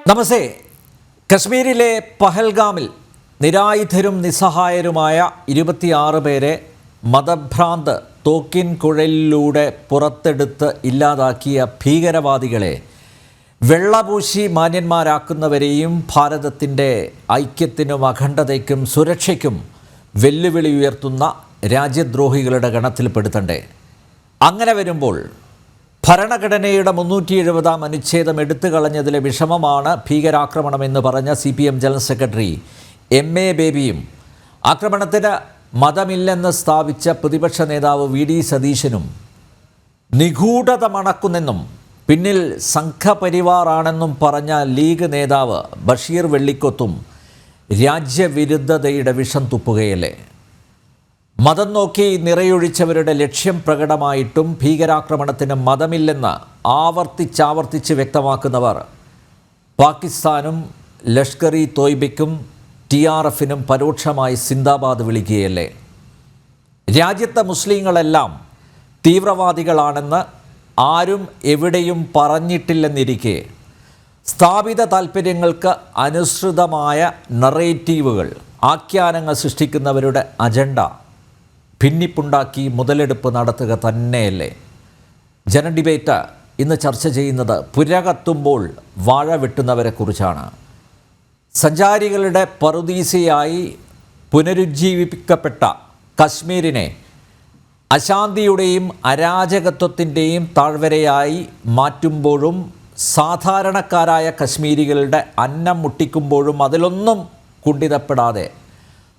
നമസ്തേ. കശ്മീരിലെ പഹൽഗാമിൽ നിരായുധരും നിസ്സഹായരുമായ 26 പേരെ മതഭ്രാന്ത് തോക്കിൻ കുഴലിലൂടെ പുറത്തെടുത്ത് ഇല്ലാതാക്കിയ ഭീകരവാദികളെ വെള്ളപൂശി മാന്യന്മാരാക്കുന്നവരെയും ഭാരതത്തിൻ്റെ ഐക്യത്തിനും അഖണ്ഡതയ്ക്കും സുരക്ഷയ്ക്കും വെല്ലുവിളി ഉയർത്തുന്ന രാജ്യദ്രോഹികളുടെ ഗണത്തിൽപ്പെടുത്തണ്ടേ? അങ്ങനെ വരുമ്പോൾ ഭരണഘടനയുടെ 370 അനുച്ഛേദം എടുത്തു കളഞ്ഞതിലെ വിഷമമാണ് ഭീകരാക്രമണമെന്ന് പറഞ്ഞ CPM ജനറൽ സെക്രട്ടറി MA ബേബിയും ആക്രമണത്തിന് മതമില്ലെന്ന് സ്ഥാപിച്ച പ്രതിപക്ഷ നേതാവ് VD സതീശനും നിഗൂഢത മണക്കുന്നെന്നും പിന്നിൽ സംഘപരിവാറാണെന്നും പറഞ്ഞ ലീഗ് നേതാവ് ബഷീർ വെള്ളിക്കൊത്തും രാജ്യവിരുദ്ധതയുടെ വിഷം തുപ്പുകയല്ലേ? മതം നോക്കി നിറയൊഴിച്ചവരുടെ ലക്ഷ്യം പ്രകടമായിട്ടും ഭീകരാക്രമണത്തിന് മതമില്ലെന്ന് ആവർത്തിച്ചാവർത്തിച്ച് വ്യക്തമാക്കുന്നവർ പാകിസ്ഥാനും ലഷ്കർ-ഇ തോയ്ബയ്ക്കും TRFനും പരോക്ഷമായി സിന്ദാബാദ് വിളിക്കുകയല്ലേ? രാജ്യത്തെ മുസ്ലിങ്ങളെല്ലാം തീവ്രവാദികളാണെന്ന് ആരും എവിടെയും പറഞ്ഞിട്ടില്ലെന്നിരിക്കെ സ്ഥാപിത താൽപ്പര്യങ്ങൾക്ക് അനുസൃതമായ നറേറ്റീവുകൾ, ആഖ്യാനങ്ങൾ സൃഷ്ടിക്കുന്നവരുടെ അജണ്ട ഭിന്നിപ്പുണ്ടാക്കി മുതലെടുപ്പ് നടത്തുക തന്നെയല്ലേ? ജനഡിബേറ്റ് ഇന്ന് ചർച്ച ചെയ്യുന്നത് പുര കത്തുമ്പോൾ വാഴ വെട്ടുന്നവരെക്കുറിച്ചാണ്. സഞ്ചാരികളുടെ പറുദീസയായി പുനരുജ്ജീവിപ്പിക്കപ്പെട്ട കശ്മീരിനെ അശാന്തിയുടെയും അരാജകത്വത്തിൻ്റെയും താഴ്വരയായി മാറ്റുമ്പോഴും സാധാരണക്കാരായ കശ്മീരികളുടെ അന്നം മുട്ടിക്കുമ്പോഴും അതിലൊന്നും കുണ്ഠിതപ്പെടാതെ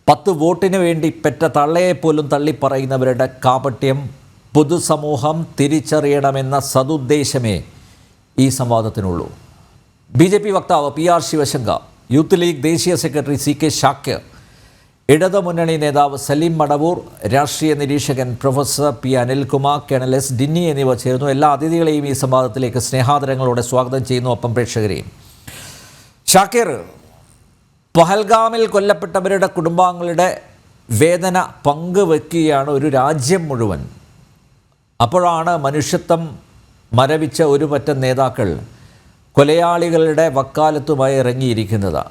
10 വോട്ടിന് വേണ്ടി പെറ്റ തള്ളയെപ്പോലും തള്ളിപ്പറയുന്നവരുടെ കാപട്യം പൊതുസമൂഹം തിരിച്ചറിയണമെന്ന സതുദ്ദേശമേ ഈ സംവാദത്തിനുള്ളൂ. BJP വക്താവ് PR ശിവശങ്കർ, യൂത്ത് ലീഗ് ദേശീയ സെക്രട്ടറി CK ഷാക്കിർ, ഇടതുമുന്നണി നേതാവ് സലീം മടവൂർ, രാഷ്ട്രീയ നിരീക്ഷകൻ professor P Anilkumar, colonel S ഡിന്നി എന്നിവർ ചേർന്നു. എല്ലാ അതിഥികളെയും ഈ സംവാദത്തിലേക്ക് സ്നേഹാദരങ്ങളോടെ സ്വാഗതം ചെയ്യുന്നു. ഒപ്പം പ്രേക്ഷകരെയും. ഷാക്കിർ, പഹൽഗാമിൽ കൊല്ലപ്പെട്ടവരുടെ കുടുംബാംഗങ്ങളുടെ വേദന പങ്കുവെക്കുകയാണ് ഒരു രാജ്യം മുഴുവൻ. അപ്പോഴാണ് മനുഷ്യത്വം മരവിച്ച ഒരു പറ്റം നേതാക്കൾ കൊലയാളികളുടെ വക്കാലത്തുമായി ഇറങ്ങിയിരിക്കുന്നത്.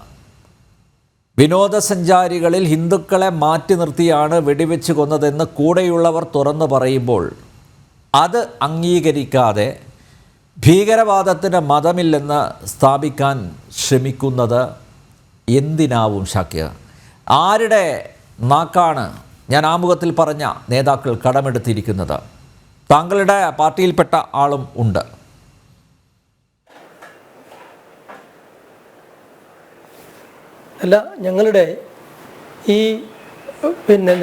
വിനോദസഞ്ചാരികളിൽ ഹിന്ദുക്കളെ മാറ്റി നിർത്തിയാണ് വെടിവെച്ച് കൊന്നതെന്ന് കൂടെയുള്ളവർ തുറന്നു പറയുമ്പോൾ അത് അംഗീകരിക്കാതെ ഭീകരവാദത്തിന് മതമില്ലെന്ന് സ്ഥാപിക്കാൻ ശ്രമിക്കുന്നത് എന്തിനാവും ഷാക്കിർ? ആരുടെ നാക്കാണ് ഞാൻ ആമുഖത്തിൽ പറഞ്ഞ നേതാക്കൾ കടമെടുത്തിരിക്കുന്നത്? താങ്കളുടെ പാർട്ടിയിൽപ്പെട്ട ആളും ഉണ്ട്. അല്ല, ഞങ്ങളുടെ ഈ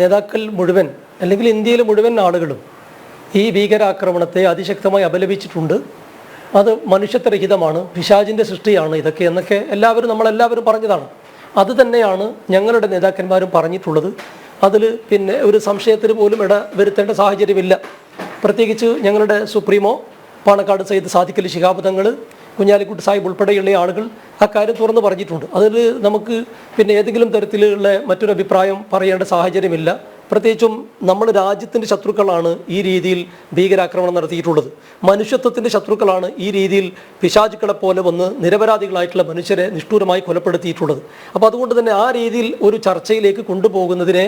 നേതാക്കൾ മുഴുവൻ, അല്ലെങ്കിൽ ഇന്ത്യയിലെ മുഴുവൻ ആളുകളും ഈ ഭീകരാക്രമണത്തെ അതിശക്തമായി അപലപിച്ചിട്ടുണ്ട്. അത് മനുഷ്യത്വരഹിതമാണ്, പിശാചിൻ്റെ സൃഷ്ടിയാണ് ഇതൊക്കെ എന്നൊക്കെ നമ്മളെല്ലാവരും പറഞ്ഞതാണ്. അത് തന്നെയാണ് ഞങ്ങളുടെ നേതാക്കന്മാരും പറഞ്ഞിട്ടുള്ളത്. അതിൽ ഒരു സംശയത്തിന് പോലും വരുത്തേണ്ട സാഹചര്യമില്ല. പ്രത്യേകിച്ച് ഞങ്ങളുടെ സുപ്രീമോ പാണക്കാട് സയ്യിദ് സാദിഖ് അലി ശിഹാബ് തങ്ങൾ, കുഞ്ഞാലിക്കുട്ടി സാഹിബ് ഉൾപ്പെടെയുള്ള ആളുകൾ അക്കാര്യം തുറന്നു പറഞ്ഞിട്ടുണ്ട്. അതിൽ നമുക്ക് ഏതെങ്കിലും തരത്തിലുള്ള മറ്റൊരു അഭിപ്രായം പറയേണ്ട സാഹചര്യമില്ല. പ്രത്യേകിച്ചും നമ്മൾ രാജ്യത്തിൻ്റെ ശത്രുക്കളാണ് ഈ രീതിയിൽ ഭീകരാക്രമണം നടത്തിയിട്ടുള്ളത്. മനുഷ്യത്വത്തിൻ്റെ ശത്രുക്കളാണ് ഈ രീതിയിൽ പിശാചുക്കളെ പോലെ വന്ന് നിരപരാധികളായിട്ടുള്ള മനുഷ്യരെ നിഷ്ഠൂരമായി കൊലപ്പെടുത്തിയിട്ടുള്ളത്. അപ്പോൾ അതുകൊണ്ട് തന്നെ ആ രീതിയിൽ ഒരു ചർച്ചയിലേക്ക് കൊണ്ടുപോകുന്നതിനെ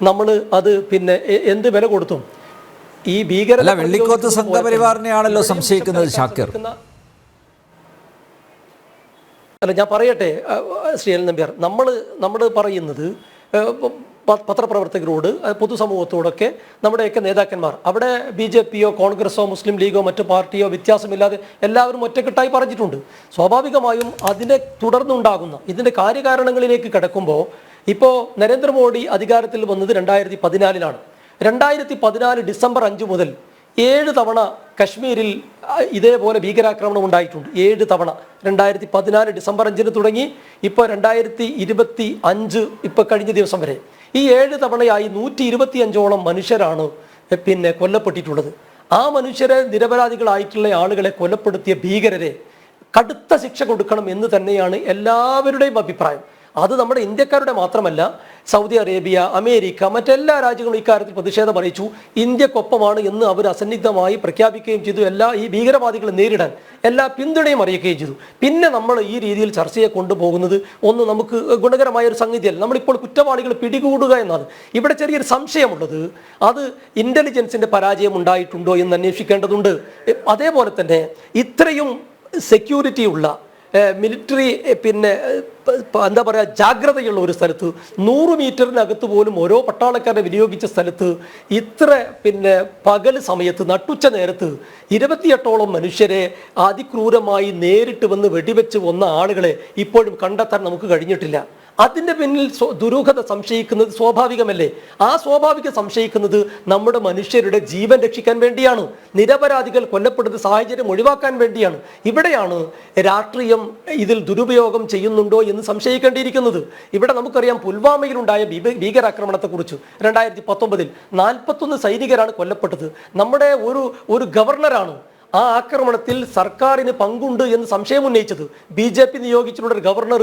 നമ്മൾ അത് എന്ത് വില കൊടുത്തും ഈ ഭീകര വെള്ളിക്കോത്ത് സംഘപരിവാറിനെയാണല്ലോ സംശയിക്കുന്നത് ഷാക്കിർ. അല്ല, ഞാൻ പറയട്ടെ ശ്രീ എൽ നമ്പ്യാർ, നമ്മൾ പറയുന്നത് പത്രപ്രവർത്തകരോട്, പൊതുസമൂഹത്തോടൊക്കെ നമ്മുടെയൊക്കെ നേതാക്കന്മാർ അവിടെ BJPയോ കോൺഗ്രസോ മുസ്ലിം ലീഗോ മറ്റു പാർട്ടിയോ വ്യത്യാസമില്ലാതെ എല്ലാവരും ഒറ്റക്കെട്ടായി പറഞ്ഞിട്ടുണ്ട്. സ്വാഭാവികമായും അതിനെ തുടർന്നുണ്ടാകുന്ന ഇതിൻ്റെ കാര്യകാരണങ്ങളിലേക്ക് കിടക്കുമ്പോൾ ഇപ്പോൾ നരേന്ദ്രമോദി അധികാരത്തിൽ വന്നത് 2014 2014 ഡിസംബർ 5 മുതൽ 7 തവണ കശ്മീരിൽ ഇതേപോലെ ഭീകരാക്രമണം ഉണ്ടായിട്ടുണ്ട്. 7 തവണ. 2014 ഡിസംബർ 5 തുടങ്ങി ഇപ്പോൾ 2025 ഇപ്പോൾ കഴിഞ്ഞ ദിവസം വരെ ഈ 7 തവണയായി 125ഓളം മനുഷ്യരാണ് കൊല്ലപ്പെട്ടിട്ടുള്ളത്. ആ മനുഷ്യരെ, നിരപരാധികളായിട്ടുള്ള ആളുകളെ കൊലപ്പെടുത്തിയ ഭീകരരെ കടുത്ത ശിക്ഷ കൊടുക്കണം എന്ന് തന്നെയാണ് എല്ലാവരുടെയും അഭിപ്രായം. അത് നമ്മുടെ ഇന്ത്യക്കാരുടെ മാത്രമല്ല, സൗദി അറേബ്യ, അമേരിക്ക, മറ്റെല്ലാ രാജ്യങ്ങളും ഇക്കാര്യത്തിൽ പ്രതിഷേധം അറിയിച്ചു. ഇന്ത്യക്കൊപ്പമാണ് എന്ന് അവർ അസന്നിഗ്ധമായി പ്രഖ്യാപിക്കുകയും ചെയ്തു. ഈ ഭീകരവാദികളെ നേരിടാൻ എല്ലാ പിന്തുണയും അറിയിക്കുകയും ചെയ്തു. പിന്നെ നമ്മൾ ഈ രീതിയിൽ ചർച്ചയെ കൊണ്ടുപോകുന്നത് നമുക്ക് ഗുണകരമായ ഒരു സംഗതിയല്ല. നമ്മളിപ്പോൾ കുറ്റവാളികൾ പിടികൂടുക എന്നാണ്. ഇവിടെ ചെറിയൊരു സംശയമുള്ളത്, അത് ഇന്റലിജൻസിന്റെ പരാജയം ഉണ്ടായിട്ടുണ്ടോ എന്ന് അന്വേഷിക്കേണ്ടതുണ്ട്. അതേപോലെ തന്നെ ഇത്രയും സെക്യൂരിറ്റി ഉള്ള മിലിറ്ററി എന്താ പറയുക, ജാഗ്രതയുള്ള ഒരു സ്ഥലത്ത് 100 മീറ്ററിനകത്ത് പോലും ഓരോ പട്ടാളക്കാരെ വിനിയോഗിച്ച സ്ഥലത്ത് ഇത്ര പകൽ സമയത്ത് നട്ടുച്ച നേരത്ത് 28ഓളം മനുഷ്യരെ അതിക്രൂരമായി നേരിട്ട് വന്ന് വെടിവെച്ച് കൊന്ന ആളുകളെ ഇപ്പോഴും കണ്ടെത്താൻ നമുക്ക് കഴിഞ്ഞിട്ടില്ല. അതിൻ്റെ പിന്നിൽ ദുരൂഹത സംശയിക്കുന്നത് സ്വാഭാവികമല്ലേ? ആ സ്വാഭാവിക സംശയിക്കുന്നത് നമ്മുടെ മനുഷ്യരുടെ ജീവൻ രക്ഷിക്കാൻ വേണ്ടിയാണ്, നിരപരാധികൾ കൊല്ലപ്പെടുന്ന സാഹചര്യം ഒഴിവാക്കാൻ വേണ്ടിയാണ്. ഇവിടെയാണ് രാഷ്ട്രീയം ഇതിൽ ദുരുപയോഗം ചെയ്യുന്നുണ്ടോ എന്ന് സംശയിക്കേണ്ടിയിരിക്കുന്നത്. ഇവിടെ നമുക്കറിയാം പുൽവാമയിലുണ്ടായ ഭീകരാക്രമണത്തെക്കുറിച്ച് 2019 41 സൈനികരാണ് കൊല്ലപ്പെട്ടത്. നമ്മുടെ ഒരു ഗവർണറാണ് ആ ആക്രമണത്തിൽ സർക്കാരിന് പങ്കുണ്ട് എന്ന് സംശയം ഉന്നയിച്ചത്. BJP നിയോഗിച്ചിട്ടുള്ള ഒരു ഗവർണർ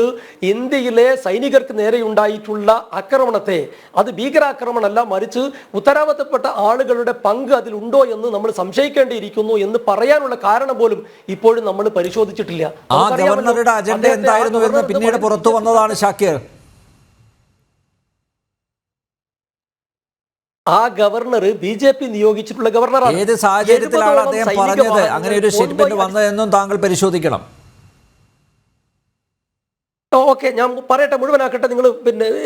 ഇന്ത്യയിലെ സൈനികർക്ക് നേരെയുണ്ടായിട്ടുള്ള ആക്രമണത്തെ അത് ഭീകരാക്രമണമല്ല, മറിച്ച് ഉത്തരവാദിത്തപ്പെട്ട ആളുകളുടെ പങ്ക് അതിലുണ്ടോ എന്ന് നമ്മൾ സംശയിക്കേണ്ടിയിരിക്കുന്നു എന്ന് പറയാനുള്ള കാരണം പോലും ഇപ്പോഴും നമ്മൾ പരിശോധിച്ചിട്ടില്ല. ആ ഗവർണറുടെ അജണ്ട എന്തായിരുന്നു എന്ന് പിന്നീട് പുറത്തു വന്നതാണ് ഷാക്കിർ. ആ ഗവർണർ BJP നിയോഗിച്ചിട്ടുള്ള ഗവർണറാണ്. ഏത് സാഹചര്യത്തിലാണ് അദ്ദേഹം പറഞ്ഞത് അങ്ങനെ ഒരു സ്റ്റേറ്റ്മെന്റ് വന്നതെന്നും താങ്കൾ പരിശോധിക്കണം. ഓക്കെ, ഞാൻ പറയട്ടെ, മുഴുവനാക്കട്ടെ. നിങ്ങൾ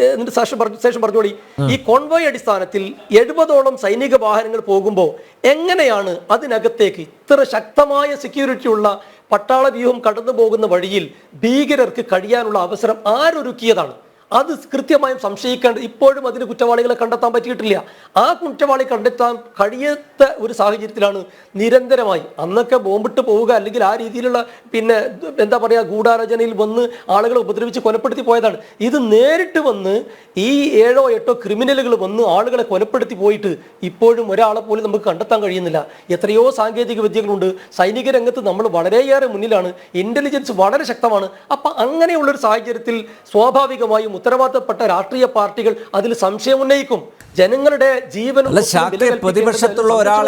എന്നിട്ട് ശേഷം പറഞ്ഞോളി. ഈ കോൺവോയ് അടിസ്ഥാനത്തിൽ 70ഓളം സൈനിക വാഹനങ്ങൾ പോകുമ്പോൾ എങ്ങനെയാണ് അതിനകത്തേക്ക് ഇത്ര ശക്തമായ സെക്യൂരിറ്റി ഉള്ള പട്ടാള വ്യൂഹം കടന്നു പോകുന്ന വഴിയിൽ ഭീകരർക്ക് കഴിയാനുള്ള അവസരം ആരൊരുക്കിയതാണ്? അത് കൃത്യമായും സംശയിക്കേണ്ടത്. ഇപ്പോഴും അതിന് കുറ്റവാളികളെ കണ്ടെത്താൻ പറ്റിയിട്ടില്ല. ആ കുറ്റവാളി കണ്ടെത്താൻ കഴിയാത്ത ഒരു സാഹചര്യത്തിലാണ് നിരന്തരമായി അന്നൊക്കെ ബോംബിട്ട് പോവുക, അല്ലെങ്കിൽ ആ രീതിയിലുള്ള എന്താ പറയുക, ഗൂഢാലോചനയിൽ വന്ന് ആളുകളെ ഉപദ്രവിച്ച് കൊലപ്പെടുത്തി പോയതാണ്. ഇത് നേരിട്ട് വന്ന് ഈ 7 or 8 ക്രിമിനലുകൾ വന്ന് ആളുകളെ കൊലപ്പെടുത്തി പോയിട്ട് ഇപ്പോഴും ഒരാളെ പോലും നമുക്ക് കണ്ടെത്താൻ കഴിയുന്നില്ല. എത്രയോ സാങ്കേതിക വിദ്യകളുണ്ട്. സൈനിക രംഗത്ത് നമ്മൾ വളരെയേറെ മുന്നിലാണ്. ഇന്റലിജൻസ് വളരെ ശക്തമാണ്. അപ്പം അങ്ങനെയുള്ളൊരു സാഹചര്യത്തിൽ സ്വാഭാവികമായും ഉത്തരവാദിത്തപ്പെട്ട രാഷ്ട്രീയ പാർട്ടികൾ അതിൽ സംശയം ഉന്നയിക്കും. ജനങ്ങളുടെ ജീവനും പ്രതിപക്ഷത്തുള്ള ഒരാൾ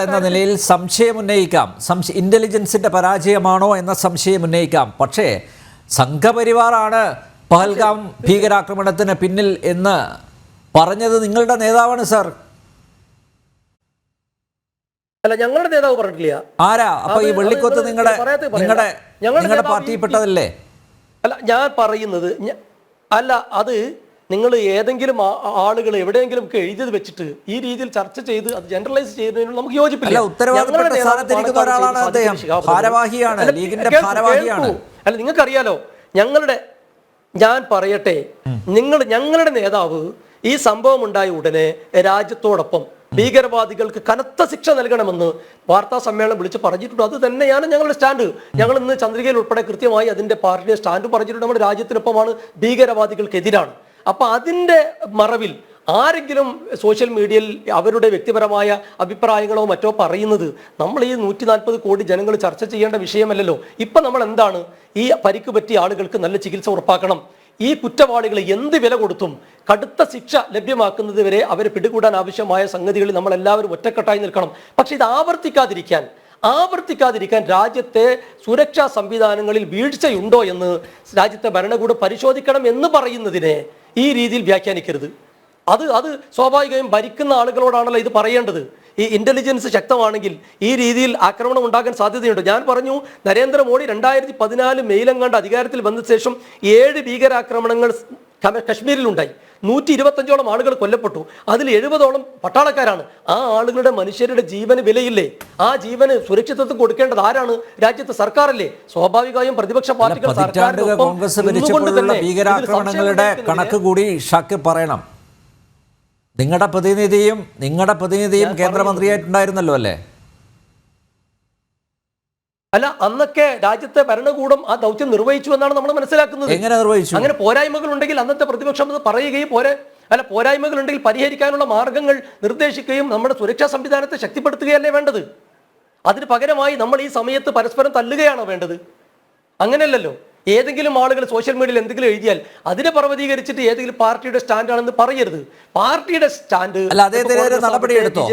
എന്ന നിലയിൽ സംശയം ഉന്നയിക്കാം. ഇന്റലിജൻസിന്റെ പരാജയമാണോ എന്ന സംശയം ഉന്നയിക്കാം. പക്ഷേ സംഘപരിവാറാണ് പഹൽഗാം ഭീകരാക്രമണത്തിന് പിന്നിൽ എന്ന് പറഞ്ഞത് നിങ്ങളുടെ നേതാവാണ് സർ. അല്ല, ഞങ്ങളുടെ നേതാവ് പറഞ്ഞിട്ടില്ല. ആരാ? അപ്പൊ ഈ വെള്ളിക്കൊത്ത് നിങ്ങളുടെ പാർട്ടിയിൽപ്പെട്ടതല്ലേ? അല്ല, ഞാൻ പറയുന്നത് അല്ല, അത് നിങ്ങൾ ഏതെങ്കിലും ആളുകൾ എവിടെയെങ്കിലും ഒക്കെ എഴുതിയത് വെച്ചിട്ട് ഈ രീതിയിൽ ചർച്ച ചെയ്ത് അത് ജനറലൈസ് ചെയ്യുന്നതിന് നമുക്ക് യോജിപ്പില്ല. അല്ല, നിങ്ങൾക്കറിയാലോ, ഞാൻ പറയട്ടെ, ഞങ്ങളുടെ നേതാവ് ഈ സംഭവം ഉണ്ടായ ഉടനെ രാജ്യത്തോടൊപ്പം ഭീകരവാദികൾക്ക് കനത്ത ശിക്ഷ നൽകണമെന്ന് വാർത്താ സമ്മേളനം വിളിച്ച് പറഞ്ഞിട്ടുണ്ട്. അത് തന്നെയാണ് ഞങ്ങളുടെ സ്റ്റാൻഡ്. ഞങ്ങൾ ഇന്ന് ചന്ദ്രികയിൽ ഉൾപ്പെടെ കൃത്യമായി അതിന്റെ പാർട്ടിയുടെ സ്റ്റാൻഡ് പറഞ്ഞിട്ടുണ്ട്. നമ്മുടെ രാജ്യത്തിനൊപ്പമാണ്, ഭീകരവാദികൾക്കെതിരാണ്. അപ്പൊ അതിന്റെ മറവിൽ ആരെങ്കിലും സോഷ്യൽ മീഡിയയിൽ അവരുടെ വ്യക്തിപരമായ അഭിപ്രായങ്ങളോ മറ്റോ പറയുന്നത് നമ്മൾ ഈ 140 കോടി ജനങ്ങൾ ചർച്ച ചെയ്യേണ്ട വിഷയമല്ലല്ലോ. ഇപ്പൊ നമ്മൾ എന്താണ്, ഈ പരിക്ക് പറ്റിയ ആളുകൾക്ക് നല്ല ചികിത്സ ഉറപ്പാക്കണം. ഈ കുറ്റവാളികളെ എന്ത് വില കൊടുത്തും കടുത്ത ശിക്ഷ ലഭ്യമാക്കുന്നത് വരെ അവരെ പിടികൂടാൻ ആവശ്യമായ സംഗതികളിൽ നമ്മൾ എല്ലാവരും ഒറ്റക്കെട്ടായി നിൽക്കണം. പക്ഷെ ഇത് ആവർത്തിക്കാതിരിക്കാൻ രാജ്യത്തെ സുരക്ഷാ സംവിധാനങ്ങളിൽ വീഴ്ചയുണ്ടോ എന്ന് രാജ്യത്തെ ഭരണകൂടം പരിശോധിക്കണം എന്ന് പറയുന്നതിനെ ഈ രീതിയിൽ വ്യാഖ്യാനിക്കരുത്. അത് സ്വാഭാവികമായും ഭരിക്കുന്ന ആളുകളോടാണല്ലോ ഇത് പറയേണ്ടത്. ഈ ഇന്റലിജൻസ് ശക്തമാണെങ്കിൽ ഈ രീതിയിൽ ആക്രമണം ഉണ്ടാകാൻ സാധ്യതയുണ്ട്. ഞാൻ പറഞ്ഞു, നരേന്ദ്രമോദി 2014 മെയിലെങ്ങാണ്ട് അധികാരത്തിൽ വന്ന ശേഷം 7 ഭീകരാക്രമണങ്ങൾ കശ്മീരിലുണ്ടായി. 125ഓളം ആളുകൾ കൊല്ലപ്പെട്ടു. അതിൽ 70ഓളം പട്ടാളക്കാരാണ്. ആ ആളുകളുടെ മനുഷ്യരുടെ ജീവന് വിലയില്ലേ? ആ ജീവന് സുരക്ഷിതത്വം കൊടുക്കേണ്ടത് ആരാണ്? രാജ്യത്തെ സർക്കാരല്ലേ? സ്വാഭാവികമായും പ്രതിപക്ഷ പാർട്ടികൾ ഭീകരാക്രമണങ്ങളുടെ കണക്ക് കൂടി ഷാക്കിർ പറയണം. നിങ്ങളുടെ പ്രതിനിധിയും കേന്ദ്രമന്ത്രിയായിട്ടുണ്ടായിരുന്നല്ലോ അല്ലേ? അല്ല, അന്നൊക്കെ രാജ്യത്തെ ഭരണകൂടം ആ ദൗത്യം നിർവഹിച്ചു എന്നാണ് നമ്മൾ മനസ്സിലാക്കുന്നത്. എങ്ങനെ നിർവഹിച്ചു? അങ്ങനെ പോരായ്മകൾ ഉണ്ടെങ്കിൽ അന്നത്തെ പ്രതിപക്ഷം അത് പറയുകയും പോരായ്മകൾ ഉണ്ടെങ്കിൽ പരിഹരിക്കാനുള്ള മാർഗങ്ങൾ നിർദ്ദേശിക്കുകയും നമ്മുടെ സുരക്ഷാ സംവിധാനത്തെ ശക്തിപ്പെടുത്തുകയല്ലേ വേണ്ടത്? അതിന് പകരമായി നമ്മൾ ഈ സമയത്ത് പരസ്പരം തല്ലുകയാണോ വേണ്ടത്? അങ്ങനെയല്ലല്ലോ. ഏതെങ്കിലും ആളുകൾ സോഷ്യൽ മീഡിയയിൽ എന്തെങ്കിലും എഴുതിയാൽ അതിനെ പർവ്വതീകരിച്ചിട്ട് ഏതെങ്കിലും പാർട്ടിയുടെ സ്റ്റാൻഡാണെന്ന് പറയരുത്. പാർട്ടിയുടെ സ്റ്റാൻഡ് അല്ല, അദ്ദേഹത്തിനെതിരെ നടപടിയെടുത്തോ?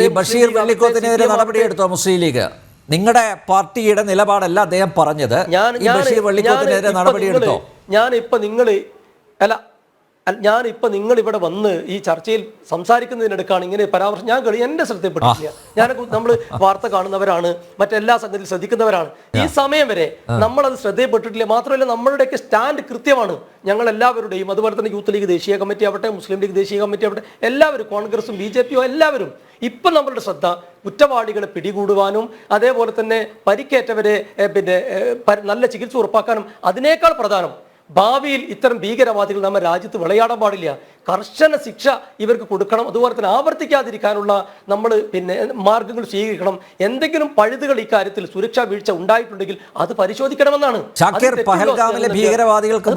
ഈ ബഷീർ വെള്ളിക്കോത്തിനെതിരെ നടപടിയെടുത്തോ മുസ്ലിം ലീഗ്? നിങ്ങളുടെ പാർട്ടിയുടെ നിലപാടല്ല അദ്ദേഹം പറഞ്ഞത്. ഈ ബഷീർ വെള്ളിക്കോത്തിനെതിരെ നടപടിയെടുത്തോ? ഞാനിപ്പോ നിങ്ങൾ ഇവിടെ വന്ന് ഈ ചർച്ചയിൽ സംസാരിക്കുന്നതിനിടക്കാണ് ഇങ്ങനെ പരാമർശം എന്റെ ശ്രദ്ധയിൽപ്പെട്ടിട്ടില്ല. നമ്മൾ വാർത്ത കാണുന്നവരാണ്, മറ്റെല്ലാ സംഗതിയിൽ ശ്രദ്ധിക്കുന്നവരാണ്. ഈ സമയം വരെ നമ്മളത് ശ്രദ്ധയിൽപ്പെട്ടിട്ടില്ല. മാത്രമല്ല, നമ്മളുടെയൊക്കെ സ്റ്റാൻഡ് കൃത്യമാണ്. ഞങ്ങൾ എല്ലാവരുടെയും, അതുപോലെ തന്നെ യൂത്ത് ലീഗ് ദേശീയ കമ്മിറ്റി ആവട്ടെ, മുസ്ലിം ലീഗ് ദേശീയ കമ്മിറ്റി ആവട്ടെ, എല്ലാവരും, കോൺഗ്രസും BJP എല്ലാവരും ഇപ്പം നമ്മളുടെ ശ്രദ്ധ കുറ്റവാളികളെ പിടികൂടുവാനും അതേപോലെ തന്നെ പരിക്കേറ്റവരെ നല്ല ചികിത്സ ഉറപ്പാക്കാനും, അതിനേക്കാൾ പ്രധാനം ഭാവിയിൽ ഇത്തരം ഭീകരവാദികൾ നമ്മുടെ രാജ്യത്ത് വിളയാടാൻ പാടില്ല. കർശന ശിക്ഷ ഇവർക്ക് കൊടുക്കണം. അതുപോലെ തന്നെ ആവർത്തിക്കാതിരിക്കാനുള്ള നമ്മൾ മാർഗങ്ങൾ സ്വീകരിക്കണം. എന്തെങ്കിലും പഴുതുകൾ ഇക്കാര്യത്തിൽ സുരക്ഷാ വീഴ്ച ഉണ്ടായിട്ടുണ്ടെങ്കിൽ അത് പരിശോധിക്കണമെന്നാണ്. ഭീകരവാദികൾക്ക്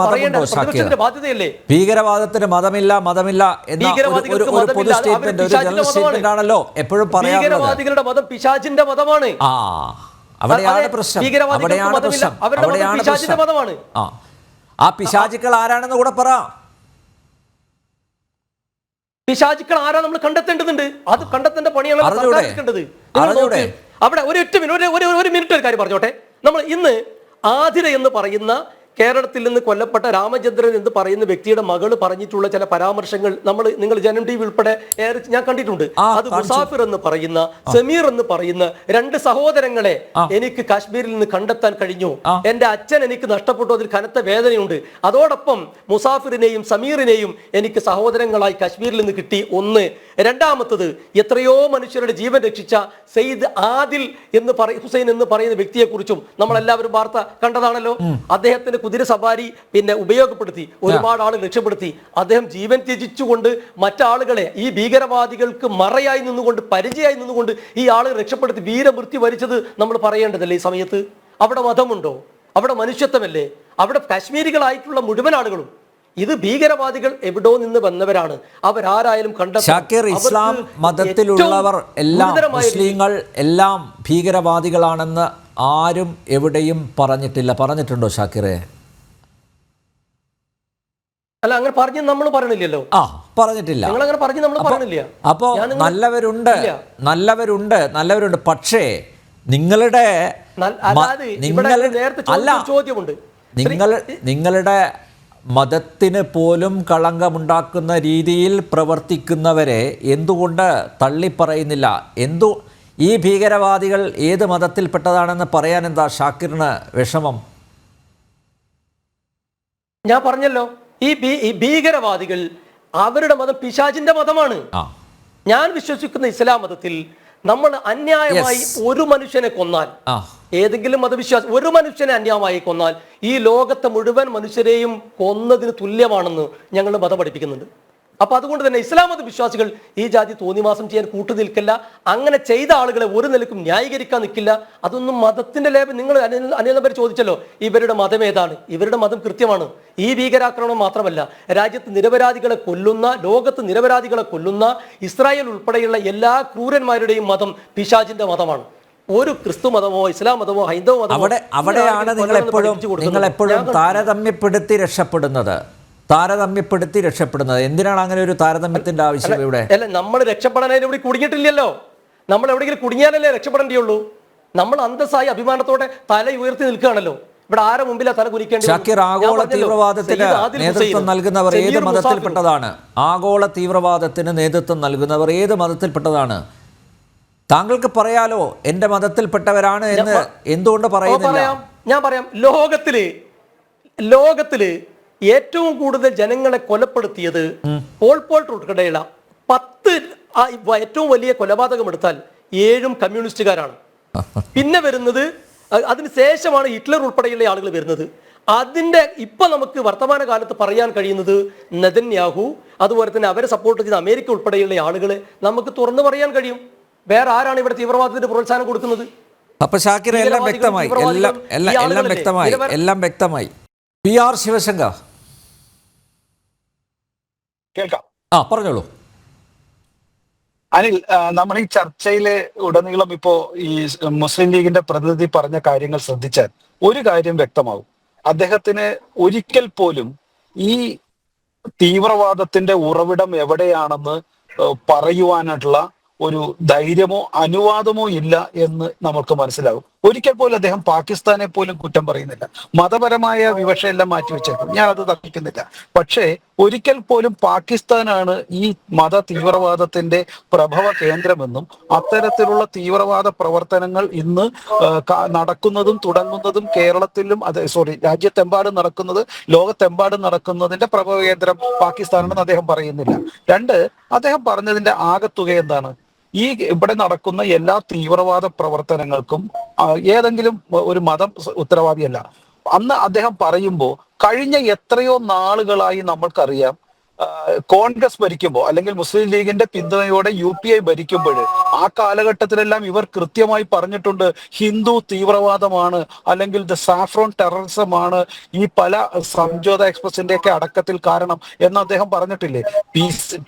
ബാധ്യതയല്ലേ? ഭീകരവാദത്തിന് മതമില്ല ഭീകരവാദികളുടെ മതം പിശാചിന്റെ മതമാണ്. പിശാചിന്റെ മതമാണ്. ആ പിശാചുക്കൾ ആരാണെന്ന് കൂടെ പറ. പിശാചുക്കൾ ആരാ നമ്മൾ കണ്ടെത്തേണ്ടതുണ്ട്. അത് കണ്ടെത്തേണ്ട പണിയാണ് അവിടെ. ഒരു മിനിറ്റ് ഒരു കാര്യം പറഞ്ഞോട്ടെ. നമ്മൾ ഇന്ന് ആതിര എന്ന് പറയുന്ന കേരളത്തിൽ നിന്ന് കൊല്ലപ്പെട്ട രാമചന്ദ്രൻ എന്ന് പറയുന്ന വ്യക്തിയുടെ മകള് പറഞ്ഞിട്ടുള്ള ചില പരാമർശങ്ങൾ നിങ്ങൾ ജനം TV ഉൾപ്പെടെ ഞാൻ കണ്ടിട്ടുണ്ട്. അത് മുസാഫിർ എന്ന് പറയുന്ന, സമീർ എന്ന് പറയുന്ന 2 സഹോദരങ്ങളെ എനിക്ക് കാശ്മീരിൽ നിന്ന് കണ്ടെത്താൻ കഴിഞ്ഞു. എന്റെ അച്ഛൻ എനിക്ക് നഷ്ടപ്പെട്ടു, അതിൽ കനത്ത വേദനയുണ്ട്. അതോടൊപ്പം മുസാഫിറിനെയും സമീറിനെയും എനിക്ക് സഹോദരങ്ങളായി കാശ്മീരിൽ നിന്ന് കിട്ടി. ഒന്ന്. രണ്ടാമത്തത്, എത്രയോ മനുഷ്യരുടെ ജീവൻ രക്ഷിച്ച സെയ്ദ് ആദിൽ ഹുസൈൻ എന്ന് പറയുന്ന വ്യക്തിയെ കുറിച്ചും നമ്മളെല്ലാവരും വാർത്ത കണ്ടതാണല്ലോ. അദ്ദേഹത്തിന് കുതിര സവാരി ഉപയോഗപ്പെടുത്തി ഒരുപാട് ആളുകൾ രക്ഷപ്പെടുത്തി. അദ്ദേഹം ജീവൻ ത്യജിച്ചുകൊണ്ട് മറ്റാളുകളെ ഈ ഭീകരവാദികൾക്ക് മറയായി നിന്നുകൊണ്ട്, പരിചയമായി നിന്നുകൊണ്ട് ഈ ആളുകൾ രക്ഷപ്പെടുത്തി വീരമൃത്യു വരിച്ചത് നമ്മൾ പറയേണ്ടതല്ലേ ഈ സമയത്ത്? അവിടെ മതമുണ്ടോ? അവിടെ മനുഷ്യത്വമല്ലേ? അവിടെ കാശ്മീരികളായിട്ടുള്ള മുഴുവൻ ആളുകളും ഇത് ഭീകരവാദികൾ എവിടോ നിന്ന് വന്നവരാണ്. അവരാരായാലും ഇസ്ലാം മതത്തിലുള്ളവർ എല്ലാം, മുസ്ലിങ്ങൾ എല്ലാം ഭീകരവാദികളാണെന്ന് ആരും എവിടെയും പറഞ്ഞിട്ടില്ല. പറഞ്ഞിട്ടുണ്ടോ ഷാക്കിറെ? അല്ല, അങ്ങനെ പറഞ്ഞു നമ്മൾ പറയണില്ലല്ലോ. പറഞ്ഞിട്ടില്ല. അങ്ങനെ പറഞ്ഞു നമ്മൾ പറയണില്ല. അപ്പോ നല്ലവരുണ്ട്. പക്ഷേ നിങ്ങളുടെ നിങ്ങളുടെ മതത്തിന് പോലും കളങ്കമുണ്ടാക്കുന്ന രീതിയിൽ പ്രവർത്തിക്കുന്നവരെ എന്തുകൊണ്ട് തള്ളിപ്പറയുന്നില്ല? ഈ ഭീകരവാദികൾ ഏത് മതത്തിൽപ്പെട്ടതാണെന്ന് പറയാൻ എന്താ ഷാക്കിറിന് വിഷമം? ഞാൻ പറഞ്ഞല്ലോ, ഈ ഭീകരവാദികൾ അവരുടെ മതം പിശാചിന്റെ മതമാണ്. ഞാൻ വിശ്വസിക്കുന്ന ഇസ്ലാം മതത്തിൽ നമ്മൾ അന്യായമായി ഒരു മനുഷ്യനെ കൊന്നാൽ, ഏതെങ്കിലും മതവിശ്വാസം ഒരു മനുഷ്യനെ അന്യായമായി കൊന്നാൽ ഈ ലോകത്തെ മുഴുവൻ മനുഷ്യരെയും കൊന്നതിന് തുല്യമാണെന്ന് ഞങ്ങൾ മതം പഠിപ്പിക്കുന്നുണ്ട്. അപ്പൊ അതുകൊണ്ട് തന്നെ ഇസ്ലാം മത വിശ്വാസികൾ ഈ ജാതി തോന്നിവാസം ചെയ്യാൻ കൂട്ടുനിൽക്കില്ല. അങ്ങനെ ചെയ്ത ആളുകളെ ഒരു നിലക്കും ന്യായീകരിക്കാൻ നിൽക്കില്ല. അതൊന്നും മതത്തിന്റെ ലേബൽ. നിങ്ങൾ അനിയനവർ ചോദിച്ചല്ലോ ഇവരുടെ മതം ഏതാണ്? ഇവരുടെ മതം കൃത്യമാണ്. ഈ ഭീകരാക്രമണം മാത്രമല്ല, രാജ്യത്ത് നിരപരാധികളെ കൊല്ലുന്ന, ലോകത്ത് നിരപരാധികളെ കൊല്ലുന്ന ഇസ്രായേൽ ഉൾപ്പെടെയുള്ള എല്ലാ ക്രൂരന്മാരുടെയും മതം പിശാചിന്റെ മതമാണ്. ഒരു ക്രിസ്തു മതമോ ഇസ്ലാം മതമോ ഹൈന്ദവ മതമോ അവിടെയാണ് നിങ്ങൾ എപ്പോഴും താരതമ്യപ്പെടുത്തി രക്ഷപ്പെടുന്നത്. എന്തിനാണ് അങ്ങനെ ഒരു താരതമ്യത്തിന്റെ ആവശ്യം ഇവിടെ? അല്ല, നമ്മൾ രക്ഷപ്പെടാൻ ഇവിടെ കുടുങ്ങിയിട്ടില്ലല്ലോ. നമ്മൾ എവിടെയെങ്കിലും കുടുങ്ങിയാലല്ലേ രക്ഷപ്പെടേണ്ടിയുള്ളൂ. നമ്മൾ അന്തസ്സായി അഭിമാനത്തോടെ തല ഉയർത്തി നിൽക്കുകയാണല്ലോ. ഇവിടെ ആരെ മുമ്പിലാ തല കുനിക്കേണ്ടത്? ഷാക്കിർ, ആഗോള തീവ്രവാദത്തിന് നേതൃത്വം നൽകുന്നവർ ഏത് മതത്തിൽപ്പെട്ടതാണ്? ആഗോള തീവ്രവാദത്തിന് നേതൃത്വം നൽകുന്നവർ ഏത് മതത്തിൽപ്പെട്ടതാണ്? താങ്കൾക്ക് പറയാലോ എന്റെ മതത്തിൽപ്പെട്ടവരാണ് എന്ന്. എന്തുകൊണ്ട് പറയുന്നില്ല? ഞാൻ പറയാം. ലോകത്തില് ഏറ്റവും കൂടുതൽ ജനങ്ങളെ കൊലപ്പെടുത്തിയത് പോൾപോട്ട് ഉൾപ്പെടെയുള്ള 10 ഏറ്റവും വലിയ കൊലപാതകം എടുത്താൽ 7 കമ്മ്യൂണിസ്റ്റുകാരാണ്. പിന്നെ വരുന്നത്, അതിനുശേഷമാണ് ഹിറ്റ്ലർ ഉൾപ്പെടെയുള്ള ആളുകൾ വരുന്നത്. ഇപ്പൊ നമുക്ക് വർത്തമാന കാലത്ത് പറയാൻ കഴിയുന്നത് നെതന്യാഹു, അതുപോലെ തന്നെ അവരെ സപ്പോർട്ട് ചെയ്ത അമേരിക്ക ഉൾപ്പെടെയുള്ള ആളുകളെ നമുക്ക് തുറന്നു പറയാൻ കഴിയും. വേറെ ആരാണ് ഇവിടെ തീവ്രവാദത്തിന് പ്രോത്സാഹനം കൊടുക്കുന്നത്? അപ്പൊ ഷാക്കിർ, എല്ലാം വ്യക്തമായി. PR ശിവശങ്കർ കേൾക്കാം. പറഞ്ഞോളൂ അനിൽ. നമ്മൾ ഈ ചർച്ചയിലെ ഉടനീളം ഇപ്പോ ഈ മുസ്ലിം ലീഗിന്റെ പ്രതിനിധി പറഞ്ഞ കാര്യങ്ങൾ ശ്രദ്ധിച്ചാൽ ഒരു കാര്യം വ്യക്തമാവും. അദ്ദേഹത്തിന് ഒരിക്കൽ പോലും ഈ തീവ്രവാദത്തിന്റെ ഉറവിടം എവിടെയാണെന്ന് പറയുവാനുള്ള ഒരു ധൈര്യമോ അനുവാദമോ ഇല്ല എന്ന് നമുക്ക് മനസ്സിലാകും. ഒരിക്കൽ പോലും അദ്ദേഹം പാകിസ്ഥാനെ പോലും കുറ്റം പറയുന്നില്ല. മതപരമായ വിവക്ഷയെല്ലാം മാറ്റിവെച്ചേക്കും, ഞാൻ അത് തർക്കിക്കുന്നില്ല. പക്ഷേ ഒരിക്കൽ പോലും പാകിസ്ഥാനാണ് ഈ മത തീവ്രവാദത്തിന്റെ പ്രഭവ കേന്ദ്രമെന്നും അത്തരത്തിലുള്ള തീവ്രവാദ പ്രവർത്തനങ്ങൾ ഇന്ന് നടക്കുന്നതും തുടങ്ങുന്നതും കേരളത്തിലും രാജ്യത്തെമ്പാടും നടക്കുന്നത്, ലോകത്തെമ്പാടും നടക്കുന്നതിന്റെ പ്രഭവ കേന്ദ്രം പാകിസ്ഥാനാണെന്ന് അദ്ദേഹം പറയുന്നില്ല. രണ്ട്, അദ്ദേഹം പറഞ്ഞതിന്റെ ആകത്തുക എന്താണ്? ഈ ഇവിടെ നടക്കുന്ന എല്ലാ തീവ്രവാദ പ്രവർത്തനങ്ങൾക്കും ഏതെങ്കിലും ഒരു മതം ഉത്തരവാദിയല്ല. അന്ന് അദ്ദേഹം പറയുമ്പോൾ കഴിഞ്ഞ എത്രയോ നാളുകളായി നമ്മൾക്കറിയാം, കോൺഗ്രസ് ഭരിക്കുമ്പോൾ അല്ലെങ്കിൽ മുസ്ലിം ലീഗിന്റെ പിന്തുണയോടെ UPI ഭരിക്കുമ്പോൾ ആ കാലഘട്ടത്തിലെല്ലാം ഇവർ കൃത്യമായി പറഞ്ഞിട്ടുണ്ട്, ഹിന്ദു തീവ്രവാദമാണ് അല്ലെങ്കിൽ ദ സാഫ്രോൺ ടെററിസമാണ് ഈ പല സംജോത എക്സ്പ്രസിന്റെ ഒക്കെ അടക്കത്തിൽ കാരണം എന്ന് അദ്ദേഹം പറഞ്ഞിട്ടില്ലേ?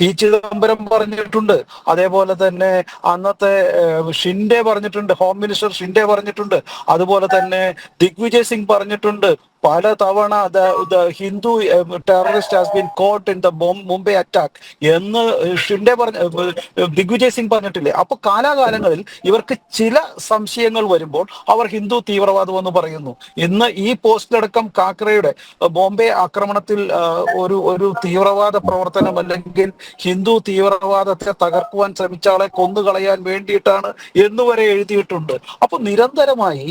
പി ചിദംബരം പറഞ്ഞിട്ടുണ്ട്, അതേപോലെ തന്നെ അന്നത്തെ ഷിൻഡെ പറഞ്ഞിട്ടുണ്ട്, ഹോം മിനിസ്റ്റർ ഷിൻഡെ പറഞ്ഞിട്ടുണ്ട്, അതുപോലെ തന്നെ ദിഗ്വിജയ് സിംഗ് പറഞ്ഞിട്ടുണ്ട്. പല തവണ Hindu terrorist has been coat in the Mumbai attack എന്ന് ഷിൻഡെ ദിഗ്വിജയ് സിംഗ് പറഞ്ഞിട്ടില്ലേ? അപ്പൊ കാലാകാലങ്ങളിൽ ഇവർക്ക് ചില സംശയങ്ങൾ വരുമ്പോൾ അവർ ഹിന്ദു തീവ്രവാദം എന്ന് പറയുന്നു. ഇന്ന് ഈ പോസ്റ്റിലടക്കം കാക്രയുടെ ബോംബെ ആക്രമണത്തിൽ ഒരു തീവ്രവാദ പ്രവർത്തനം അല്ലെങ്കിൽ ഹിന്ദു തീവ്രവാദത്തെ തകർക്കുവാൻ ശ്രമിച്ച ആളെ കൊന്നുകളയാൻ വേണ്ടിയിട്ടാണ് എന്നുവരെ എഴുതിയിട്ടുണ്ട്. അപ്പൊ നിരന്തരമായി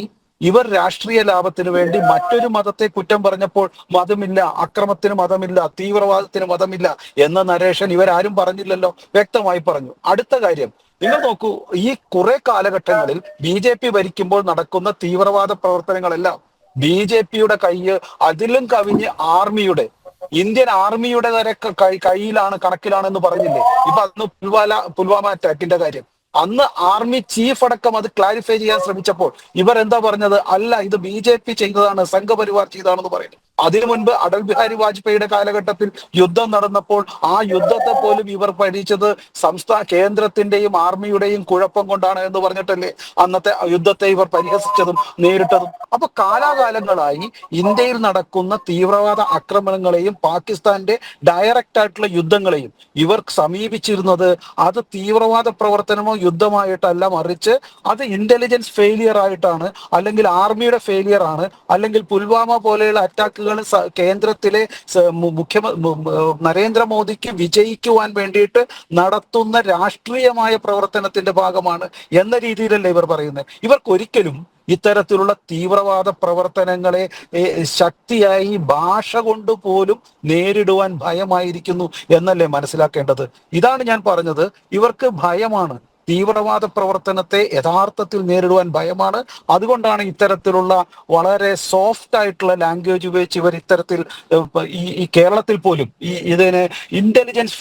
ഇവർ രാഷ്ട്രീയ ലാഭത്തിന് വേണ്ടി മറ്റൊരു മതത്തെ കുറ്റം പറഞ്ഞപ്പോൾ മതമില്ല, അക്രമത്തിന് മതമില്ല, തീവ്രവാദത്തിന് മതമില്ല എന്ന നരേഷൻ ഇവരാരും പറഞ്ഞില്ലല്ലോ, വ്യക്തമായി പറഞ്ഞു. അടുത്ത കാര്യം നിങ്ങൾ നോക്കൂ, ഈ കുറെ കാലഘട്ടങ്ങളിൽ BJP ഭരിക്കുമ്പോൾ നടക്കുന്ന തീവ്രവാദ പ്രവർത്തനങ്ങളെല്ലാം BJPയുടെ അതിലും കവിഞ്ഞ് ആർമിയുടെ, ഇന്ത്യൻ ആർമിയുടെ വരെ കയ്യിലാണ്, കണക്കിലാണെന്ന് പറഞ്ഞില്ലേ? ഇപ്പൊ അന്ന് പുൽവാമ അറ്റാക്കിന്റെ കാര്യം, അന്ന് ആർമി ചീഫ് അടക്കം അത് ക്ലാരിഫൈ ചെയ്യാൻ ശ്രമിച്ചപ്പോൾ ഇവർ എന്താ പറഞ്ഞത്? അല്ല, ഇത് BJP ചെയ്തതാണ്, സംഘപരിവാർ ചെയ്തതാണെന്ന് പറയുന്നു. അതിനു മുൻപ് അടൽ ബിഹാരി വാജ്പേയിയുടെ കാലഘട്ടത്തിൽ യുദ്ധം നടന്നപ്പോൾ ആ യുദ്ധത്തെ പോലും ഇവർ പഠിച്ചത് കേന്ദ്രത്തിന്റെയും ആർമിയുടെയും കുഴപ്പം കൊണ്ടാണ് എന്ന് പറഞ്ഞിട്ടല്ലേ അന്നത്തെ യുദ്ധത്തെ ഇവർ പരിഹസിച്ചതും നേരിട്ടതും. അപ്പൊ കാലാകാലങ്ങളായി ഇന്ത്യയിൽ നടക്കുന്ന തീവ്രവാദ ആക്രമണങ്ങളെയും പാകിസ്ഥാന്റെ ഡയറക്റ്റ് ആയിട്ടുള്ള യുദ്ധങ്ങളെയും ഇവർ സമീപിച്ചിരുന്നത് അത് തീവ്രവാദ പ്രവർത്തനമോ യുദ്ധമായിട്ടല്ല, മറിച്ച് അത് ഇന്റലിജൻസ് ഫെയിലിയർ ആയിട്ടാണ്, അല്ലെങ്കിൽ ആർമിയുടെ ഫെയിലിയർ ആണ്, അല്ലെങ്കിൽ പുൽവാമ പോലെയുള്ള അറ്റാക്കുകൾ കേന്ദ്രത്തിലെ നരേന്ദ്രമോദിക്ക് വിജയിക്കുവാൻ വേണ്ടിയിട്ട് നടത്തുന്ന രാഷ്ട്രീയമായ പ്രവർത്തനത്തിന്റെ ഭാഗമാണ് എന്ന രീതിയിലല്ലേ ഇവർ പറയുന്നത്. ഇവർക്കൊരിക്കലും ഇത്തരത്തിലുള്ള തീവ്രവാദ പ്രവർത്തനങ്ങളെ ശക്തിയായി ഭാഷ കൊണ്ട് പോലും നേരിടുവാൻ ഭയമായിരിക്കുന്നു എന്നല്ലേ മനസ്സിലാക്കേണ്ടത്? ഇതാണ് ഞാൻ പറഞ്ഞത്, ഇവർക്ക് ഭയമാണ്. തീവ്രവാദ പ്രവർത്തനത്തെ യഥാർത്ഥത്തിൽ നേരിടുവാൻ ഭയമാണ്. അതുകൊണ്ടാണ് ഇത്തരത്തിലുള്ള വളരെ സോഫ്റ്റ് ആയിട്ടുള്ള ലാംഗ്വേജ് ഉപയോഗിച്ച് ഇവർ ഇത്തരത്തിൽ ഈ കേരളത്തിൽ പോലും ഇതിന് ഇന്റലിജൻസ്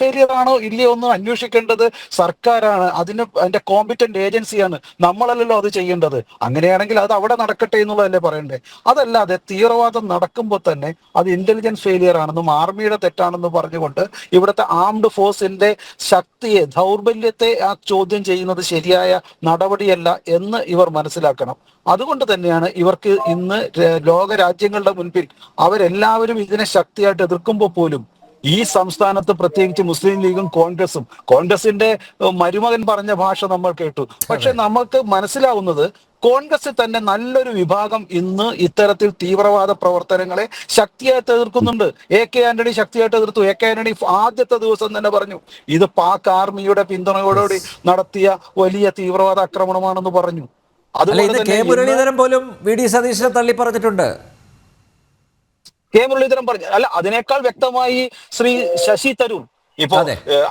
ഫെയിലിയർ ആണോ ഇല്ലയോ എന്ന് അന്വേഷിക്കേണ്ടത് സർക്കാരാണ്, അതിന്റെ കോമ്പിറ്റന്റ് ഏജൻസിയാണ്, നമ്മളല്ലല്ലോ അത് ചെയ്യേണ്ടത്. അങ്ങനെയാണെങ്കിൽ അത് അവിടെ നടക്കട്ടെ എന്നുള്ളതല്ലേ പറയണ്ടേ? അതല്ലാതെ തീവ്രവാദം നടക്കുമ്പോൾ തന്നെ അത് ഇന്റലിജൻസ് ഫെയിലിയർ ആണെന്നും ആർമിയുടെ തെറ്റാണെന്നും പറഞ്ഞുകൊണ്ട് ഇവിടുത്തെ ആംഡ് ഫോഴ്സിന്റെ ശക്തിയെ, ദൗർബല്യത്തെ ചോദ്യം ചെയ്യുന്നത് ശരിയായ നടപടിയല്ല എന്ന് ഇവർ മനസ്സിലാക്കണം. അതുകൊണ്ട് തന്നെയാണ് ഇവർക്ക് ഇന്ന് ലോക രാജ്യങ്ങളുടെ മുൻപിൽ അവരെല്ലാവരും ഇതിനെ ശക്തിയായിട്ട് എതിർക്കുമ്പോൾ പോലും ഈ സംസ്ഥാനത്ത് പ്രത്യേകിച്ച് മുസ്ലിം ലീഗും കോൺഗ്രസിന്റെ മരുമകൻ പറഞ്ഞ ഭാഷ നമ്മൾ കേട്ടു. പക്ഷെ നമുക്ക് മനസ്സിലാവുന്നത് കോൺഗ്രസിൽ തന്നെ നല്ലൊരു വിഭാഗം ഇന്ന് ഇത്തരത്തിൽ തീവ്രവാദ പ്രവർത്തനങ്ങളെ ശക്തിയായിട്ട് എതിർക്കുന്നുണ്ട്. AK ആന്റണി ശക്തിയായിട്ട് എതിർത്തു. AK ആന്റണി ആദ്യത്തെ ദിവസം തന്നെ പറഞ്ഞു ഇത് പാക് ആർമിയുടെ പിന്തുണയോടുകൂടി നടത്തിയ വലിയ തീവ്രവാദ ആക്രമണമാണെന്ന് പറഞ്ഞു. അതുപോലെ കെ മുരളീധരൻ പോലും VD സതീശനെ തള്ളി പറഞ്ഞിട്ടുണ്ട്. കെ മുരളീധരൻ പറഞ്ഞു. അല്ല, അതിനേക്കാൾ വ്യക്തമായി ശ്രീ ശശി തരൂർ, ഇപ്പോ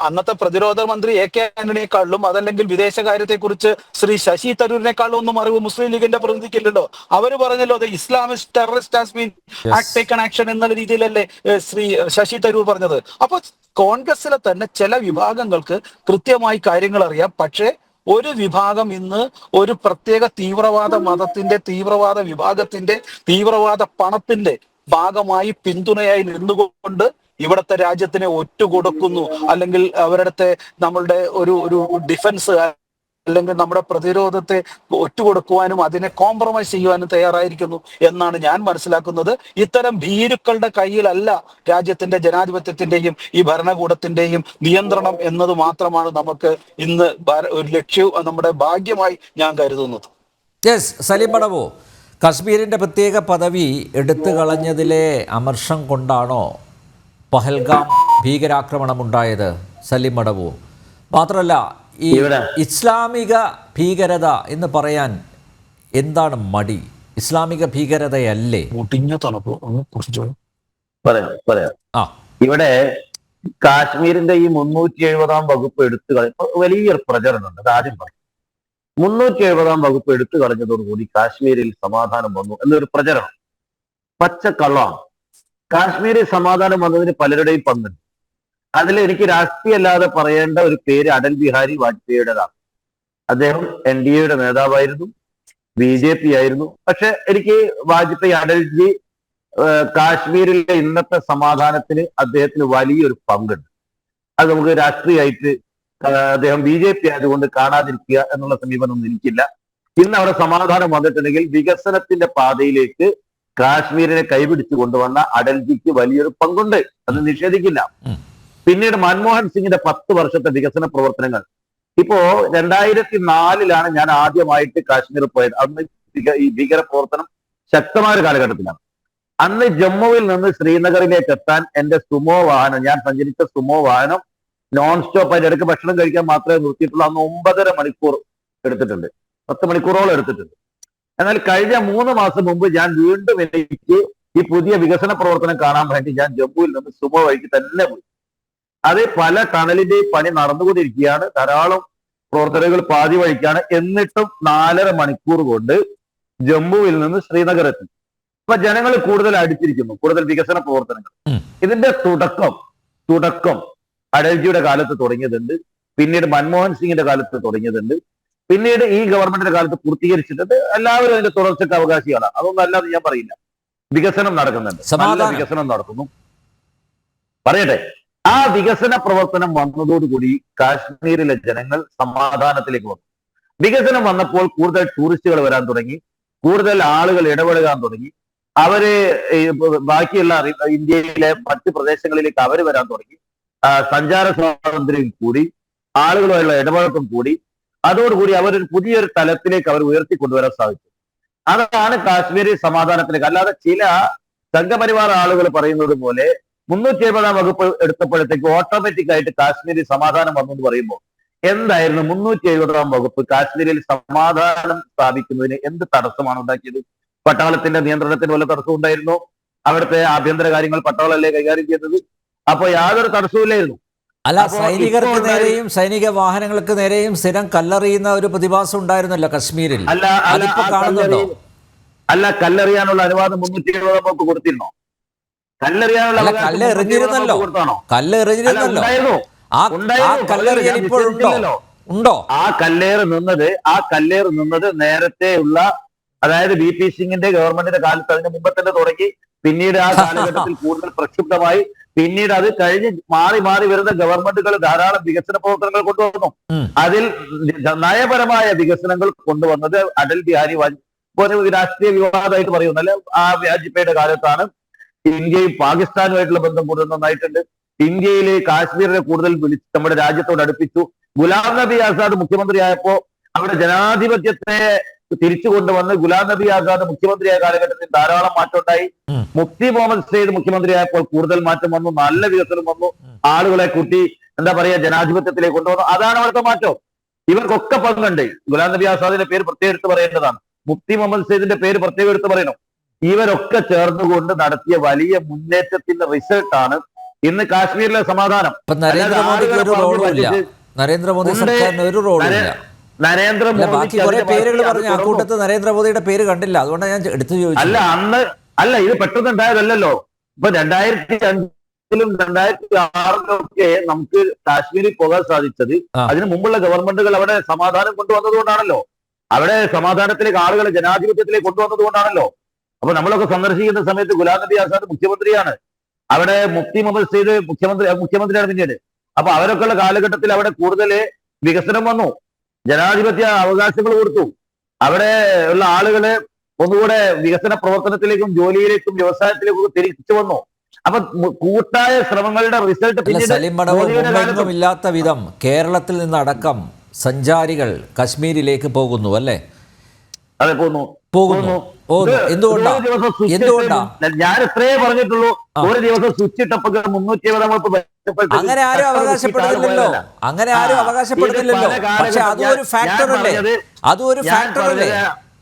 അന്നത്തെ പ്രതിരോധ മന്ത്രി AK ആന്റണിയെക്കാളിലും അതല്ലെങ്കിൽ വിദേശകാര്യത്തെക്കുറിച്ച് ശ്രീ ശശി തരൂരിനെക്കാളും ഒന്നും അറിവ് മുസ്ലിം ലീഗിന്റെ പ്രതിനിധിക്കില്ലല്ലോ. അവര് പറഞ്ഞല്ലോ Islamist terrorist has been taken action എന്ന രീതിയിലല്ലേ ശ്രീ ശശി തരൂർ പറഞ്ഞത്. അപ്പൊ കോൺഗ്രസിലെ തന്നെ ചില വിഭാഗങ്ങൾക്ക് കൃത്യമായി കാര്യങ്ങൾ അറിയാം. പക്ഷേ ഒരു വിഭാഗം ഇന്ന് ഒരു പ്രത്യേക തീവ്രവാദ മതത്തിന്റെ, തീവ്രവാദ വിഭാഗത്തിന്റെ, തീവ്രവാദ പണത്തിന്റെ ഭാഗമായി പിന്തുണയായി നിന്നുകൊണ്ട് ഇവിടുത്തെ രാജ്യത്തിനെ ഒറ്റുകൊടുക്കുന്നു, അല്ലെങ്കിൽ അവരുടെ നമ്മളുടെ ഒരു ഡിഫൻസ് അല്ലെങ്കിൽ നമ്മുടെ പ്രതിരോധത്തെ ഒറ്റുകൊടുക്കുവാനും അതിനെ കോംപ്രമൈസ് ചെയ്യുവാനും തയ്യാറായിരിക്കുന്നു എന്നാണ് ഞാൻ മനസ്സിലാക്കുന്നത്. ഇത്തരം ഭീരുക്കളുടെ കയ്യിലല്ല രാജ്യത്തിന്റെ ജനാധിപത്യത്തിന്റെയും ഈ ഭരണകൂടത്തിന്റെയും നിയന്ത്രണം എന്നത് മാത്രമാണ് നമുക്ക് ഇന്ന് ഒരു ലക്ഷ്യവും നമ്മുടെ ഭാഗ്യമായി ഞാൻ കരുതുന്നത്. യെസ്, സലീം മടവു, കശ്മീരിൻ്റെ പ്രത്യേക പദവി എടുത്തു കളഞ്ഞതിലെ അമർഷം കൊണ്ടാണോ പഹൽഗാം ഭീകരാക്രമണമുണ്ടായത്? സലീം മടവു, മാത്രമല്ല ഈ ഇസ്ലാമിക ഭീകരത എന്ന് പറയാൻ എന്താണ് മടി? ഇസ്ലാമിക ഭീകരതയല്ലേ? പറയാം. ഇവിടെ കാശ്മീരിന്റെ ഈ 370-ാം വകുപ്പ് എടുത്തു വലിയൊരു പ്രചരണമുണ്ട്. അത് ആദ്യം പറയും. 370-ാം വകുപ്പ് എടുത്തു കളഞ്ഞതോടുകൂടി കാശ്മീരിൽ സമാധാനം വന്നു എന്നൊരു പ്രചരണം പച്ചക്കള്ളമാണ്. കാശ്മീരിൽ സമാധാനം വന്നതിന് പലരുടെയും പങ്കുണ്ട്. അതിൽ എനിക്ക് രാഷ്ട്രീയമല്ലാതെ പറയേണ്ട ഒരു പേര് അടൽ ബിഹാരി വാജ്പേയിയുടേതാണ്. അദ്ദേഹം NDAയുടെ നേതാവായിരുന്നു, BJP ആയിരുന്നു. പക്ഷെ എനിക്ക് വാജ്പേയി, അടൽജി കാശ്മീരിലെ ഇന്നത്തെ സമാധാനത്തിന് അദ്ദേഹത്തിന് വലിയൊരു പങ്കുണ്ട്. അത് നമുക്ക് രാഷ്ട്രീയമായിട്ട് അദ്ദേഹം BJP ആയതുകൊണ്ട് കാണാതിരിക്കുക എന്നുള്ള സമീപനമൊന്നും എനിക്കില്ല. ഇന്ന് അവിടെ സമാധാനം വന്നിട്ടുണ്ടെങ്കിൽ വികസനത്തിന്റെ പാതയിലേക്ക് കാശ്മീരിനെ കൈപിടിച്ചു കൊണ്ടുവന്ന അടൽജിക്ക് വലിയൊരു പങ്കുണ്ട്, അത് നിഷേധിക്കില്ല. പിന്നീട് മൻമോഹൻ സിംഗിന്റെ 10 വർഷത്തെ വികസന പ്രവർത്തനങ്ങൾ. ഇപ്പോ 2004-ലാണ് ഞാൻ ആദ്യമായിട്ട് കാശ്മീർ പോയത്. അന്ന് ഈ ഭീകര പ്രവർത്തനം ശക്തമായ ഒരു കാലഘട്ടത്തിലാണ്. അന്ന് ജമ്മുവിൽ നിന്ന് ശ്രീനഗറിലേക്ക് എത്താൻ എന്റെ സുമോ വാഹനം, ഞാൻ സഞ്ചരിച്ച സുമോ വാഹനം നോൺ സ്റ്റോപ്പ് അതിന്റെ ഇടയ്ക്ക് ഭക്ഷണം കഴിക്കാൻ മാത്രമേ നിർത്തിയിട്ടുള്ളൂ. അന്ന് 9.5 മണിക്കൂർ എടുത്തിട്ടുണ്ട്, 10 മണിക്കൂറോളം എടുത്തിട്ടുണ്ട്. എന്നാൽ കഴിഞ്ഞ 3 മാസം മുമ്പ് ഞാൻ വീണ്ടും എനിക്ക് ഈ പുതിയ വികസന പ്രവർത്തനം കാണാൻ വേണ്ടി ഞാൻ ജമ്മുവിൽ നിന്ന് സുമോ വഴിക്ക് തന്നെ പോയി. അത് പല ടണലിന്റെയും പണി നടന്നുകൊണ്ടിരിക്കുകയാണ്, ധാരാളം പ്രവർത്തനങ്ങൾ പാതി വഴിക്കാണ്. എന്നിട്ടും 4.5 മണിക്കൂർ കൊണ്ട് ജമ്മുവിൽ നിന്ന് ശ്രീനഗർ എത്തി. അപ്പൊ ജനങ്ങൾ കൂടുതൽ അടുത്തിരിക്കുന്നു, കൂടുതൽ വികസന പ്രവർത്തനങ്ങൾ. ഇതിന്റെ തുടക്കം അടൽജിയുടെ കാലത്ത് തുടങ്ങിയതുണ്ട്, പിന്നീട് മൻമോഹൻ സിംഗിന്റെ കാലത്ത് തുടങ്ങിയതുണ്ട്, പിന്നീട് ഈ ഗവൺമെന്റിന്റെ കാലത്ത് പൂർത്തീകരിച്ചിട്ടുണ്ട്. എല്ലാവരും അതിന്റെ തുടർച്ചയ്ക്ക് അവകാശികളാണ്, അതൊന്നും അല്ലാതെ ഞാൻ പറയില്ല. വികസനം നടക്കുന്നുണ്ട്, നല്ല വികസനം നടക്കുന്നു. പറയട്ടെ, ആ വികസന പ്രവർത്തനം വന്നതോടുകൂടി കാശ്മീരിലെ ജനങ്ങൾ സമാധാനത്തിലേക്ക് വന്നു. വികസനം വന്നപ്പോൾ കൂടുതൽ ടൂറിസ്റ്റുകൾ വരാൻ തുടങ്ങി, കൂടുതൽ ആളുകൾ ഇടപെടാൻ തുടങ്ങി. അവര് ബാക്കിയുള്ള ഇന്ത്യയിലെ മറ്റ് പ്രദേശങ്ങളിലേക്ക് അവർ വരാൻ തുടങ്ങി. സഞ്ചാര സ്വാതന്ത്ര്യം കൂടി, ആളുകളുമായുള്ള ഇടപഴക്കം കൂടി. അതോടുകൂടി അവരൊരു പുതിയൊരു തലത്തിലേക്ക് അവർ ഉയർത്തിക്കൊണ്ടുവരാൻ സാധിച്ചു. അതാണ് കാശ്മീരി സമാധാനത്തിലേക്ക്. അല്ലാതെ ചില സംഘപരിവാർ ആളുകൾ പറയുന്നത് പോലെ 370-ാം വകുപ്പ് എടുത്തപ്പോഴത്തേക്ക് ഓട്ടോമാറ്റിക് ആയിട്ട് കാശ്മീരിൽ സമാധാനം വന്നു എന്ന് പറയുമ്പോൾ, എന്തായിരുന്നു 370-ാം വകുപ്പ് കാശ്മീരിൽ സമാധാനം സ്ഥാപിക്കുന്നതിന് എന്ത് തടസ്സമാണ് ഉണ്ടാക്കിയത്? പട്ടാളത്തിന്റെ നിയന്ത്രണത്തിന് വല്ല തടസ്സം ഉണ്ടായിരുന്നോ? അവിടുത്തെ ആഭ്യന്തര കാര്യങ്ങൾ പട്ടാളല്ലേ കൈകാര്യം ചെയ്തത്? അപ്പൊ യാതൊരു തടസ്സമില്ലായിരുന്നു. അല്ല, സൈനികർക്ക് നേരെയും സൈനിക വാഹനങ്ങൾക്ക് നേരെയും സ്ഥിരം കല്ലെറിയുന്ന ഒരു പ്രതിഭാസം ഉണ്ടായിരുന്നല്ലോ കശ്മീരിൽ. അതിപ്പോ കാണുന്നുണ്ടോ? അല്ല, കല്ലെറിയാനുള്ള അനുവാദം 370-ാം വകുപ്പ് കൊടുത്തിരുന്നോ? കല്ലെറിയാനുള്ള കല്ലെറിഞ്ഞിരുന്നല്ലോ. ഉണ്ടോ? ആ കല്ലേറ് നിന്നത് നേരത്തെയുള്ള, അതായത് BP സിംഗിന്റെ ഗവൺമെന്റിന്റെ കാലത്ത്, അതിന് മുമ്പ് തന്നെ തുടങ്ങി. പിന്നീട് ആ കാലഘട്ടത്തിൽ കൂടുതൽ പ്രക്ഷുബ്ധമായി. പിന്നീട് അത് കഴിഞ്ഞ് മാറി മാറി വരുന്ന ഗവൺമെന്റുകൾ ധാരാളം വികസന പ്രവർത്തനങ്ങൾ കൊണ്ടുവന്നു. അതിൽ നയപരമായ വികസനങ്ങൾ കൊണ്ടുവന്നത് അടൽ ബിഹാരി വാജ്പേയി, രാഷ്ട്രീയ വിവാദമായിട്ട് പറയുന്നല്ല, ആ വാജ്പേയിയുടെ കാലത്താണ്. ഇന്ത്യയും പാകിസ്ഥാനുമായിട്ടുള്ള ബന്ധം കൂടുതൽ നന്നായിട്ടുണ്ട്. ഇന്ത്യയിലെ കാശ്മീരിനെ കൂടുതൽ നമ്മുടെ രാജ്യത്തോട് അടുപ്പിച്ചു. ഗുലാം നബി ആസാദ് മുഖ്യമന്ത്രിയായപ്പോ അവിടെ ജനാധിപത്യത്തെ തിരിച്ചു കൊണ്ടുവന്ന് ഗുലാം നബി ആസാദ് മുഖ്യമന്ത്രിയായ കാലഘട്ടത്തിൽ ധാരാളം മാറ്റം ഉണ്ടായി. മുഫ്തി മുഹമ്മദ് സയ്യിദ് മുഖ്യമന്ത്രിയായപ്പോൾ കൂടുതൽ മാറ്റം വന്നു, നല്ല വികസനം വന്നു, ആളുകളെ കൂട്ടി എന്താ പറയാ ജനാധിപത്യത്തിലേക്ക് കൊണ്ടുവന്നു. അതാണ് അവിടുത്തെ മാറ്റം. ഇവർക്കൊക്കെ പങ്കുണ്ട്. ഗുലാം നബി ആസാദിന്റെ പേര് പ്രത്യേകം എടുത്ത് പറയേണ്ടതാണ്, മുഫ്തി മുഹമ്മദ് സയ്യിദിന്റെ പേര് പ്രത്യേകം എടുത്ത് പറയണം. ഇവരൊക്കെ ചേർന്നുകൊണ്ട് നടത്തിയ വലിയ മുന്നേറ്റത്തിന്റെ റിസൾട്ടാണ് ഇന്ന് കാശ്മീരിലെ സമാധാനം. നരേന്ദ്രമോദിക്ക് ഒരു റോളുമില്ല, നരേന്ദ്രമോദി സർക്കാരിന് ഒരു റോളുമില്ല. ബാക്കി കുറെ പേരുകൾ പറഞ്ഞു, ആ കൂട്ടത്ത് നരേന്ദ്രമോദിയുടെ പേര് കണ്ടില്ല, അതുകൊണ്ടാണ് ഞാൻ എടുത്തു ചോദിച്ചത്. അല്ല ഇത് പെട്ടെന്ന് ഉണ്ടായതല്ലോ. ഇപ്പൊ 2005-ലും 2006-ലും ഒക്കെ നമുക്ക് കാശ്മീരിൽ പോകാൻ സാധിച്ചത് അതിനു മുമ്പുള്ള ഗവൺമെന്റുകൾ അവിടെ സമാധാനം കൊണ്ടുവന്നതുകൊണ്ടാണല്ലോ. അവിടെ സമാധാനത്തിലേക്ക് ആളുകളെ ജനാധിപത്യത്തിലേക്ക് കൊണ്ടുവന്നതുകൊണ്ടാണല്ലോ. അപ്പൊ നമ്മളൊക്കെ സന്ദർശിക്കുന്ന സമയത്ത് ഗുലാം നബി ആസാദ് മുഖ്യമന്ത്രിയാണ്, അവിടെ മുഫ്തി മുഹമ്മദ് സയ്യിദ് മുഖ്യമന്ത്രിയാണ് പിന്നീട്. അപ്പൊ അവരൊക്കെയുള്ള കാലഘട്ടത്തിൽ അവിടെ കൂടുതൽ വികസനം വന്നു. ജനാധിപത്യ അവകാശങ്ങൾ കൊടുത്തു. അവിടെ ഉള്ള ആളുകളെ ഒന്നുകൂടെ വികസന പ്രവർത്തനത്തിലേക്കും ജോലിയിലേക്കും വ്യവസായത്തിലേക്കും തിരിച്ചു വന്നു. അപ്പൊ കൂട്ടായ ശ്രമങ്ങളുടെ റിസൾട്ട് അല്ല, സലീം മടവൂർ, മുമ്പെങ്ങും ഇല്ലാത്ത വിധം കേരളത്തിൽ നിന്നടക്കം സഞ്ചാരികൾ കശ്മീരിലേക്ക് പോകുന്നു അല്ലേ? അതെ, പോകുന്നു. എന്തുകൊണ്ടാ? ഞാൻ എത്രയേ പറഞ്ഞിട്ടുള്ളൂ, ഒരു ദിവസം സ്വിച്ച് ഇട്ടപ്പോൾ 370 അങ്ങനെ ആരും അവകാശപ്പെടുന്നില്ലല്ലോ, അങ്ങനെ ആരും അവകാശപ്പെടുന്നില്ലല്ലോ. പക്ഷെ അതും ഒരു ഫാക്ടർ അല്ലേ? അതും ഒരു ഫാക്ടർ അല്ലേ?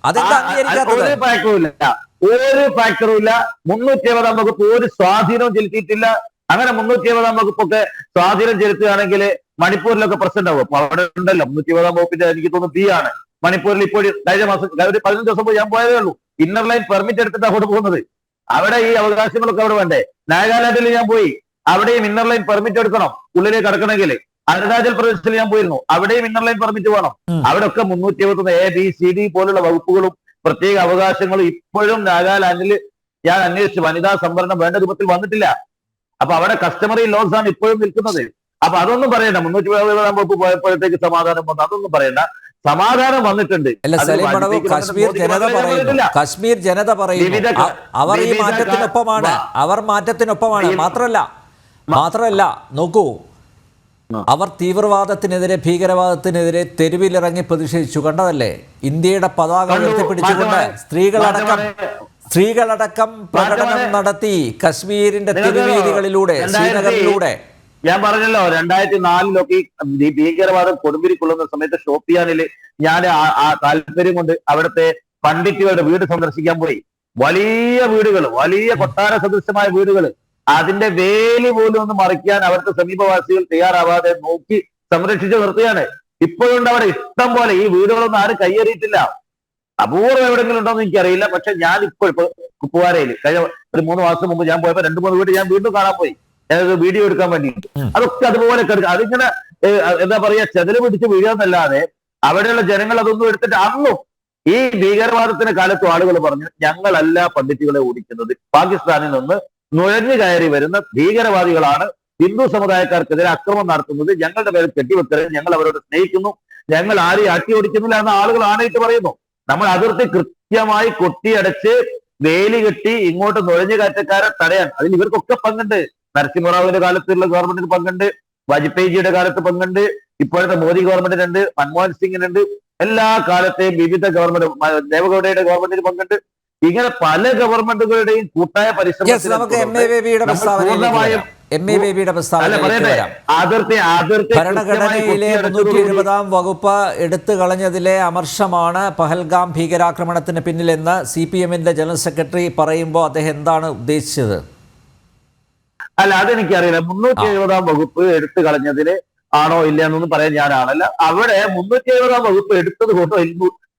അതെന്താ അംഗീകരിക്കാത്തത്? ഒരു ഫാക്ടറും ഇല്ല. 370 വകുപ്പ് ഒരു സ്വാധീനവും ചെലുത്തിയിട്ടില്ല. അങ്ങനെ 370 വകുപ്പൊക്കെ സ്വാധീനം ചെലുത്തുകയാണെങ്കിൽ മണിപ്പൂരിലൊക്കെ പ്രശ്നം ഉണ്ടാവും. അപ്പൊ അവിടെ ഉണ്ടല്ലോ 370 വകുപ്പിന്റെ, എനിക്ക് തോന്നുന്നു ബി ആണ്. മണിപ്പൂരിൽ ഇപ്പോൾ കഴിഞ്ഞ മാസം ഒരു 15 ദിവസം പോയി ഞാൻ പോയതേ ഉള്ളൂ. ഇന്നർ ലൈൻ പെർമിറ്റ് എടുത്തിട്ട് അങ്ങോട്ട് പോകുന്നത്. അവിടെ ഈ അവകാശങ്ങളൊക്കെ അവിടെ വേണ്ടേ? നാഗാലാൻഡിൽ ഞാൻ പോയി, അവിടെയും ഇന്നർ ലൈൻ പെർമിറ്റ് എടുക്കണം ഉള്ളിലേക്ക് കടക്കണമെങ്കിൽ. അരുണാചൽ പ്രദേശിൽ ഞാൻ പോയിരുന്നു, അവിടെയും ഇന്നർ ലൈൻ പെർമിറ്റ് വേണം. അവിടെ ഒക്കെ 371 ABCD പോലുള്ള വകുപ്പുകളും പ്രത്യേക അവകാശങ്ങളും ഇപ്പോഴും നാഗാലാൻഡിൽ ഞാൻ അന്വേഷിച്ചു, വനിതാ സംവരണം വേണ്ട രൂപത്തിൽ വന്നിട്ടില്ല. അപ്പൊ അവിടെ കസ്റ്റമറി ലോസ് ആണ് ഇപ്പോഴും നിൽക്കുന്നത്. അപ്പൊ അതൊന്നും പറയണ്ട. 370 വകുപ്പ് പോയപ്പോഴത്തേക്ക് സമാധാനം വന്നു, അതൊന്നും പറയണ്ട. സമാധാനം വന്നിട്ടുണ്ട്. അല്ല സലീം മടവൂർ, കശ്മീർ ജനത പറയുന്നു, കശ്മീർ ജനത പറയുന്നു അവർ ഈ മാറ്റത്തിനൊപ്പമാണ്, അവർ മാറ്റത്തിനൊപ്പമാണ്. മാത്രമല്ല നോക്കൂ, അവർ തീവ്രവാദത്തിനെതിരെ, ഭീകരവാദത്തിനെതിരെ തെരുവിലിറങ്ങി പ്രതിഷേധിച്ചു, കണ്ടതല്ലേ? ഇന്ത്യയുടെ പതാക ഉയർത്തിപ്പിടിച്ചുകൊണ്ട് സ്ത്രീകളടക്കം പ്രകടനം നടത്തി കശ്മീരിന്റെ തെരുവീതികളിലൂടെ, ശ്രീനഗറിലൂടെ. ഞാൻ പറഞ്ഞല്ലോ, 2004 ഈ ഭീകരവാദം കൊടുമ്പിരി കൊള്ളുന്ന സമയത്ത് ഷോപ്പിയാനില് ഞാൻ ആ താല്പര്യം കൊണ്ട് അവിടുത്തെ പണ്ഡിറ്റുകളുടെ വീട് സന്ദർശിക്കാൻ പോയി. വലിയ വീടുകൾ, വലിയ കൊട്ടാര സദൃശമായ വീടുകൾ, അതിന്റെ വേലി പോലും ഒന്ന് മറിക്കാൻ അവിടുത്തെ സമീപവാസികൾ തയ്യാറാവാതെ നോക്കി സംരക്ഷിച്ച് നിർത്തുകയാണ്. ഇപ്പോഴുണ്ട് അവിടെ ഇഷ്ടം പോലെ. ഈ വീടുകളൊന്നും ആരും കയ്യേറിയിട്ടില്ല. അപൂർവം എവിടെയെങ്കിലും ഉണ്ടോ എന്ന് എനിക്കറിയില്ല. പക്ഷെ ഞാൻ ഇപ്പൊ കുപ്വാരയിൽ കഴിഞ്ഞ ഒരു 3 മാസം മുമ്പ് ഞാൻ പോയപ്പോ 2-3 വീട് ഞാൻ വീണ്ടും കാണാൻ പോയി, വീഡിയോ എടുക്കാൻ വേണ്ടിയിട്ട്. അതൊക്കെ അതുപോലെ കിടക്കുക. അതിങ്ങനെ എന്താ പറയാ, ചെതല് പിടിച്ച് വീഴാന്നല്ലാതെ അവിടെയുള്ള ജനങ്ങൾ അതൊന്നും എടുത്തിട്ട് അന്നും ഈ ഭീകരവാദത്തിന്റെ കാലത്തും ആളുകൾ പറഞ്ഞു, ഞങ്ങളല്ല പണ്ഡിറ്റുകളെ ഓടിക്കുന്നത്, പാകിസ്ഥാനിൽ നിന്ന് നുഴഞ്ഞു കയറി വരുന്ന ഭീകരവാദികളാണ് ഹിന്ദു സമുദായക്കാർക്കെതിരെ അക്രമം നടത്തുന്നത്, ഞങ്ങളുടെ പേര് കെട്ടിവെക്കരുത്, ഞങ്ങൾ അവരോട് സ്നേഹിക്കുന്നു, ഞങ്ങൾ ആരെയും അട്ടി ഓടിക്കുന്നില്ല എന്ന് ആളുകൾ ആണയിട്ട് പറയുന്നു. നമ്മൾ അതിർത്തി കൃത്യമായി കൊട്ടിയടച്ച് വേലി കെട്ടി ഇങ്ങോട്ട് നുഴഞ്ഞു കയറ്റക്കാരെ തടയാൻ അതിൽ ഇവർക്കൊക്കെ പങ്കുണ്ട്. നരസിംഹറാവുവിന്റെ കാലത്തുള്ള ഗവൺമെന്റിന് പങ്കുണ്ട്, വാജ്പേയിജിയുടെ കാലത്ത് പങ്കുണ്ട്, ഇപ്പോഴത്തെ മോദി ഗവൺമെന്റിനുണ്ട്, മൻമോഹൻ സിംഗിനുണ്ട്, എല്ലാ കാലത്തെയും വിവിധ ഗവൺമെന്റ്, ദേവഗൌഡയുടെ ഗവൺമെന്റിന് പങ്കുണ്ട്. ഇങ്ങനെ പല ഗവൺമെന്റുകളുടെയും കൂട്ടായ പരിശ്രമം. ഭരണഘടനയിലെ 370 വകുപ്പ് എടുത്തു കളഞ്ഞതിലെ അമർഷമാണ് പഹൽഗാം ഭീകരാക്രമണത്തിന് പിന്നിലെന്ന് CPM-ന്റെ ജനറൽ സെക്രട്ടറി പറയുമ്പോൾ അദ്ദേഹം എന്താണ് ഉദ്ദേശിച്ചത്? അല്ല, അതെനിക്കറിയില്ല. 370 വകുപ്പ് എടുത്തു കളഞ്ഞതില് ആണോ ഇല്ല എന്നൊന്നും പറയാൻ ഞാനാണല്ല. അവിടെ 370 വകുപ്പ് എടുത്തത് കൊണ്ടോ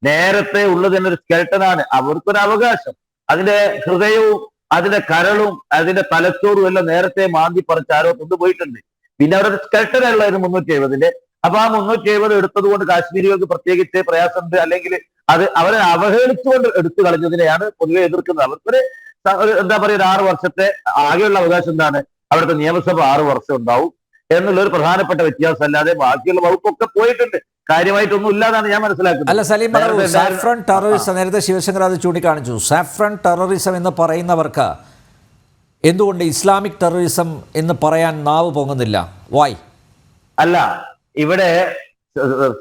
നേരത്തെ ഉള്ളത് തന്നെ ഒരു സ്കെൽട്ടനാണ്. അവർക്കൊരു അവകാശം, അതിന്റെ ഹൃദയവും അതിന്റെ കരളും അതിന്റെ തലച്ചോറും എല്ലാം നേരത്തെ മാന്തി പറിച്ച് ആരോ കൊണ്ടുപോയിട്ടുണ്ട്. പിന്നെ അവരുടെ സ്കെൽട്ടനുള്ളതിന് 370. അപ്പൊ ആ 370 എടുത്തത് കൊണ്ട് കാശ്മീരികൾക്ക് പ്രത്യേകിച്ച് പ്രയാസമുണ്ട്, അല്ലെങ്കിൽ അത് അവരെ അവഹേളിച്ചുകൊണ്ട് എടുത്തു കളഞ്ഞതിനെയാണ് പൊതുവെ എതിർക്കുന്നത്. അവർക്കൊരു എന്താ പറയുക, 6 വർഷത്തെ ആകെയുള്ള അവകാശം എന്താണ്, അവിടുത്തെ നിയമസഭ 6 വർഷം ഉണ്ടാവും എന്നുള്ള ഒരു പ്രധാനപ്പെട്ട വ്യത്യാസം. അല്ലാതെ ബാക്കിയുള്ള വകുപ്പൊക്കെ പോയിട്ടുണ്ട്, കാര്യമായിട്ടൊന്നും ഇല്ലാതാണ് ഞാൻ മനസ്സിലാക്കുന്നത്. അല്ല സലീം മടവൂർ, സാഫ്രൺ ടെററിസം, നേരത്തെ ശിവശങ്കർ അത് ചൂണ്ടിക്കാണിച്ചു. സാഫ്രൺ ടെററിസം എന്ന് പറയുന്നവർക്ക് എന്തുകൊണ്ട് ഇസ്ലാമിക് ടെററിസം എന്ന് പറയാൻ നാവ് പൊങ്ങുന്നില്ല? വായ്? അല്ല, ഇവിടെ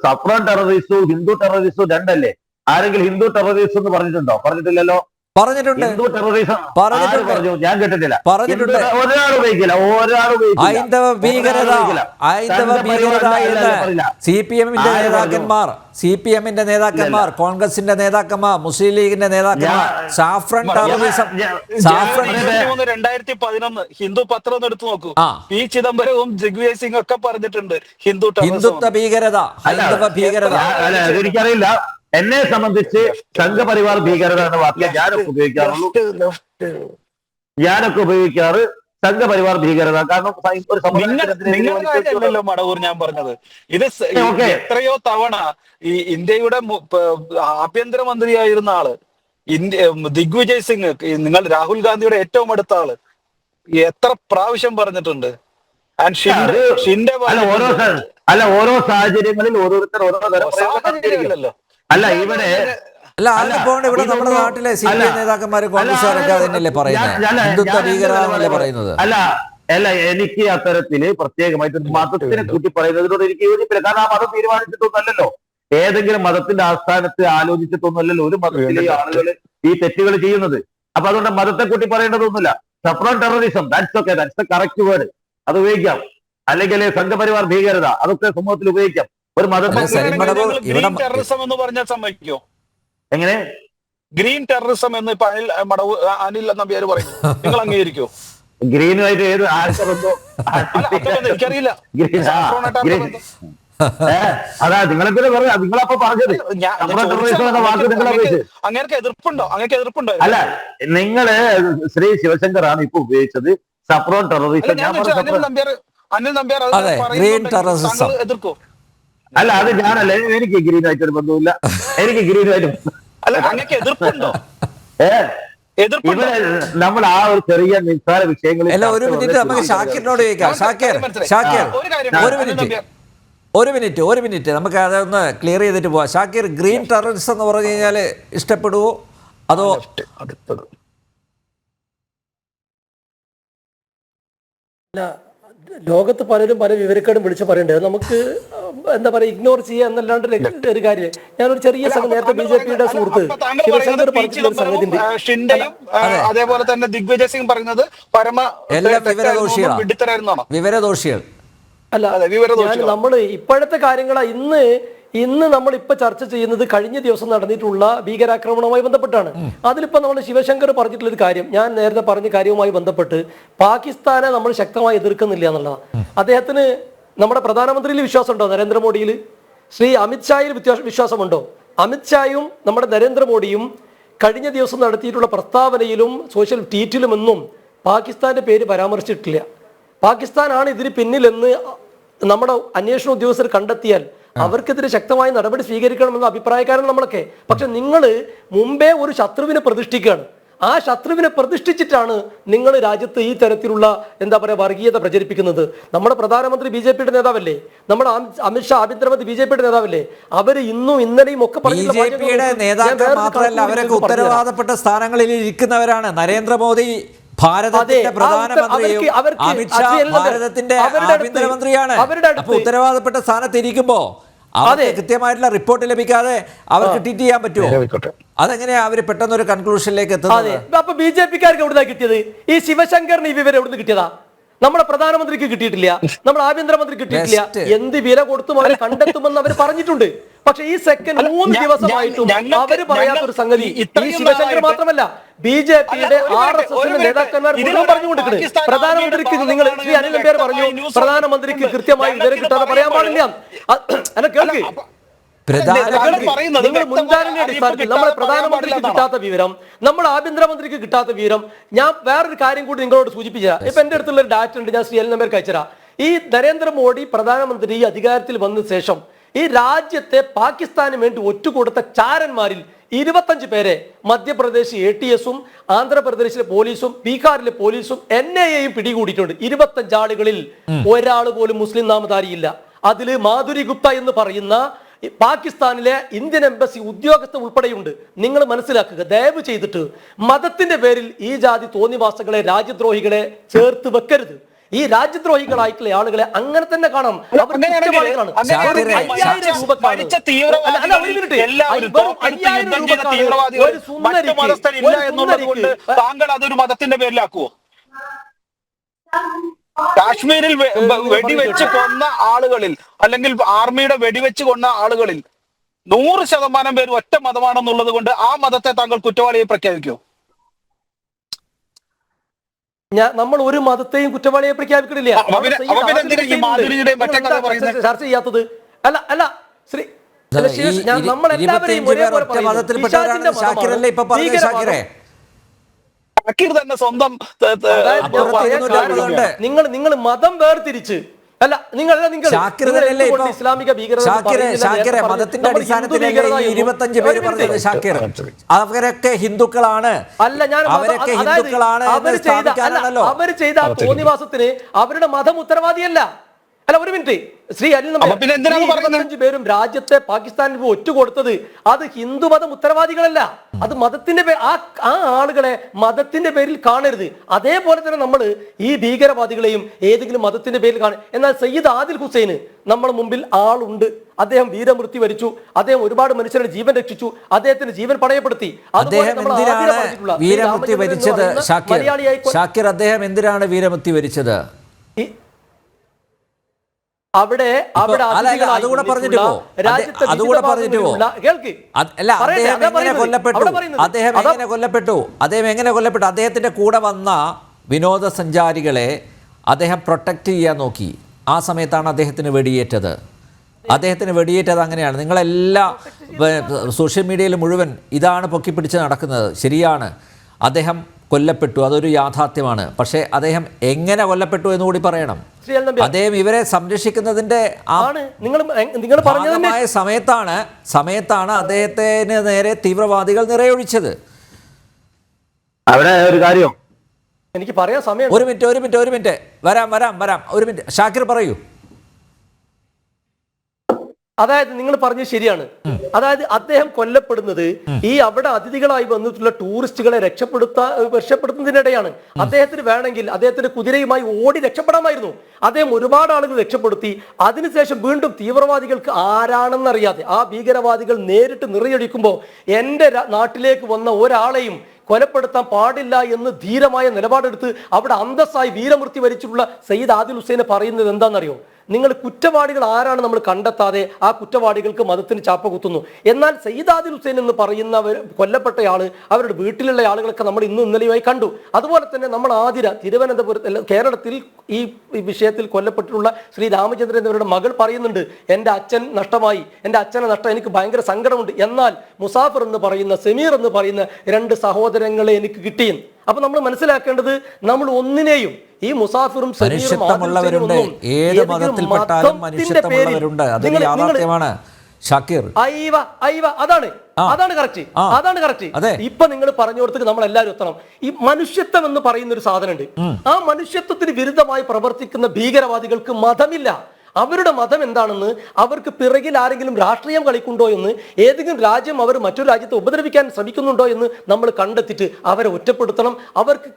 സാഫ്രൺ ടെററിസവും ഹിന്ദു ടെററിസവും രണ്ടല്ലേ? ആരെങ്കിലും ഹിന്ദു ടെററിസം എന്ന് പറഞ്ഞിട്ടുണ്ടോ? പറഞ്ഞിട്ടില്ലല്ലോ. പറഞ്ഞിട്ടുണ്ട്. ഞാൻ കേട്ടിട്ടില്ല. ഒരാൾ ഉപയോഗിക്കില്ല. ഹൈന്ദവ ഭീകരത എന്ന് CPM-ന്റെ നേതാക്കന്മാർ, കോൺഗ്രസിന്റെ നേതാക്കന്മാർ, മുസ്ലിം ലീഗിന്റെ നേതാക്കന്മാർ സാഫ്രൺ ടെററിസം, 2011 ഹിന്ദു പത്രം എടുത്തു നോക്കൂ. പി ചിദംബരവും ദിഗ്വിജയ് സിംഗ് ഒക്കെ പറഞ്ഞിട്ടുണ്ട് ഹിന്ദുത്വ ഭീകരത, ഹൈന്ദവ ഭീകരത. എനിക്കറിയില്ല. എന്നെ സംബന്ധിച്ച് സംഘപരിവാർ ഭീകരത എന്ന വാക്ക് ഞാനൊക്കെ ഉപയോഗിക്കാറ് സംഘപരിവാർ ഭീകരത. കാരണം നിങ്ങളല്ലോ മടവൂർ ഞാൻ പറഞ്ഞത്, ഇത് എത്രയോ തവണ ഈ ഇന്ത്യയുടെ ആഭ്യന്തരമന്ത്രിയായിരുന്ന ആള് ദിഗ്വിജയ് സിംഗ്, നിങ്ങൾ രാഹുൽ ഗാന്ധിയുടെ ഏറ്റവും അടുത്ത ആള്, എത്ര പ്രാവശ്യം പറഞ്ഞിട്ടുണ്ട് ആൻഡ് ഷിൻഡെ ഓരോ സാഹചര്യങ്ങളിൽ ഓരോരുത്തർ ഓരോ തരം സാഹചര്യമില്ലല്ലോ. അല്ല ഇവിടെ അല്ല അതിപ്പോൾ ഇവിടെ നമ്മുടെ നാട്ടിലെ CPI നേതാക്കന്മാരും കോൺഗ്രസ്സുകാരൊക്കെ അതന്നെയല്ലേ പറയുന്നത്, ഹിന്ദുത്വ ഭീകരതല്ലേ പറയുന്നത്. അല്ല എനിക്ക് അത്തരത്തില് പ്രത്യേകമായിട്ട് മതത്തിനെ കൂട്ടി പറയുന്നതിനോട് എനിക്ക് യോജിപ്പില്ല. കാരണം ആ മതം തീരുമാനിച്ചിട്ടൊന്നല്ലല്ലോ, ഏതെങ്കിലും മതത്തിന്റെ ആസ്ഥാനത്ത് ആലോചിച്ചിട്ടൊന്നുമല്ലല്ലോ ഒരു മതത്തിലെ ആളുകൾ ഈ തെറ്റുകൾ ചെയ്യുന്നത്. അപ്പൊ അതുകൊണ്ട് മതത്തെ കൂട്ടി പറയേണ്ടതൊന്നുമില്ല. സപ്രോൺ terrorism, that's okay, that's the correct word, അത് ഉപയോഗിക്കാം. അല്ലെങ്കിൽ സംഘപരിവാർ ഭീകരത, അതൊക്കെ സമൂഹത്തിൽ ഉപയോഗിക്കാം. ഒരു ഗ്രീൻ ടെററിസം എന്ന് പറഞ്ഞാൽ സമ്മതിക്കോ? എങ്ങനെ ഗ്രീൻ ടെററിസം എന്ന് ഇപ്പൊ അനിൽ നമ്പ്യാർ പറയും, നിങ്ങൾ അംഗീകരിക്കോ? ഗ്രീനുമായിട്ട് ഏത് ആൾക്കാരുണ്ടോ എനിക്കറിയില്ല. അതാ നിങ്ങളെന്തിനാ പറയാ, നിങ്ങളപ്പോ പറഞ്ഞത് അങ്ങേർക്ക് എതിർപ്പുണ്ടോ? അങ്ങേക്ക് എതിർപ്പുണ്ടോ? അല്ല, നിങ്ങള് ശ്രീ ശിവശങ്കറാണ് ഇപ്പൊ ഉപയോഗിച്ചത് സപ്രോൺ ടെററിസം. അനിൽ നമ്പ്യാർ എതിർക്കോ? അല്ല, അത് ഞാനല്ല, എനിക്ക് ഗ്രീനുമായിട്ടൊരു ബന്ധമില്ല. എനിക്ക് ഗ്രീനുമായിട്ട് അല്ല, അങ്ങേക്ക് എതിർപ്പുണ്ടോ? ഇവിടെ നമ്മൾ ആ ഒരു ചെറിയ നിസ്സാര വിഷയങ്ങളിൽ ഒരു മിനിറ്റ് നമുക്ക് ഷാക്കിറിനോട് ചോദിക്കാം. ഷാക്കിർ ഒരു മിനിറ്റ് നമുക്ക് അതൊന്ന് ക്ലിയർ ചെയ്തിട്ട് പോവാം. ഷാക്കിർ, ഗ്രീൻ ടെററിസം എന്ന് പറഞ്ഞു കഴിഞ്ഞാൽ ഇഷ്ടപ്പെടുവോ അതോ? ലോകത്ത് പലരും പല വിവരക്കേടും വിളിച്ച് പറയേണ്ടത് നമുക്ക് എന്താ പറയുക, ഇഗ്നോർ ചെയ്യുക എന്നല്ലാണ്ട് ഒരു കാര്യം. ഞാനൊരു ചെറിയ നേരത്തെ BJP-യുടെ സുഹൃത്ത് ശിവശങ്കർ പറഞ്ഞിട്ടുള്ള ഒരു സംഗതി, അതേപോലെ തന്നെ ദിഗ്വിജയ് സിംഗ് പറയുന്നത് വിവരദോഷികൾ അല്ല. നമ്മൾ ഇപ്പോഴത്തെ കാര്യങ്ങളാ ഇന്ന് നമ്മൾ ഇപ്പൊ ചർച്ച ചെയ്യുന്നത് കഴിഞ്ഞ ദിവസം നടന്നിട്ടുള്ള ഭീകരാക്രമണവുമായി ബന്ധപ്പെട്ടാണ്. അതിലിപ്പോ നമ്മൾ ശിവശങ്കർ പറഞ്ഞിട്ടുള്ള ഒരു കാര്യം, ഞാൻ നേരത്തെ പറഞ്ഞ കാര്യവുമായി ബന്ധപ്പെട്ട് പാകിസ്ഥാനെ നമ്മൾ ശക്തമായി എതിർക്കുന്നില്ല എന്നുള്ളതാണ്. അദ്ദേഹത്തിന് നമ്മുടെ പ്രധാനമന്ത്രിയിൽ വിശ്വാസമുണ്ടോ? നരേന്ദ്രമോദിയിൽ? ശ്രീ അമിത്ഷായിൽ വിശ്വാസമുണ്ടോ? അമിത്ഷായും നമ്മുടെ നരേന്ദ്രമോദിയും കഴിഞ്ഞ ദിവസം നടത്തിയിട്ടുള്ള പ്രസ്താവനയിലും സോഷ്യൽ ട്വീറ്റിലുമൊന്നും പാകിസ്ഥാന്റെ പേര് പരാമർശിച്ചിട്ടില്ല. പാകിസ്ഥാനാണ് ഇതിന് പിന്നിലെന്ന് നമ്മുടെ അന്വേഷണ ഉദ്യോഗസ്ഥർ കണ്ടെത്തിയാൽ അവർക്കെതിരെ ശക്തമായ നടപടി സ്വീകരിക്കണമെന്ന അഭിപ്രായക്കാരാണ് നമ്മളൊക്കെ. പക്ഷെ നിങ്ങൾ മുമ്പേ ഒരു ശത്രുവിനെ പ്രതിഷ്ഠിക്കുകയാണ്. ആ ശത്രുവിനെ പ്രതിഷ്ഠിച്ചിട്ടാണ് നിങ്ങൾ രാജ്യത്ത് ഈ തരത്തിലുള്ള എന്താ പറയുക വർഗീയത പ്രചരിപ്പിക്കുന്നത്. നമ്മുടെ പ്രധാനമന്ത്രി BJP-യുടെ നേതാവല്ലേ, നമ്മുടെ അമിത്ഷാ ആഭ്യന്തരമന്ത്രി BJP-യുടെ നേതാവല്ലേ. അവര് ഇന്നും ഇന്നലെയും ഒക്കെ BJP-യുടെ നേതാക്കൾ മാത്രമല്ല, അവരൊക്കെ ഉത്തരവാദപ്പെട്ട സ്ഥാനങ്ങളിൽ ഇരിക്കുന്നവരാണ്. നരേന്ദ്രമോദി ഭാരതത്തിന്റെ പ്രധാനമന്ത്രിയും അമിത്ഷാ ഭാരതത്തിന്റെ ആഭ്യന്തരമന്ത്രിയാണ്. അപ്പൊ ഉത്തരവാദപ്പെട്ട സ്ഥാനത്ത് ഇരിക്കുമ്പോ അവർക്ക് കൃത്യമായിട്ടുള്ള റിപ്പോർട്ട് ലഭിക്കാതെ അവർക്ക് ട്വീറ്റ് ചെയ്യാൻ പറ്റുമോ? അതെങ്ങനെയാ അവര് പെട്ടെന്ന് ഒരു കൺക്ലൂഷനിലേക്ക് എത്തുന്നത്? അപ്പൊ BJP-ക്കാർക്ക് എവിടുന്നാ കിട്ടിയത്? ഈ ശിവശങ്കറിന് ഈ വിവരം എവിടുന്ന് കിട്ടിയതാ? നമ്മുടെ പ്രധാനമന്ത്രിക്ക് കിട്ടിയിട്ടില്ല, നമ്മുടെ ആഭ്യന്തരമന്ത്രി കിട്ടിയിട്ടില്ല. എന്ത് വില കൊടുത്തും അവർ കണ്ടെത്തുമെന്ന് അവർ പറഞ്ഞിട്ടുണ്ട്. പക്ഷെ ഈ സെക്കൻഡ് 3 ദിവസമായിട്ടും അവര് പറയാത്തൊരു സംഗതി ഈ ശിവശങ്കർ മാത്രമല്ല, BJP-യുടെ RSS നേതാക്കന്മാർ മുഴുവൻ പറഞ്ഞുകൊണ്ടിരിക്കുന്നത്. പ്രധാനമന്ത്രിക്ക് നിങ്ങൾ ശ്രീ അനിൽ നമ്പ്യാർ പറഞ്ഞു, പ്രധാനമന്ത്രിക്ക് കൃത്യമായി വിവരം കിട്ടാതെ പറയാൻ പാടില്ല. അല്ല കേൾക്ക്, നിങ്ങൾ മുൻധാരണയുടെ അടിസ്ഥാനത്തിൽ നമ്മുടെ പ്രധാനമന്ത്രിക്ക് കിട്ടാത്ത വിവരം, നമ്മുടെ ആഭ്യന്തരമന്ത്രിക്ക് കിട്ടാത്ത വിവരം. ഞാൻ വേറൊരു കാര്യം കൂടി നിങ്ങളോട് സൂചിപ്പിച്ചുതരാം. ഇപ്പൊ എന്റെ അടുത്തുള്ള ഒരു ഡാറ്റ ഉണ്ട്, ഞാൻ ശ്രീ അനിൽ നമ്പ്യാർക്ക് അയച്ചുതരാം. ഈ നരേന്ദ്രമോദി പ്രധാനമന്ത്രി അധികാരത്തിൽ വന്ന ശേഷം ഈ രാജ്യത്തെ പാകിസ്ഥാന് വേണ്ടി ഒറ്റുകൊടുത്ത ചാരന്മാരിൽ 25 പേരെ മധ്യപ്രദേശ് ATS-ഉം ആന്ധ്രാപ്രദേശിലെ പോലീസും ബീഹാറിലെ പോലീസും NIA-യും പിടികൂടിയിട്ടുണ്ട്. 25 ആളുകളിൽ ഒരാൾ പോലും മുസ്ലിം നാമധാരിയില്ല. അതിൽ മാധുരി ഗുപ്ത എന്ന് പറയുന്ന പാകിസ്ഥാനിലെ ഇന്ത്യൻ എംബസി ഉദ്യോഗസ്ഥ ഉൾപ്പെടെയുണ്ട്. നിങ്ങൾ മനസ്സിലാക്കുക, ദയവ് ചെയ്തിട്ട് മതത്തിന്റെ പേരിൽ ഈ ജാതി തോന്നിവാസങ്ങളെ, രാജ്യദ്രോഹികളെ ചേർത്ത് വെക്കരുത്. ഈ രാജ്യദ്രോഹികളായിട്ടുള്ള ആളുകളെ അങ്ങനെ തന്നെ കാണാം. താങ്കൾ അതൊരു മതത്തിന്റെ പേരിലാക്കുവോ? കാശ്മീരിൽ വെടിവെച്ച് കൊന്ന ആളുകളിൽ, അല്ലെങ്കിൽ ആർമിയുടെ വെടിവെച്ച് കൊന്ന ആളുകളിൽ 100% പേര് ഒറ്റ മതമാണെന്നുള്ളത് കൊണ്ട് ആ മതത്തെ താങ്കൾ കുറ്റവാളിയെ പ്രഖ്യാപിക്കുമോ? നമ്മൾ ഒരു മതത്തെയും കുറ്റവാളിയെ പ്രഖ്യാപിക്കണില്ല. ചർച്ച ചെയ്യാത്തത് അല്ല അല്ല ശ്രീ നമ്മൾ എല്ലാവരെയും നിങ്ങൾ മതം വേർതിരിച്ച് അല്ല നിങ്ങൾ ഷാക്കിർ തന്നെയല്ലേ ഇപ്പൊ ഇസ്ലാമിക ഭീകരത ഷാക്കിറെ മതത്തിന്റെ അടിസ്ഥാനത്തിലല്ലേ ഈ 25 പേര് പറഞ്ഞത് ഷാക്കിർ? അവരൊക്കെ ഹിന്ദുക്കളാണ്, അല്ല ഞാൻ അവരൊക്കെ ഹിന്ദുക്കളാണ് എന്ന് സ്ഥാപിക്കാനാണല്ലോ. അവർ ചെയ്ത തോന്നിവാസത്തിന് അവരുടെ മതം ഉത്തരവാദിയല്ല. അല്ല ഒരു മിനിറ്റ് ശ്രീ അനിൽ, 25 പേരും രാജ്യത്തെ പാകിസ്ഥാനിൽ ഒറ്റ കൊടുത്തത് അത് ഹിന്ദുമതം ഉത്തരവാദികളല്ല, അത് മതത്തിന്റെ ആ ആളുകളെ മതത്തിന്റെ പേരിൽ കാണരുത്. അതേപോലെ തന്നെ നമ്മൾ ഈ ഭീകരവാദികളെയും ഏതെങ്കിലും മതത്തിന്റെ പേരിൽ കാണും. എന്നാൽ സയ്യിദ് ആദിൽ ഹുസൈന് നമ്മുടെ മുമ്പിൽ ആളുണ്ട്, അദ്ദേഹം വീരമൃത്യു വരിച്ചു, അദ്ദേഹം ഒരുപാട് മനുഷ്യരുടെ ജീവൻ രക്ഷിച്ചു, അദ്ദേഹത്തിന്റെ ജീവൻ പണയപ്പെടുത്തി. അദ്ദേഹം എന്തിനാണ് വീരമൃത്യു വരിച്ചത് ഷാക്കിർ? അദ്ദേഹം എന്തിനാണ് വീരമൃത്യു വരിച്ചത്? അതുകൂടെ പറഞ്ഞിട്ട് പോ. അല്ല, അദ്ദേഹം എങ്ങനെ കൊല്ലപ്പെട്ടു? അദ്ദേഹം എങ്ങനെ കൊല്ലപ്പെട്ടു? അദ്ദേഹത്തിന്റെ കൂടെ വന്ന വിനോദസഞ്ചാരികളെ അദ്ദേഹം പ്രൊട്ടക്റ്റ് ചെയ്യാൻ നോക്കി. ആ സമയത്താണ് അദ്ദേഹത്തിന് വെടിയേറ്റത്. അങ്ങനെയാണ്. നിങ്ങളെല്ലാ സോഷ്യൽ മീഡിയയിൽ മുഴുവൻ ഇതാണ് പൊക്കിപ്പിടിച്ച് നടക്കുന്നത്. ശരിയാണ്, അദ്ദേഹം കൊല്ലപ്പെട്ടു, അതൊരു യാഥാർത്ഥ്യമാണ്. പക്ഷേ അദ്ദേഹം എങ്ങനെ കൊല്ലപ്പെട്ടു എന്ന് കൂടി പറയണം. അദ്ദേഹം ഇവരെ സംരക്ഷിക്കുന്നതിന്റെ സമയത്താണ് അദ്ദേഹത്തിന് നേരെ തീവ്രവാദികൾ നിറയൊഴിച്ചത്. അവിടെ ഒരു കാര്യം എനിക്ക് പറയാൻ സമയം. ഒരു മിനിറ്റ് വരാം. ഒരു മിനിറ്റ് ഷാക്കിർ പറയൂ. അതായത് നിങ്ങൾ പറഞ്ഞത് ശരിയാണ്. അതായത് അദ്ദേഹം കൊല്ലപ്പെടുന്നത് ഈ അവിടെ അതിഥികളായി വന്നിട്ടുള്ള ടൂറിസ്റ്റുകളെ രക്ഷപ്പെടുത്തുന്നതിനിടെയാണ്. അദ്ദേഹത്തിന് വേണമെങ്കിൽ അദ്ദേഹത്തിന്റെ കുതിരയുമായി ഓടി രക്ഷപ്പെടാമായിരുന്നു. അദ്ദേഹം ഒരുപാട് ആളുകൾ രക്ഷപ്പെടുത്തി. അതിനുശേഷം വീണ്ടും തീവ്രവാദികൾക്ക് ആരാണെന്നറിയാതെ ആ ഭീകരവാദികൾ നേരിട്ട് നിറയൊഴിക്കുമ്പോൾ എന്റെ നാട്ടിലേക്ക് വന്ന ഒരാളെയും കൊലപ്പെടുത്താൻ പാടില്ല എന്ന് ധീരമായ നിലപാടെടുത്ത് അവിടെ അന്തസ്സായി വീരമൃത്യു വരിച്ചിട്ടുള്ള സയ്യിദ് ആദിൽ ഹുസൈനെ പറയുന്നത് എന്താണെന്നറിയോ? നിങ്ങൾ കുറ്റവാളികൾ ആരാണ് നമ്മൾ കണ്ടെത്താതെ ആ കുറ്റവാളികൾക്ക് മതത്തിന് ചാപ്പ കുത്തുന്നു. എന്നാൽ സയ്യിദ് ആദിൽ ഹുസൈൻ എന്ന് പറയുന്നവർ കൊല്ലപ്പെട്ടയാള് അവരുടെ വീട്ടിലുള്ള ആളുകളൊക്കെ നമ്മൾ ഇന്നും ഇന്നലെയുമായി കണ്ടു. അതുപോലെ തന്നെ നമ്മൾ തിരുവനന്തപുരത്ത് കേരളത്തിൽ ഈ വിഷയത്തിൽ കൊല്ലപ്പെട്ടിട്ടുള്ള ശ്രീ രാമചന്ദ്രൻ എന്നിവരുടെ മകൾ പറയുന്നുണ്ട്, എൻ്റെ അച്ഛൻ നഷ്ടമായി, എൻ്റെ അച്ഛനെ നഷ്ടം, എനിക്ക് ഭയങ്കര സങ്കടമുണ്ട്. എന്നാൽ മുസാഫിർ എന്ന് പറയുന്ന സമീർ എന്ന് പറയുന്ന 2 സഹോദരങ്ങളെ എനിക്ക് കിട്ടിയും. അപ്പൊ നമ്മൾ മനസ്സിലാക്കേണ്ടത് നമ്മൾ ഒന്നിനെയും ഈ മുസാഫിറും മനുഷ്യത്വമുള്ളവരുണ്ട്, ഏത് മതത്തിൽപ്പെട്ടാലും മനുഷ്യത്വമുള്ളവരുണ്ട്. അതൊരു യാഥാർത്ഥ്യമാണ് ഷാക്കിർ. അതാണ് കറക്റ്റ്. ഇപ്പൊ നിങ്ങൾ പറഞ്ഞു കൊടുത്തിട്ട് നമ്മൾ എല്ലാവരും എത്തണം. ഈ മനുഷ്യത്വം എന്ന് പറയുന്ന ഒരു സാധനമുണ്ട്. ആ മനുഷ്യത്വത്തിന് വിരുദ്ധമായി പ്രവർത്തിക്കുന്ന ഭീകരവാദികൾക്ക് മതമില്ല. അവരുടെ മതം എന്താണെന്ന്, അവർക്ക് പിറകിൽ ആരെങ്കിലും രാഷ്ട്രീയം കളിക്കുന്നുണ്ടോ എന്ന്, ഏതെങ്കിലും രാജ്യം അവർ മറ്റൊരു രാജ്യത്തെ ഉപദ്രവിക്കാൻ ശ്രമിക്കുന്നുണ്ടോ എന്ന് നമ്മൾ കണ്ടെത്തിയിട്ട് അവരെ ഒറ്റപ്പെടുത്തണം. അവർക്ക്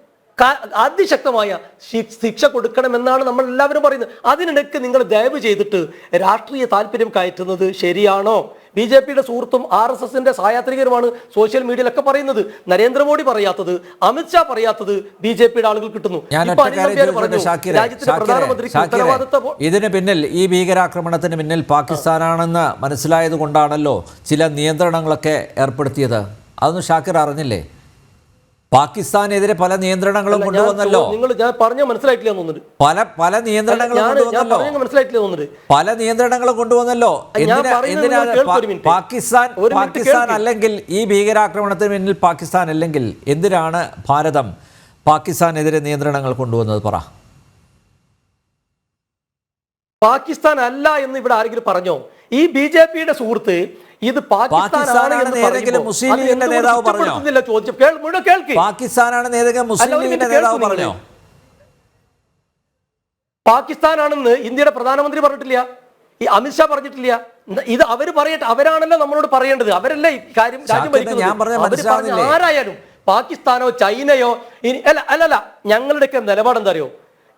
അതിശക്തമായ ശിക്ഷ കൊടുക്കണമെന്നാണ് നമ്മൾ എല്ലാവരും പറയുന്നത്. അതിനിടയ്ക്ക് നിങ്ങൾ ദയവ് ചെയ്തിട്ട് രാഷ്ട്രീയ താല്പര്യം കയറ്റുന്നത് ശരിയാണോ? BJPയുടെ സുഹൃത്തും RSSന്റെ സഹയാത്രികരുമാണ് സോഷ്യൽ മീഡിയയിലൊക്കെ പറയുന്നത്. നരേന്ദ്രമോദി പറയാത്തത്, അമിത്ഷാ പറയാത്തത് BJPയുടെ ആളുകൾ കിട്ടുന്നു. ഇതിന് പിന്നിൽ, ഈ ഭീകരാക്രമണത്തിന് പിന്നിൽ പാകിസ്ഥാനാണെന്ന് മനസ്സിലായത് കൊണ്ടാണല്ലോ ചില നിയന്ത്രണങ്ങളൊക്കെ ഏർപ്പെടുത്തിയത്. അതൊന്നും ഷാക്കിർ അറിഞ്ഞില്ലേ? പാകിസ്ഥാനെതിരെ പല നിയന്ത്രണങ്ങളും കൊണ്ടുവന്നല്ലോ. ഞാൻ പറഞ്ഞ മനസ്സിലായിട്ടില്ല തോന്നുന്നുണ്ട്. പല നിയന്ത്രണങ്ങളും കൊണ്ടുവന്നല്ലോ. പാകിസ്ഥാൻ അല്ലെങ്കിൽ ഈ ഭീകരാക്രമണത്തിന് പിന്നിൽ പാകിസ്ഥാൻ അല്ലെങ്കിൽ എന്തിനാണ് ഭാരതം പാകിസ്ഥാനെതിരെ നിയന്ത്രണങ്ങൾ കൊണ്ടുവന്നത്? പറ. പാകിസ്ഥാൻ അല്ല എന്ന് ഇവിടെ ആരെങ്കിലും പറഞ്ഞോ? ഈ BJPയുടെ സുഹൃത്ത് ഇത് പാകിസ്ഥാനാണ് മുസ്ലിം ലീഗിന്റെ നേതാവ് പറഞ്ഞോ? പാകിസ്ഥാനാണ് മുസ്ലിം ലീഗിന്റെ നേതാവ് പറഞ്ഞോ? പാകിസ്ഥാനാണെന്ന് ഇന്ത്യയുടെ പ്രധാനമന്ത്രി പറഞ്ഞിട്ടില്ല, ഈ അമിത്ഷാ പറഞ്ഞിട്ടില്ല. ഇത് അവര് പറയട്ടെ, അവരാണല്ലോ നമ്മളോട് പറയേണ്ടത്. അവരല്ലേ ഈ കാര്യം രാജ്യം ഭരിക്കുന്നത്. ആരായാലും പാകിസ്ഥാനോ ചൈനയോ അല്ലല്ല, ഞങ്ങളുടെയൊക്കെ നിലപാട് എന്താ അറിയോ?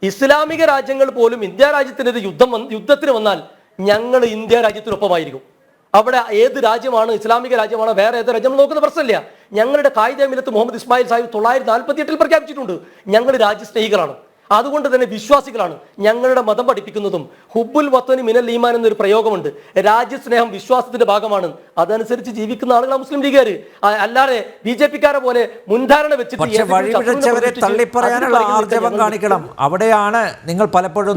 ഇസ്ലാമിക രാജ്യങ്ങൾ പോലും ഇന്ത്യ രാജ്യത്തിനെതിരെ യുദ്ധത്തിന് വന്നാൽ ഞങ്ങൾ ഇന്ത്യ രാജ്യത്തിനൊപ്പമായിരിക്കും. അവിടെ ഏത് രാജ്യമാണ്, ഇസ്ലാമിക രാജ്യമാണോ വേറെ ഏത് രാജ്യം നോക്കുന്ന പ്രശ്നമില്ല. ഞങ്ങളുടെ ഖായിദ മില്ലത്ത് മുഹമ്മദ് ഇസ്മായിൽ സാഹിബ് 1948 പ്രഖ്യാപിച്ചിട്ടുണ്ട്, ഞങ്ങൾ രാജ്യസ്നേഹികളാണ്, അതുകൊണ്ട് തന്നെ വിശ്വാസികളാണ്. ഞങ്ങളുടെ മതം പഠിപ്പിക്കുന്നതും ഹുബ്ബുൽ വത്തനി മിനൽ ഈമാൻ എന്നൊരു പ്രയോഗമുണ്ട്. രാജ്യസ്നേഹം വിശ്വാസത്തിന്റെ ഭാഗമാണ്. അതനുസരിച്ച് ജീവിക്കുന്ന ആളുകളാണ് മുസ്ലിം ലീഗുകാർ. അല്ലാതെ BJPക്കാരെ പോലെ മുൻധാരണ വെച്ചിട്ട് തള്ളിപ്പറയാനുള്ള ആർജവം കാണിക്കണം. അവിടെയാണ് നിങ്ങൾ പലപ്പോഴും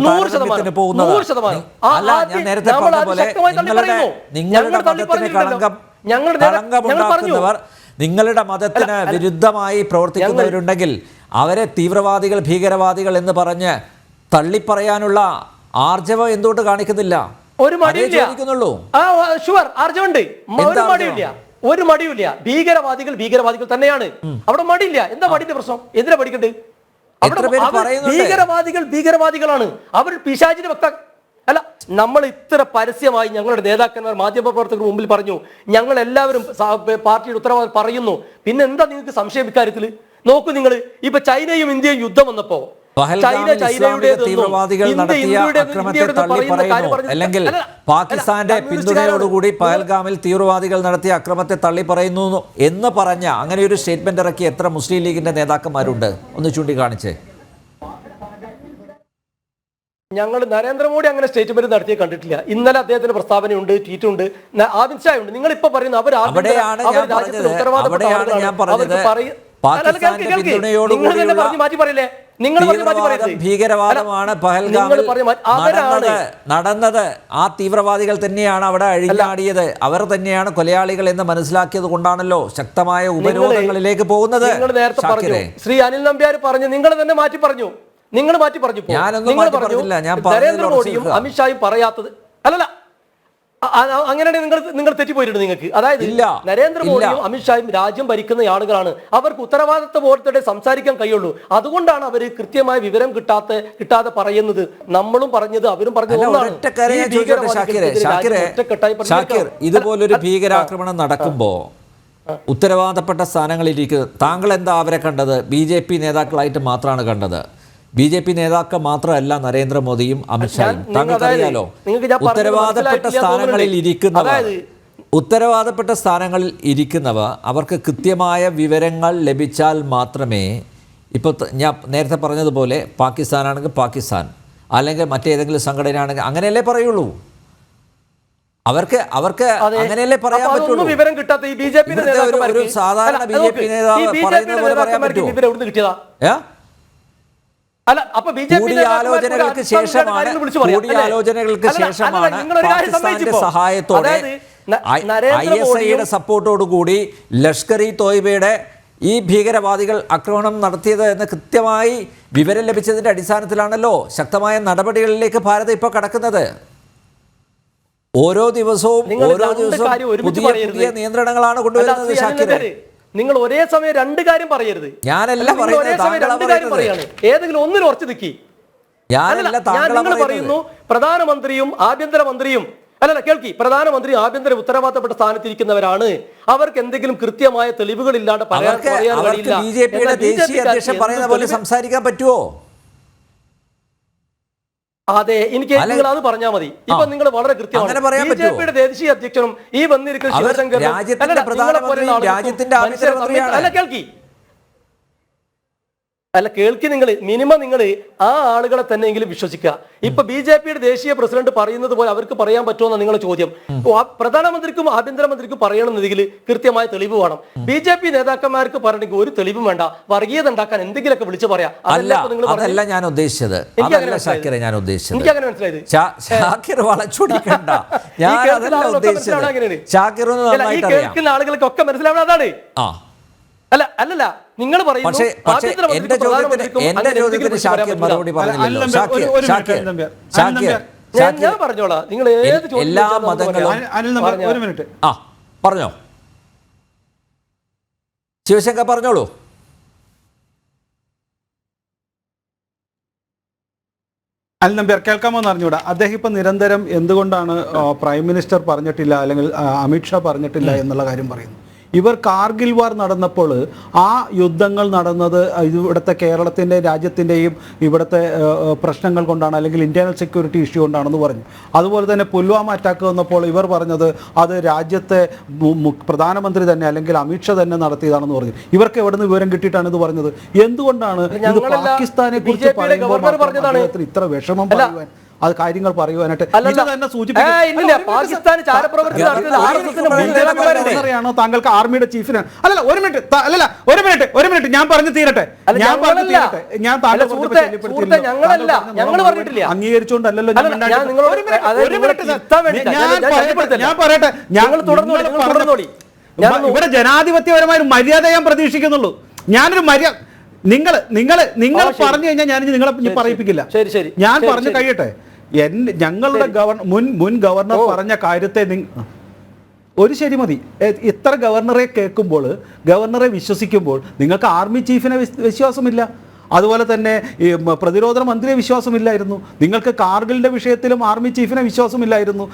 നിങ്ങളുടെ മതത്തിന് വിരുദ്ധമായി പ്രവർത്തിക്കുന്നവരുണ്ടെങ്കിൽ അവരെ തീവ്രവാദികൾ, ഭീകരവാദികൾ എന്ന് പറഞ്ഞ് തള്ളിപ്പറയാനുള്ള ആർജവം എന്തുകൊണ്ട് കാണിക്കുന്നില്ല? ഒരു മടിയില്ല. ചോദിക്കുന്നുള്ളൂ. ഷുവർ ആർജവമുണ്ട്. ഒരു മടിയില്ല. ഭീകരവാദികൾ തന്നെയാണ്. അവിടെ മടിയില്ല. എന്താ മടിയുടെ പ്രശ്നം? എന്തിനാ പഠിക്കണ്ടേ? ഭീകരവാദികളാണ്. അവർ പിശാചിന്റെ അല്ല, നമ്മൾ ഇത്ര പരസ്യമായി ഞങ്ങളുടെ നേതാക്കന്മാർ മാധ്യമപ്രവർത്തകർക്ക് മുമ്പിൽ പറഞ്ഞു, ഞങ്ങൾ എല്ലാവരും പാർട്ടിയുടെ ഉത്തരവാദിത്വം പറയുന്നു. പിന്നെ എന്താ നിങ്ങൾക്ക് സംശയം ഇക്കാര്യത്തിൽ? നോക്കൂ, നിങ്ങൾ ഇപ്പൊ ചൈനയും ഇന്ത്യയും യുദ്ധം വന്നപ്പോ തീവ്രവാദികൾ നടത്തിയ അക്രമത്തെ തള്ളി പറയുന്നു, അല്ലെങ്കിൽ പാകിസ്ഥാന്റെ പിന്തുണയോടുകൂടി പഹൽഗാമിൽ തീവ്രവാദികൾ നടത്തിയ അക്രമത്തെ തള്ളി പറയുന്നു എന്ന് പറഞ്ഞ അങ്ങനെ ഒരു സ്റ്റേറ്റ്മെന്റ് ഇറക്കി എത്ര മുസ്ലിം ലീഗിന്റെ നേതാക്കന്മാരുണ്ട്? ഒന്ന് ചൂണ്ടിക്കാണിച്ചേ. ഞങ്ങൾ നരേന്ദ്രമോദി അങ്ങനെ സ്റ്റേറ്റ്മെന്റ് നടത്തിയ കണ്ടിട്ടില്ല. ഇന്നലെ അദ്ദേഹത്തിന്റെ പ്രസ്താവനയുണ്ട്, ട്വീറ്റ് ഉണ്ട്, അമിത്ഷാ ഉണ്ട്. നിങ്ങൾ ഇപ്പൊ പറയുന്നു അവർ ഭീകരവാദമാണ് പഹൽഗാമിൽ നടന്നത്. ആ തീവ്രവാദികൾ തന്നെയാണ് അവിടെ അഴിഞ്ഞാടിയത്. അവർ തന്നെയാണ് കൊലയാളികൾ എന്ന് മനസ്സിലാക്കിയത് കൊണ്ടാണല്ലോ ശക്തമായ ഉപരോധങ്ങളിലേക്ക് പോകുന്നത്. നിങ്ങൾ നേരത്തെ പറഞ്ഞു, ശ്രീ അനിൽ നമ്പ്യാർ പറഞ്ഞു, നിങ്ങൾ തന്നെ മാറ്റി പറഞ്ഞു. നരേന്ദ്രമോദിയും അമിത്ഷായും പറയാത്തത് അല്ലല്ല, അങ്ങനെയാണെങ്കിൽ നിങ്ങൾ തെറ്റിപ്പോയിട്ടുണ്ട്. നിങ്ങൾക്ക് അതായത് നരേന്ദ്രമോദിയും അമിത്ഷായും രാജ്യം ഭരിക്കുന്ന ആളുകളാണ്. അവർക്ക് ഉത്തരവാദിത്വ ബോധത്തോടെ സംസാരിക്കാൻ കഴിയുള്ളൂ. അതുകൊണ്ടാണ് അവർ കൃത്യമായ വിവരം കിട്ടാതെ പറയുന്നത്. നമ്മളും പറഞ്ഞത് അവരും പറഞ്ഞത് ഒന്നാണ്. ഇതുപോലൊരു ഭീകരാക്രമണം നടക്കുമ്പോ ഉത്തരവാദപ്പെട്ട സ്ഥാനങ്ങളിൽ ഇരിക്കുന്നത് താങ്കൾ എന്താ അവരെ കണ്ടത്? BJP നേതാക്കളായിട്ട് മാത്രമാണ് കണ്ടത്. BJP നേതാക്കൾ മാത്രമല്ല നരേന്ദ്രമോദിയും അമിത്ഷായും. താങ്കൾക്കറിയാലോ, ഉത്തരവാദപ്പെട്ട സ്ഥാനങ്ങളിൽ ഇരിക്കുന്നവ അവർക്ക് കൃത്യമായ വിവരങ്ങൾ ലഭിച്ചാൽ മാത്രമേ, ഇപ്പോൾ ഞാൻ നേരത്തെ പറഞ്ഞതുപോലെ പാകിസ്ഥാനാണെങ്കിൽ പാകിസ്ഥാൻ, അല്ലെങ്കിൽ മറ്റേതെങ്കിലും സംഘടനയാണെങ്കിൽ അങ്ങനെയല്ലേ പറയുള്ളൂ. അവർക്ക് അങ്ങനെയല്ലേ പറയാൻ പറ്റുള്ളൂ. വിവരം കിട്ടാത്ത ഈ ഒരു സാധാരണ BJP നേതാവ് പറയുന്നത് പോലെ പറയാൻ പറ്റുമോ? കൂടിയാലോചനകൾക്ക് ശേഷമാണ് പാകിസ്ഥാന്റെ സഹായത്തോടെ ISIയുടെ സപ്പോർട്ടോടുകൂടി ലഷ്കർ-ഇ തോയ്ബയുടെ ഈ ഭീകരവാദികൾ ആക്രമണം നടത്തിയത് എന്ന് കൃത്യമായി വിവരം ലഭിച്ചതിന്റെ അടിസ്ഥാനത്തിലാണല്ലോ ശക്തമായ നടപടികളിലേക്ക് ഭാരതം ഇപ്പോൾ കടക്കുന്നത്. ഓരോ ദിവസവും പുതിയ നിയന്ത്രണങ്ങളാണ് കൊണ്ടുവരുന്നത്. ഷാക്കിർ, നിങ്ങൾ ഒരേ സമയം രണ്ട് കാര്യം പറയരുത്. ഞാനല്ല രണ്ട് കാര്യം പറയാണ്. ഏതെങ്കിലും ഒന്നിൽ ഉറച്ചു നിൽക്കി. നിങ്ങൾ പറയുന്നു പ്രധാനമന്ത്രിയും ആഭ്യന്തരമന്ത്രിയും കേൾക്കി, പ്രധാനമന്ത്രി ആഭ്യന്തര ഉത്തരവാദിത്തപ്പെട്ട സ്ഥാനത്തിരിക്കുന്നവരാണ്. അവർക്ക് എന്തെങ്കിലും കൃത്യമായ തെളിവുകൾ ഇല്ലാണ്ട് പറയാൻ കഴിയില്ല. BJPയുടെ ദേശീയ അധ്യക്ഷൻ പറയുന്ന പോലെ സംസാരിക്കാൻ പറ്റുമോ? അതെ, എനിക്ക് നിങ്ങൾ അത് പറഞ്ഞാൽ മതി. ഇപ്പൊ നിങ്ങൾ വളരെ കൃത്യമാണ്. BJPയുടെ ദേശീയ അധ്യക്ഷനും ഈ വന്നിരിക്കുന്ന ശിവശങ്കറും കേൾക്കി നിങ്ങൾ മിനിമം നിങ്ങൾ ആ ആളുകളെ തന്നെയെങ്കിലും വിശ്വസിക്കുക. ഇപ്പൊ BJPയുടെ ദേശീയ പ്രസിഡന്റ് പറയുന്നത് പോലെ അവർക്ക് പറയാൻ പറ്റുമെന്ന നിങ്ങളുടെ ചോദ്യം. പ്രധാനമന്ത്രിക്കും ആഭ്യന്തരമന്ത്രിക്കും പറയണമെന്നതിൽ കൃത്യമായ തെളിവ് വേണം. BJP നേതാക്കന്മാർക്ക് പറയണമെങ്കിൽ ഒരു തെളിവും വേണ്ട. വർഗീയത ഉണ്ടാക്കാൻ എന്തെങ്കിലുമൊക്കെ വിളിച്ചു പറയാം. അതല്ല ഞാൻ ഉദ്ദേശിച്ചത്. എനിക്കങ്ങനെ മനസ്സിലായത്. കേൾക്കുന്ന ആളുകൾക്കൊക്കെ മനസ്സിലാവണം. അതാണ് അല്ലല്ല നിങ്ങൾ പറയുന്നു. ഞാൻ പറഞ്ഞോളാം, നിങ്ങൾ ഏത് എല്ലാ മതങ്ങളും പറഞ്ഞോ. ശിവശങ്കർ പറഞ്ഞോളൂ. അനിൽ നമ്പ്യാർ കേൾക്കാമോ എന്ന് അറിഞ്ഞൂടാ. അദ്ദേഹം ഇപ്പം നിരന്തരം എന്തുകൊണ്ടാണ് പ്രൈം മിനിസ്റ്റർ പറഞ്ഞിട്ടില്ല അല്ലെങ്കിൽ അമിത്ഷാ പറഞ്ഞിട്ടില്ല എന്നുള്ള കാര്യം പറയുന്നു. ഇവർ കാർഗിൽ വാർ നടന്നപ്പോൾ ആ യുദ്ധങ്ങൾ നടന്നത് ഇവിടുത്തെ കേരളത്തിൻ്റെ രാജ്യത്തിൻ്റെയും ഇവിടുത്തെ പ്രശ്നങ്ങൾ കൊണ്ടാണ്, അല്ലെങ്കിൽ ഇന്റേണൽ സെക്യൂരിറ്റി ഇഷ്യൂ കൊണ്ടാണെന്ന് പറഞ്ഞു. അതുപോലെ തന്നെ പുൽവാമ അറ്റാക്ക് വന്നപ്പോൾ ഇവർ പറഞ്ഞത് അത് രാജ്യത്തെ പ്രധാനമന്ത്രി തന്നെ അല്ലെങ്കിൽ അമിത്ഷാ തന്നെ നടത്തിയതാണെന്ന് പറഞ്ഞു. ഇവർക്ക് എവിടെ നിന്ന് വിവരം കിട്ടിയിട്ടാണ് ഇത് പറഞ്ഞത്? എന്തുകൊണ്ടാണ് ഇത് പാകിസ്ഥാനെ കുറിച്ച് പറയുമ്പോൾ ഇത്ര വിഷമം പറയുവാൻ, അത് കാര്യങ്ങൾ പറയുവാനായിട്ട് ാണോ താങ്കൾക്ക് ആർമിയുടെ ചീഫിന്? അല്ലല്ല ഒരു മിനിറ്റ് ഞാൻ പറഞ്ഞു തീരട്ടെ. അംഗീകരിച്ചുകൊണ്ടല്ലോ ഞാൻ പറയട്ടെ. ഇവിടെ ജനാധിപത്യപരമായ ഒരു മര്യാദ ഞാൻ പ്രതീക്ഷിക്കുന്നുള്ളൂ. ഞാനൊരു മര്യാദ നിങ്ങൾ പറഞ്ഞു കഴിഞ്ഞാൽ ഞാൻ നിങ്ങളെ പറയിപ്പിക്കില്ല. ഞാൻ പറഞ്ഞു കഴിയട്ടെ. ഞങ്ങളുടെ മുൻ ഗവർണർ പറഞ്ഞ കാര്യത്തെ ഒരു ശരി മതി. ഇത്ര ഗവർണറെ കേൾക്കുമ്പോൾ, ഗവർണറെ വിശ്വസിക്കുമ്പോൾ നിങ്ങൾക്ക് ആർമി ചീഫിനെ വിശ്വാസമില്ല, അതുപോലെ തന്നെ ഈ പ്രതിരോധ മന്ത്രിയെ വിശ്വാസമില്ലായിരുന്നു, നിങ്ങൾക്ക് കാർഗിലിൻ്റെ വിഷയത്തിലും ആർമി ചീഫിനെ വിശ്വാസമില്ലായിരുന്നു,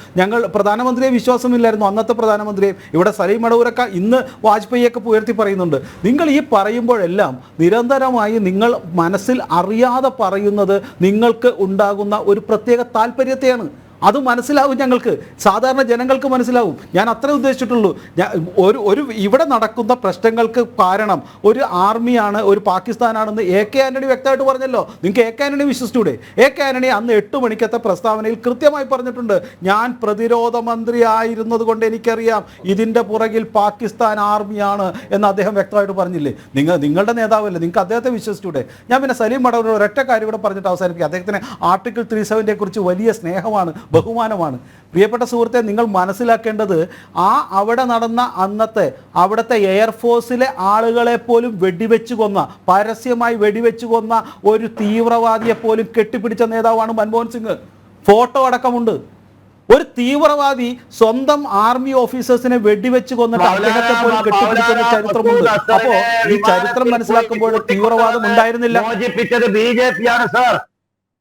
പ്രധാനമന്ത്രിയെ വിശ്വാസമില്ലായിരുന്നു, അന്നത്തെ പ്രധാനമന്ത്രിയെ. ഇവിടെ സലീം മടവൂരൊക്കെ ഇന്ന് വാജ്പേയിയൊക്കെ ഉയർത്തി പറയുന്നുണ്ട്. നിങ്ങൾ ഈ പറയുമ്പോഴെല്ലാം നിരന്തരമായി നിങ്ങൾ മനസ്സിൽ അറിയാതെ പറയുന്നത് നിങ്ങൾക്ക് ഉണ്ടാകുന്ന ഒരു പ്രത്യേക താല്പര്യത്തെയാണ്. അത് മനസ്സിലാവും, ഞങ്ങൾക്ക് സാധാരണ ജനങ്ങൾക്ക് മനസ്സിലാവും. ഞാൻ അത്രേ ഉദ്ദേശിച്ചിട്ടുള്ളൂ. ഒരു ഇവിടെ നടക്കുന്ന പ്രശ്നങ്ങൾക്ക് കാരണം ഒരു ആർമിയാണ്, ഒരു പാകിസ്ഥാനാണെന്ന് AK ആന്റണി വ്യക്തമായിട്ട് പറഞ്ഞല്ലോ. നിങ്ങൾക്ക് AK ആന്റണി വിശ്വസിച്ചൂടെ? AK ആന്റണി അന്ന് 8 മണിക്കത്തെ പ്രസ്താവനയിൽ കൃത്യമായി പറഞ്ഞിട്ടുണ്ട്, ഞാൻ പ്രതിരോധ മന്ത്രി ആയിരുന്നത് കൊണ്ട് എനിക്കറിയാം ഇതിൻ്റെ പുറകിൽ പാകിസ്ഥാൻ ആർമിയാണ് എന്ന് അദ്ദേഹം വ്യക്തമായിട്ട് പറഞ്ഞില്ലേ? നിങ്ങളുടെ നേതാവല്ലേ, നിങ്ങൾക്ക് അദ്ദേഹത്തെ വിശ്വസിച്ചൂടെ? ഞാൻ പിന്നെ സലീം മടവൂർ ഒരൊറ്റ കാര്യം കൂടെ പറഞ്ഞിട്ട് അവസാനിപ്പിക്കുക. അദ്ദേഹത്തിന് ആർട്ടിക്കിൾ 37 കുറിച്ച് വലിയ സ്നേഹമാണ്, ബഹുമാനമാണ്. പ്രിയപ്പെട്ട സുഹൃത്തെ, നിങ്ങൾ മനസ്സിലാക്കേണ്ടത് അവിടെ നടന്ന അവിടുത്തെ എയർഫോഴ്സിലെ ആളുകളെ പോലും വെടിവെച്ച് കൊന്ന, പരസ്യമായി വെടിവെച്ച് കൊന്ന ഒരു തീവ്രവാദിയെ പോലും കെട്ടിപ്പിടിച്ച നേതാവാണ് മൻമോഹൻ സിംഗ്. ഫോട്ടോ അടക്കമുണ്ട്. ഒരു തീവ്രവാദി സ്വന്തം ആർമി ഓഫീസേഴ്സിനെ വെടിവെച്ച് കൊന്നിട്ട് അദ്ദേഹത്തെ പോലും കെട്ടിപ്പിടിക്കുന്ന ചരിത്രമുണ്ട്. അപ്പോ ഈ ചരിത്രം മനസ്സിലാക്കുമ്പോൾ തീവ്രവാദം ഉണ്ടായിരുന്നില്ല. BJP ആണ് സർ.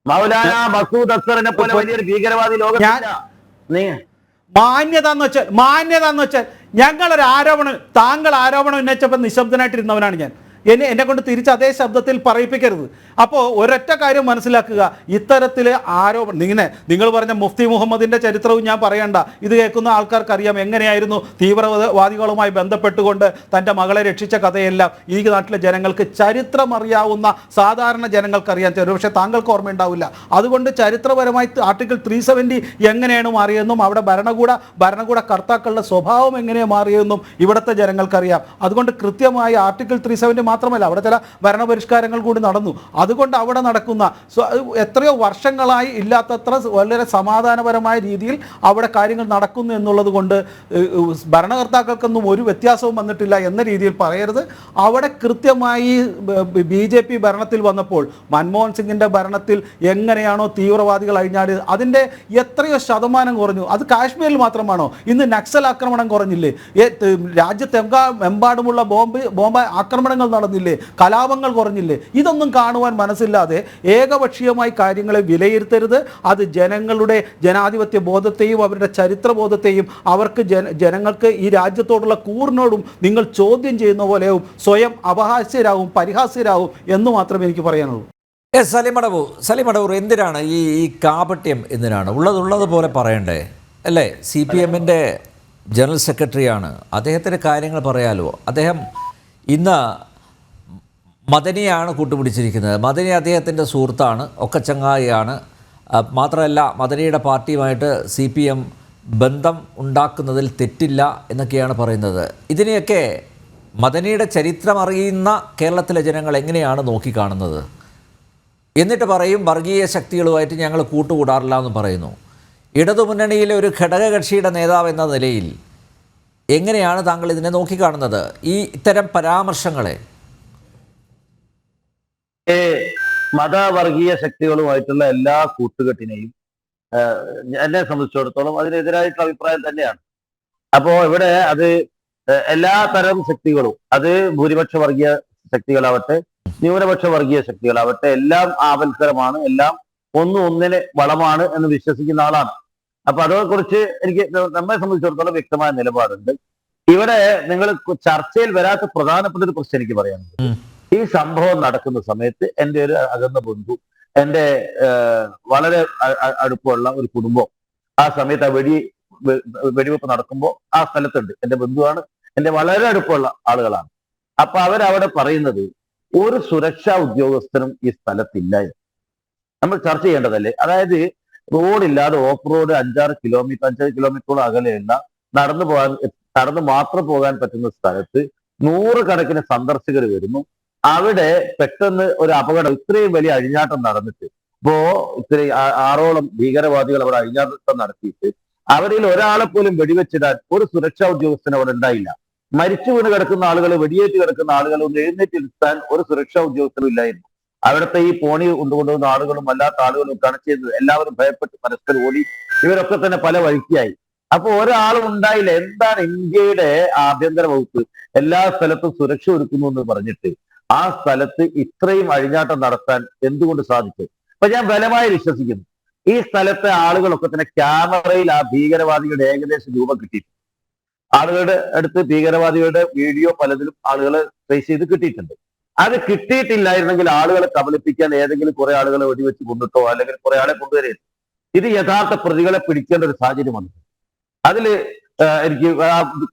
മൗലാന മസൂദ് അസ്ഹറിനെ പോലെ വലിയൊരു ഭീകരവാദി മാന്യത എന്ന് വെച്ചാൽ ഞങ്ങളൊരു ആരോപണം, താങ്കൾ ആരോപണം ഉന്നയിച്ചപ്പോൾ നിശബ്ദനായിട്ടിരുന്നവനാണ് ഞാൻ. എന്നെ കൊണ്ട് തിരിച്ച് അതേ ശബ്ദത്തിൽ പറയിപ്പിക്കരുത്. അപ്പോൾ ഒരൊറ്റ കാര്യം മനസ്സിലാക്കുക, ഇത്തരത്തിൽ ആരോപണം നിങ്ങൾ പറഞ്ഞ മുഫ്തി മുഹമ്മദിൻ്റെ ചരിത്രവും ഞാൻ പറയണ്ട. ഇത് കേൾക്കുന്ന ആൾക്കാർക്കറിയാം എങ്ങനെയായിരുന്നു തീവ്രവാദികളുമായി ബന്ധപ്പെട്ടുകൊണ്ട് തൻ്റെ മകളെ രക്ഷിച്ച കഥയെല്ലാം ഈ നാട്ടിലെ ജനങ്ങൾക്ക് ചരിത്രം അറിയാവുന്ന സാധാരണ ജനങ്ങൾക്കറിയാൻ തരും. പക്ഷേ താങ്കൾക്ക് ഓർമ്മയുണ്ടാവില്ല. അതുകൊണ്ട് ചരിത്രപരമായി ആർട്ടിക്കിൾ 370 എങ്ങനെയാണ് മാറിയെന്നും അവിടെ ഭരണകൂട കർത്താക്കളുടെ സ്വഭാവം എങ്ങനെയാണ് മാറിയെന്നും ഇവിടുത്തെ ജനങ്ങൾക്കറിയാം. അതുകൊണ്ട് കൃത്യമായി ആർട്ടിക്കിൾ 370 മാത്രമല്ല, അവിടെ ചില ഭരണപരിഷ്കാരങ്ങൾ കൂടി നടന്നു. അതുകൊണ്ട് അവിടെ നടക്കുന്ന എത്രയോ വർഷങ്ങളായി ഇല്ലാത്തത്ര വളരെ സമാധാനപരമായ രീതിയിൽ അവിടെ കാര്യങ്ങൾ നടക്കുന്നു എന്നുള്ളത് കൊണ്ട് ഭരണകർത്താക്കൾക്കൊന്നും ഒരു വ്യത്യാസവും വന്നിട്ടില്ല എന്ന രീതിയിൽ പറയരുത്. അവിടെ കൃത്യമായി BJP ഭരണത്തിൽ വന്നപ്പോൾ, മൻമോഹൻ സിംഗിൻ്റെ ഭരണത്തിൽ എങ്ങനെയാണോ തീവ്രവാദികൾ അഴിഞ്ഞാടിയത് അതിൻ്റെ എത്രയോ ശതമാനം കുറഞ്ഞു. അത് കാശ്മീരിൽ മാത്രമാണോ? ഇന്ന് നക്സൽ ആക്രമണം കുറഞ്ഞില്ലേ? രാജ്യത്തെമ്പാടുമുള്ള ബോംബ് ആക്രമണങ്ങൾ നടന്നില്ലേ? കലാപങ്ങൾ കുറഞ്ഞില്ലേ? ഇതൊന്നും കാണുവാൻ മനസ്സില്ലാതെ ഏകപക്ഷീയമായി കാര്യങ്ങളെ വിലയിരുത്തരുത്. അത് ജനങ്ങളുടെ ജനാധിപത്യ ബോധത്തെയും അവരുടെ ചരിത്രബോധത്തെയും അവർക്ക് ജനങ്ങൾക്ക് ഈ രാജ്യത്തോടുള്ള കൂറിനോടും നിങ്ങൾ ചോദ്യം ചെയ്യുന്ന പോലെയും സ്വയം അപഹാസ്യരാകും, പരിഹാസ്യരാകും എന്ന് മാത്രമേ എനിക്ക് പറയാനുള്ളൂ. സലീം മടവൂർ, എന്തിനാണ് ഈ കാപട്യം? എന്തിനാണ്? ഉള്ളതുപോലെ പറയണ്ടേ അല്ലേ? CPMൻ്റെ ജനറൽ സെക്രട്ടറിയാണ്, അദ്ദേഹത്തിൻ്റെ കാര്യങ്ങൾ പറയാലോ. അദ്ദേഹം ഇന്ന് മദനിയാണ് കൂട്ടുപിടിച്ചിരിക്കുന്നത്. മദനി അദ്ദേഹത്തിൻ്റെ സുഹൃത്താണ്, ഒക്കെ ചങ്ങായിയാണ്. മാത്രമല്ല മദനിയുടെ പാർട്ടിയുമായിട്ട് CPM ബന്ധം ഉണ്ടാക്കുന്നതിൽ തെറ്റില്ല എന്നൊക്കെയാണ് പറയുന്നത്. ഇതിനെയൊക്കെ മദനിയുടെ ചരിത്രം അറിയുന്ന കേരളത്തിലെ ജനങ്ങൾ എങ്ങനെയാണ് നോക്കിക്കാണുന്നത്? എന്നിട്ട് പറയും വർഗീയ ശക്തികളുമായിട്ട് ഞങ്ങൾ കൂട്ടുകൂടാറില്ല എന്ന് പറയുന്നു. ഇടതുമുന്നണിയിലെ ഒരു ഘടകകക്ഷിയുടെ നേതാവ് എന്ന നിലയിൽ എങ്ങനെയാണ് താങ്കൾ ഇതിനെ നോക്കിക്കാണുന്നത്, ഇത്തരം പരാമർശങ്ങളെ? മതവർഗീയ ശക്തികളുമായിട്ടുള്ള എല്ലാ കൂട്ടുകെട്ടിനെയും എന്നെ സംബന്ധിച്ചിടത്തോളം അതിനെതിരായിട്ടുള്ള അഭിപ്രായം തന്നെയാണ്. അപ്പോ ഇവിടെ അത് എല്ലാ തരം ശക്തികളും, അത് ഭൂരിപക്ഷ വർഗീയ ശക്തികളാവട്ടെ ന്യൂനപക്ഷ വർഗീയ ശക്തികളാവട്ടെ, എല്ലാം ആപൽക്കരമാണ്, എല്ലാം ഒന്നിന് വളമാണ് എന്ന് വിശ്വസിക്കുന്ന ആളാണ്. അപ്പൊ അതേക്കുറിച്ച് എനിക്ക് നമ്മെ സംബന്ധിച്ചിടത്തോളം വ്യക്തമായ നിലപാടുണ്ട്. ഇവിടെ നിങ്ങൾ ചർച്ചയിൽ വരാത്ത പ്രധാനപ്പെട്ട ഒരു പ്രശ്നം എനിക്ക് പറയാനുണ്ട്. ഈ സംഭവം നടക്കുന്ന സമയത്ത് എൻ്റെ ഒരു അകന്ന ബന്ധു, എൻ്റെ വളരെ അടുപ്പമുള്ള ഒരു കുടുംബം ആ സമയത്ത് ആ വെടിവെപ്പ് നടക്കുമ്പോൾ ആ സ്ഥലത്തുണ്ട്. എൻ്റെ ബന്ധുവാണ്, എൻ്റെ വളരെ അടുപ്പമുള്ള ആളുകളാണ്. അപ്പൊ അവരവിടെ പറയുന്നത് ഒരു സുരക്ഷാ ഉദ്യോഗസ്ഥനും ഈ സ്ഥലത്തില്ല. നമ്മൾ ചർച്ച ചെയ്യേണ്ടതല്ലേ? അതായത് റോഡില്ലാതെ ഓഫ് റോഡ് 5 കിലോമീറ്ററോളം അകലെയുള്ള നടന്നു മാത്രം പോകാൻ പറ്റുന്ന സ്ഥലത്ത് 100 കണക്കിന് സന്ദർശകർ വരുന്നു. അവിടെ പെട്ടെന്ന് ഒരു അപകടം, ഇത്രയും വലിയ അഴിഞ്ഞാട്ടം നടന്നിട്ട്, ഇത്രയും 6ഓളം ഭീകരവാദികൾ അവിടെ അഴിഞ്ഞാട്ടം നടത്തിയിട്ട് അവരിൽ ഒരാളെ പോലും വെടിവെച്ചിടാൻ ഒരു സുരക്ഷാ ഉദ്യോഗസ്ഥൻ അവിടെ ഉണ്ടായില്ല. മരിച്ചു വീണ് കിടക്കുന്ന ആളുകൾ, വെടിയേറ്റ് കിടക്കുന്ന ആളുകൾ ഒന്ന് എഴുന്നേറ്റ് ഇരുത്താൻ ഒരു സുരക്ഷാ ഉദ്യോഗസ്ഥനും ഇല്ലായിരുന്നു. അവിടുത്തെ ഈ പോണി കൊണ്ടുകൊണ്ടുവന്ന ആളുകളും അല്ലാത്ത ആളുകളും ഒക്കെയാണ് ചെയ്തത്. എല്ലാവരും ഭയപ്പെട്ട് പരസ്പരം ഓടി, ഇവരൊക്കെ തന്നെ പല വഴിക്കായി. അപ്പൊ ഒരാളും ഉണ്ടായില്ല. എന്താണ് ഇന്ത്യയുടെ ആഭ്യന്തര വകുപ്പ് എല്ലാ സ്ഥലത്തും സുരക്ഷ ഒരുക്കുന്നു എന്ന് പറഞ്ഞിട്ട് ആ സ്ഥലത്ത് ഇത്രയും അഴിഞ്ഞാട്ടം നടത്താൻ എന്തുകൊണ്ട് സാധിച്ചു? അപ്പൊ ഞാൻ ബലമായി വിശ്വസിക്കുന്നു, ഈ സ്ഥലത്തെ ആളുകളൊക്കെ തന്നെ ക്യാമറയിൽ ആ ഭീകരവാദികളുടെ ഏകദേശം രൂപം കിട്ടിയിട്ടുണ്ട്. ആളുകളുടെ അടുത്ത് ഭീകരവാദികളുടെ വീഡിയോ പലതിലും ആളുകളെ ട്രേസ് ചെയ്ത് കിട്ടിയിട്ടുണ്ട്. അത് കിട്ടിയിട്ടില്ലായിരുന്നെങ്കിൽ ആളുകളെ കബളിപ്പിക്കാൻ ഏതെങ്കിലും കുറെ ആളുകളെ വെടിവെച്ച് കൊണ്ടിട്ടോ അല്ലെങ്കിൽ കുറെ ആളെ കൊണ്ടുവരുന്നു. ഇത് യഥാർത്ഥ പ്രതികളെ പിടിക്കേണ്ട ഒരു സാഹചര്യം വന്നു. അതില് എനിക്ക്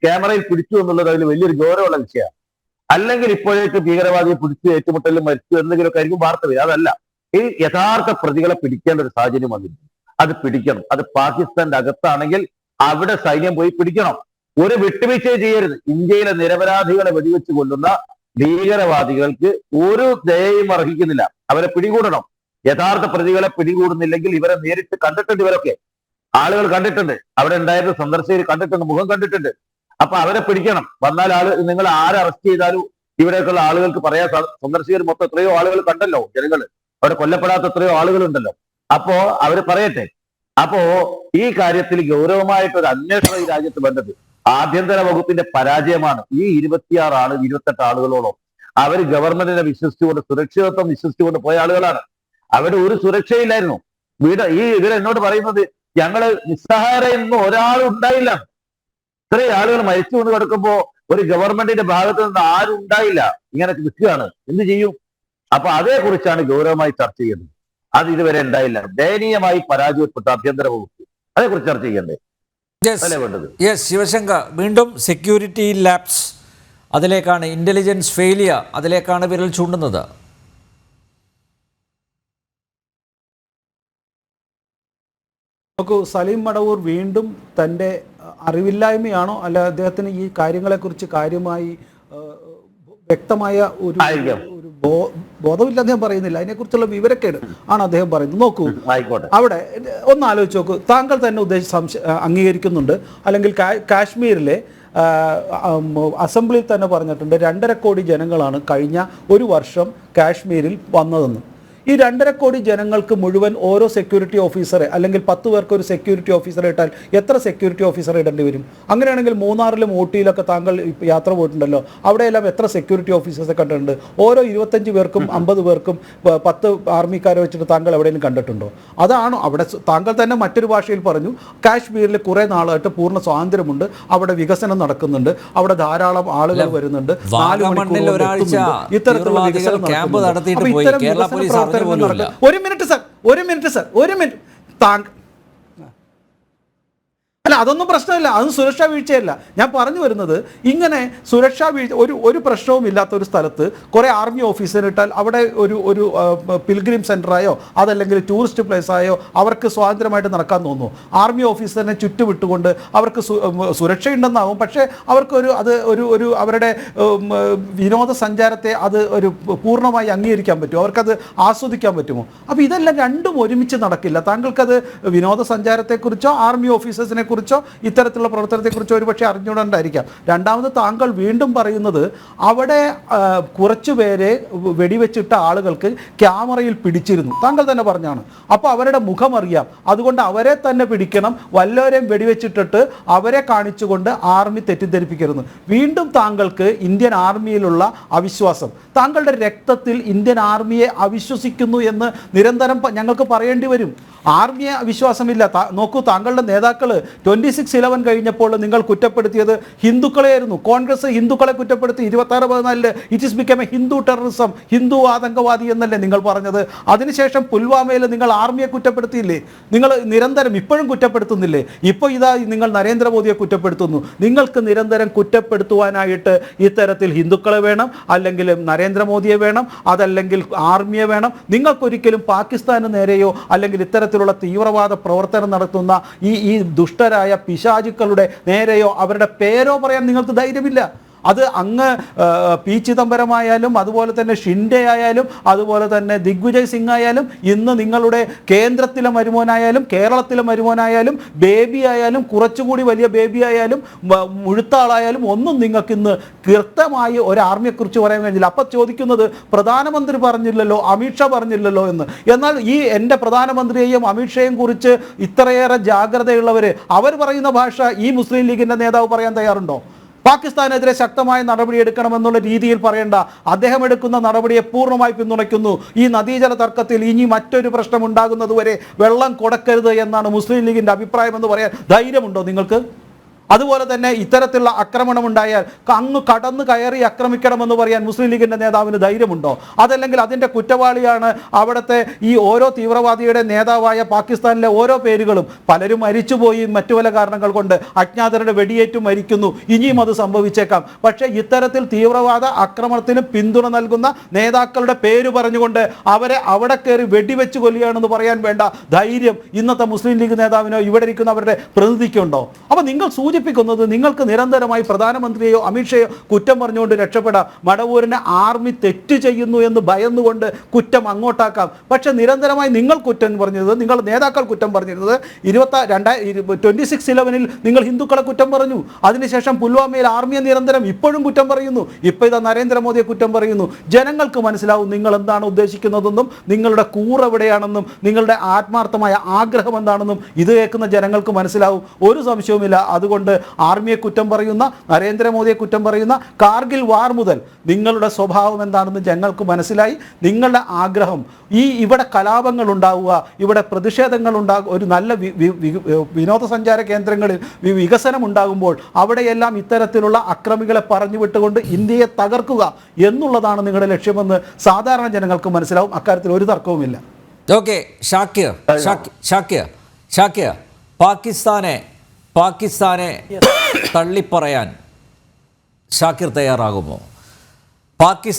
ക്യാമറയിൽ പിടിച്ചു എന്നുള്ളത് അതിൽ വലിയൊരു ഗൗരവമുള്ള വിഷയമാണ്. അല്ലെങ്കിൽ ഇപ്പോഴേക്ക് ഭീകരവാദിയെ പിടിച്ച് ഏറ്റുമുട്ടലും മരിച്ചു എന്തെങ്കിലുമൊക്കെ ആയിരിക്കും വാർത്ത വരിക. അതല്ല, ഈ യഥാർത്ഥ പ്രതികളെ പിടിക്കേണ്ട ഒരു സാഹചര്യം വന്നിട്ടുണ്ട്. അത് പിടിക്കണം. അത് പാകിസ്ഥാന്റെ അകത്താണെങ്കിൽ അവിടെ സൈന്യം പോയി പിടിക്കണം. ഒരു വിട്ടുവീഴ്ചയും ചെയ്യരുത്. ഇന്ത്യയിലെ നിരപരാധികളെ വെടിവെച്ച് കൊല്ലുന്ന ഭീകരവാദികൾക്ക് ഒരു ദയയും അർഹിക്കുന്നില്ല. അവരെ പിടികൂടണം. യഥാർത്ഥ പ്രതികളെ പിടികൂടുന്നില്ലെങ്കിൽ ഇവരെ നേരിട്ട് കണ്ടിട്ടുണ്ട്. ഇവരൊക്കെ ആളുകൾ കണ്ടിട്ടുണ്ട്, അവിടെ ഉണ്ടായിരുന്ന സന്ദർശകർ കണ്ടിട്ടുണ്ട്, മുഖം കണ്ടിട്ടുണ്ട്. അപ്പൊ അവരെ പിടിക്കണം. വന്നാൽ നിങ്ങൾ ആരെ അറസ്റ്റ് ചെയ്താലും ഇവിടേക്കുള്ള ആളുകൾക്ക് പറയാൻ, സന്ദർശകർ മൊത്തം എത്രയോ ആളുകൾ കണ്ടല്ലോ, ജനങ്ങൾ അവിടെ കൊല്ലപ്പെടാത്ത എത്രയോ ആളുകളുണ്ടല്ലോ. അപ്പോ അവര് പറയട്ടെ. അപ്പോ ഈ കാര്യത്തിൽ ഗൗരവമായിട്ടൊരു അന്വേഷണം ഈ രാജ്യത്ത് വേണ്ടത്. ആഭ്യന്തര വകുപ്പിന്റെ പരാജയമാണ്. ഈ 26 ആള് 28 ആളുകളോളം അവർ ഗവൺമെന്റിനെ വിശ്വസിച്ചുകൊണ്ട്, സുരക്ഷിതത്വം വിശ്വസിച്ചുകൊണ്ട് പോയ ആളുകളാണ്. അവിടെ ഒരു സുരക്ഷയില്ലായിരുന്നു. ഇവരെന്നോട് പറയുന്നത് ഞങ്ങള് നിസ്സഹായരെയൊന്നും ഒരാളും ഉണ്ടായില്ല. ഇത്രയും ആളുകൾ മരിച്ചു കൊണ്ട് കിടക്കുമ്പോ ഒരു ഗവൺമെന്റിന്റെ ഭാഗത്ത് നിന്ന് ആരും ഉണ്ടായില്ല. ഇങ്ങനെ നിൽക്കുകയാണ്, എന്ത് ചെയ്യും? അപ്പൊ അതേക്കുറിച്ചാണ് ഗൗരവമായി ചർച്ച ചെയ്യുന്നത്. അത് ഇതുവരെ ഉണ്ടായില്ല. ദയനീയമായി പരാജയപ്പെട്ട ആഭ്യന്തര വകുപ്പ്, അതേക്കുറിച്ച് ചർച്ച ചെയ്യണ്ടേ? അതല്ലേ വേണ്ടത്. ശിവശങ്കർ, വീണ്ടും സെക്യൂരിറ്റി ലാപ്സ്, അതിലേക്കാണ് ഇന്റലിജൻസ് ഫെയിലിയർ, അതിലേക്കാണ് വിരൽ ചൂണ്ടുന്നത്. നോക്കൂ, സലീം മടവൂർ വീണ്ടും തൻ്റെ അറിവില്ലായ്മയാണോ അല്ല അദ്ദേഹത്തിന് ഈ കാര്യങ്ങളെക്കുറിച്ച് കാര്യമായി വ്യക്തമായ ഒരു ബോധമില്ല അദ്ദേഹം പറയുന്നില്ല, അതിനെക്കുറിച്ചുള്ള വിവരക്കേട് ആണ് അദ്ദേഹം പറയുന്നത്. നോക്കൂ, അവിടെ ഒന്ന് ആലോചിച്ച് നോക്കൂ. താങ്കൾ തന്നെ അംഗീകരിക്കുന്നുണ്ട്, അല്ലെങ്കിൽ കാശ്മീരിലെ അസംബ്ലിയിൽ തന്നെ പറഞ്ഞിട്ടുണ്ട് 2.5 കോടി ജനങ്ങളാണ് കഴിഞ്ഞ ഒരു വർഷം കാശ്മീരിൽ വന്നതെന്ന്. ഈ 2.5 കോടി ജനങ്ങൾക്ക് മുഴുവൻ ഓരോ സെക്യൂരിറ്റി ഓഫീസറെ, അല്ലെങ്കിൽ 10 പേർക്ക് ഒരു സെക്യൂരിറ്റി ഓഫീസറെ ഇട്ടാൽ എത്ര സെക്യൂരിറ്റി ഓഫീസറെ ഇടേണ്ടി വരും? അങ്ങനെയാണെങ്കിൽ മൂന്നാറിലും ഊട്ടിയിലൊക്കെ താങ്കൾ യാത്ര പോയിട്ടുണ്ടല്ലോ, അവിടെയെല്ലാം എത്ര സെക്യൂരിറ്റി ഓഫീസേഴ്സെ കണ്ടിട്ടുണ്ട്? ഓരോ 25 പേർക്കും 50 പേർക്കും 10 ആർമിക്കാരെ വെച്ചിട്ട് താങ്കൾ എവിടെയെങ്കിലും കണ്ടിട്ടുണ്ടോ? അതാണോ അവിടെ? താങ്കൾ തന്നെ മറ്റൊരു ഭാഷയിൽ പറഞ്ഞു, കാശ്മീരിൽ കുറേ നാളായിട്ട് പൂർണ്ണ സ്വാതന്ത്ര്യമുണ്ട്, അവിടെ വികസനം നടക്കുന്നുണ്ട്, അവിടെ ധാരാളം ആളുകൾ വരുന്നുണ്ട്, 4 മണിക്കൂർ ഇത്തരത്തിലുള്ള വികസനം നടത്തുന്നുണ്ട്. ഒരു മിനിറ്റ് താങ്കൾ അല്ല, അതൊന്നും പ്രശ്നമില്ല, അതൊന്നും സുരക്ഷാ വീഴ്ചയല്ല. ഞാൻ പറഞ്ഞു വരുന്നത്, ഇങ്ങനെ സുരക്ഷാ വീഴ്ച ഒരു പ്രശ്നവും ഇല്ലാത്ത ഒരു സ്ഥലത്ത് കുറേ ആർമി ഓഫീസർ ഇട്ടാൽ അവിടെ ഒരു പിൽഗ്രിം സെൻ്ററായോ അതല്ലെങ്കിൽ ടൂറിസ്റ്റ് പ്ലേസായോ അവർക്ക് സ്വാതന്ത്ര്യമായിട്ട് നടക്കാൻ തോന്നുന്നു? ആർമി ഓഫീസറിനെ ചുറ്റുവിട്ടുകൊണ്ട് അവർക്ക് സുരക്ഷയുണ്ടെന്നാവും, പക്ഷേ അവർക്ക് ഒരു അവരുടെ വിനോദസഞ്ചാരത്തെ അത് ഒരു പൂർണ്ണമായി അംഗീകരിക്കാൻ പറ്റുമോ? അവർക്കത് ആസ്വദിക്കാൻ പറ്റുമോ? അപ്പോൾ ഇതെല്ലാം രണ്ടും ഒരുമിച്ച് നടക്കില്ല. താങ്കൾക്കത് വിനോദസഞ്ചാരത്തെക്കുറിച്ചോ ആർമി ഓഫീസേഴ്സിനെ കുറിച്ചോ ഇത്തരത്തിലുള്ള പ്രവർത്തനത്തെക്കുറിച്ചോ ഒരുപക്ഷെ അറിഞ്ഞുകൊണ്ടായിരിക്കാം. രണ്ടാമത് താങ്കൾ വീണ്ടും പറയുന്നത് അവിടെ കുറച്ചുപേരെ വെടിവെച്ചിട്ട ആളുകൾക്ക് ക്യാമറയിൽ പിടിച്ചിരുന്നു, താങ്കൾ തന്നെ പറഞ്ഞാണ്. അപ്പോൾ അവരുടെ മുഖം അറിയാം, അതുകൊണ്ട് അവരെ തന്നെ പിടിക്കണം, വല്ലവരെയും വെടിവെച്ചിട്ടിട്ട് അവരെ കാണിച്ചുകൊണ്ട് ആർമി തെറ്റിദ്ധരിപ്പിക്കരുത്. വീണ്ടും താങ്കൾക്ക് ഇന്ത്യൻ ആർമിയിലുള്ള അവിശ്വാസം, താങ്കളുടെ രക്തത്തിൽ ഇന്ത്യൻ ആർമിയെ അവിശ്വസിക്കുന്നു എന്ന് നിരന്തരം ഞങ്ങൾക്ക് പറയേണ്ടി വരും. ആർമിയെ വിശ്വാസമില്ല. നോക്കൂ, താങ്കളുടെ നേതാക്കൾ 26/11 കഴിഞ്ഞപ്പോൾ നിങ്ങൾ കുറ്റപ്പെടുത്തിയത് ഹിന്ദുക്കളെയായിരുന്നു. കോൺഗ്രസ് ഹിന്ദുക്കളെ കുറ്റപ്പെടുത്തി 26/14 it is become a Hindu terrorism, Hindu ആതങ്കവാദി എന്നല്ലേ നിങ്ങൾ പറഞ്ഞത്? അതിനുശേഷം പുൽവാമയിൽ നിങ്ങൾ ആർമിയെ കുറ്റപ്പെടുത്തിയില്ലേ? നിങ്ങൾ നിരന്തരം ഇപ്പോഴും കുറ്റപ്പെടുത്തുന്നില്ലേ? ഇപ്പോൾ ഇതാ നിങ്ങൾ നരേന്ദ്രമോദിയെ കുറ്റപ്പെടുത്തുന്നു. നിങ്ങൾക്ക് നിരന്തരം കുറ്റപ്പെടുത്തുവാനായിട്ട് ഇത്തരത്തിൽ ഹിന്ദുക്കളെ വേണം, അല്ലെങ്കിൽ നരേന്ദ്രമോദിയെ വേണം, അതല്ലെങ്കിൽ ആർമിയെ വേണം. നിങ്ങൾക്കൊരിക്കലും പാകിസ്ഥാന് നേരെയോ അല്ലെങ്കിൽ ഇത്തരത്തിലുള്ള തീവ്രവാദ പ്രവർത്തനം നടത്തുന്ന ഈ ദുഷ്ടരായ പിശാചുക്കളുടെ നേരെയോ അവരുടെ പേരോ പറയാൻ നിങ്ങൾക്ക് ധൈര്യമില്ല. അത് അങ്ങ് പി ചിദംബരമായാലും അതുപോലെ തന്നെ ഷിൻഡെ ആയാലും അതുപോലെ തന്നെ ദിഗ്വിജയ് സിംഗ് ആയാലും ഇന്ന് നിങ്ങളുടെ കേന്ദ്രത്തിലെ മരുമോനായാലും കേരളത്തിലെ മരുമോനായാലും ബേബി ആയാലും കുറച്ചുകൂടി വലിയ ബേബി ആയാലും മുഴുത്ത ആളായാലും ഒന്നും നിങ്ങൾക്ക് ഇന്ന് കൃത്യമായി ഒരു ആർമിയെക്കുറിച്ച് പറയാൻ കഴിഞ്ഞില്ല. അപ്പം ചോദിക്കുന്നത് പ്രധാനമന്ത്രി പറഞ്ഞില്ലല്ലോ, അമിത്ഷാ പറഞ്ഞില്ലല്ലോ എന്ന്. എന്നാൽ ഈ എൻ്റെ പ്രധാനമന്ത്രിയെയും അമിത്ഷയെയും കുറിച്ച് ഇത്രയേറെ ജാഗ്രതയുള്ളവർ അവർ പറയുന്ന ഭാഷ ഈ മുസ്ലിം ലീഗിൻ്റെ നേതാവ് പറയാൻ തയ്യാറുണ്ടോ? പാകിസ്ഥാനെതിരെ ശക്തമായ നടപടി എടുക്കണമെന്നുള്ള രീതിയിൽ പറയേണ്ട അദ്ദേഹം എടുക്കുന്ന നടപടിയെ പൂർണ്ണമായി പിന്തുണയ്ക്കുന്നു. ഈ നദീജല തർക്കത്തിൽ ഇനി മറ്റൊരു പ്രശ്നം ഉണ്ടാകുന്നതുവരെ വെള്ളം കൊടുക്കരുത് എന്നാണ് മുസ്ലിം ലീഗിൻ്റെ അഭിപ്രായം എന്ന് പറയാൻ ധൈര്യമുണ്ടോ നിങ്ങൾക്ക്? അതുപോലെ തന്നെ ഇത്തരത്തിലുള്ള ആക്രമണം ഉണ്ടായാൽ അങ്ങ് കടന്നു കയറി ആക്രമിക്കണമെന്ന് പറയാൻ മുസ്ലിം ലീഗിൻ്റെ നേതാവിന് ധൈര്യമുണ്ടോ? അതല്ലെങ്കിൽ അതിൻ്റെ കുറ്റവാളിയാണ് അവിടുത്തെ ഈ ഓരോ തീവ്രവാദിയുടെ നേതാവായ പാകിസ്ഥാനിലെ ഓരോ പേരുകളും പലരും മരിച്ചുപോയി മറ്റു പല കാരണങ്ങൾ കൊണ്ട് അജ്ഞാതരുടെ വെടിയേറ്റും മരിക്കുന്നു, ഇനിയും അത് സംഭവിച്ചേക്കാം. പക്ഷേ ഇത്തരത്തിൽ തീവ്രവാദ ആക്രമണത്തിന് പിന്തുണ നൽകുന്ന നേതാക്കളുടെ പേര് പറഞ്ഞുകൊണ്ട് അവരെ അവിടെ കയറി വെടിവെച്ച് കൊല്ലുകയാണെന്ന് പറയാൻ വേണ്ട ധൈര്യം ഇന്നത്തെ മുസ്ലിം ലീഗ് നേതാവിനോ ഇവിടെ ഇരിക്കുന്നവരുടെ പ്രതിനിധിക്കുണ്ടോ? അപ്പോൾ നിങ്ങൾ സൂചിപ്പിക്കുന്നത് നിങ്ങൾക്ക് നിരന്തരമായി പ്രധാനമന്ത്രിയെയോ അമിത്ഷയോ കുറ്റം പറഞ്ഞുകൊണ്ട് രക്ഷപ്പെടാം. മടവൂരിനെ ആർമി തെറ്റ് ചെയ്യുന്നു എന്ന് ഭയന്നുകൊണ്ട് കുറ്റം അങ്ങോട്ടാക്കാം. പക്ഷെ നിരന്തരമായി നിങ്ങൾ കുറ്റം പറഞ്ഞത്, നിങ്ങൾ നേതാക്കൾ കുറ്റം പറഞ്ഞിരുന്നത് 26/11 നിങ്ങൾ ഹിന്ദുക്കളെ കുറ്റം പറഞ്ഞു. അതിനുശേഷം പുൽവാമയിൽ ആർമിയെ നിരന്തരം ഇപ്പോഴും കുറ്റം പറയുന്നു. ഇപ്പോൾ ഇതാ നരേന്ദ്രമോദിയെ കുറ്റം പറയുന്നു. ജനങ്ങൾക്ക് മനസ്സിലാവും നിങ്ങൾ എന്താണ് ഉദ്ദേശിക്കുന്നതെന്നും നിങ്ങളുടെ കൂറെവിടെയാണെന്നും നിങ്ങളുടെ ആത്മാർത്ഥമായ ആഗ്രഹം എന്താണെന്നും ഇത് കേൾക്കുന്ന ജനങ്ങൾക്ക് മനസ്സിലാവും. ഒരു സംശയവുമില്ല. അതുകൊണ്ട് ആർമിയെ കുറ്റം പറയുന്ന, നരേന്ദ്രമോദിയെ കുറ്റം പറയുന്ന, കാർഗിൽ വാർ മുതൽ നിങ്ങളുടെ സ്വഭാവം എന്താണെന്ന് ജനങ്ങൾക്ക് മനസ്സിലായി. നിങ്ങളുടെ ആഗ്രഹം ഇവിടെ കലാപങ്ങൾ ഉണ്ടാവുക, ഇവിടെ പ്രതിഷേധങ്ങൾ ഉണ്ടാകുക, ഒരു നല്ല വിനോദസഞ്ചാര കേന്ദ്രങ്ങളിൽ വികസനം ഉണ്ടാകുമ്പോൾ അവിടെയെല്ലാം ഇത്തരത്തിലുള്ള അക്രമികളെ പറഞ്ഞു വിട്ടുകൊണ്ട് ഇന്ത്യയെ തകർക്കുക എന്നുള്ളതാണ് നിങ്ങളുടെ ലക്ഷ്യമെന്ന് സാധാരണ ജനങ്ങൾക്ക് മനസ്സിലാവും. അക്കാര്യത്തിൽ ഒരു തർക്കവുമില്ല. ഓക്കെ, ഷാക്കിർ, പാകിസ്ഥാനെ തള്ളിപ്പറയാൻ ഷാക്കിർ തയ്യാറാകുമോ? പാക്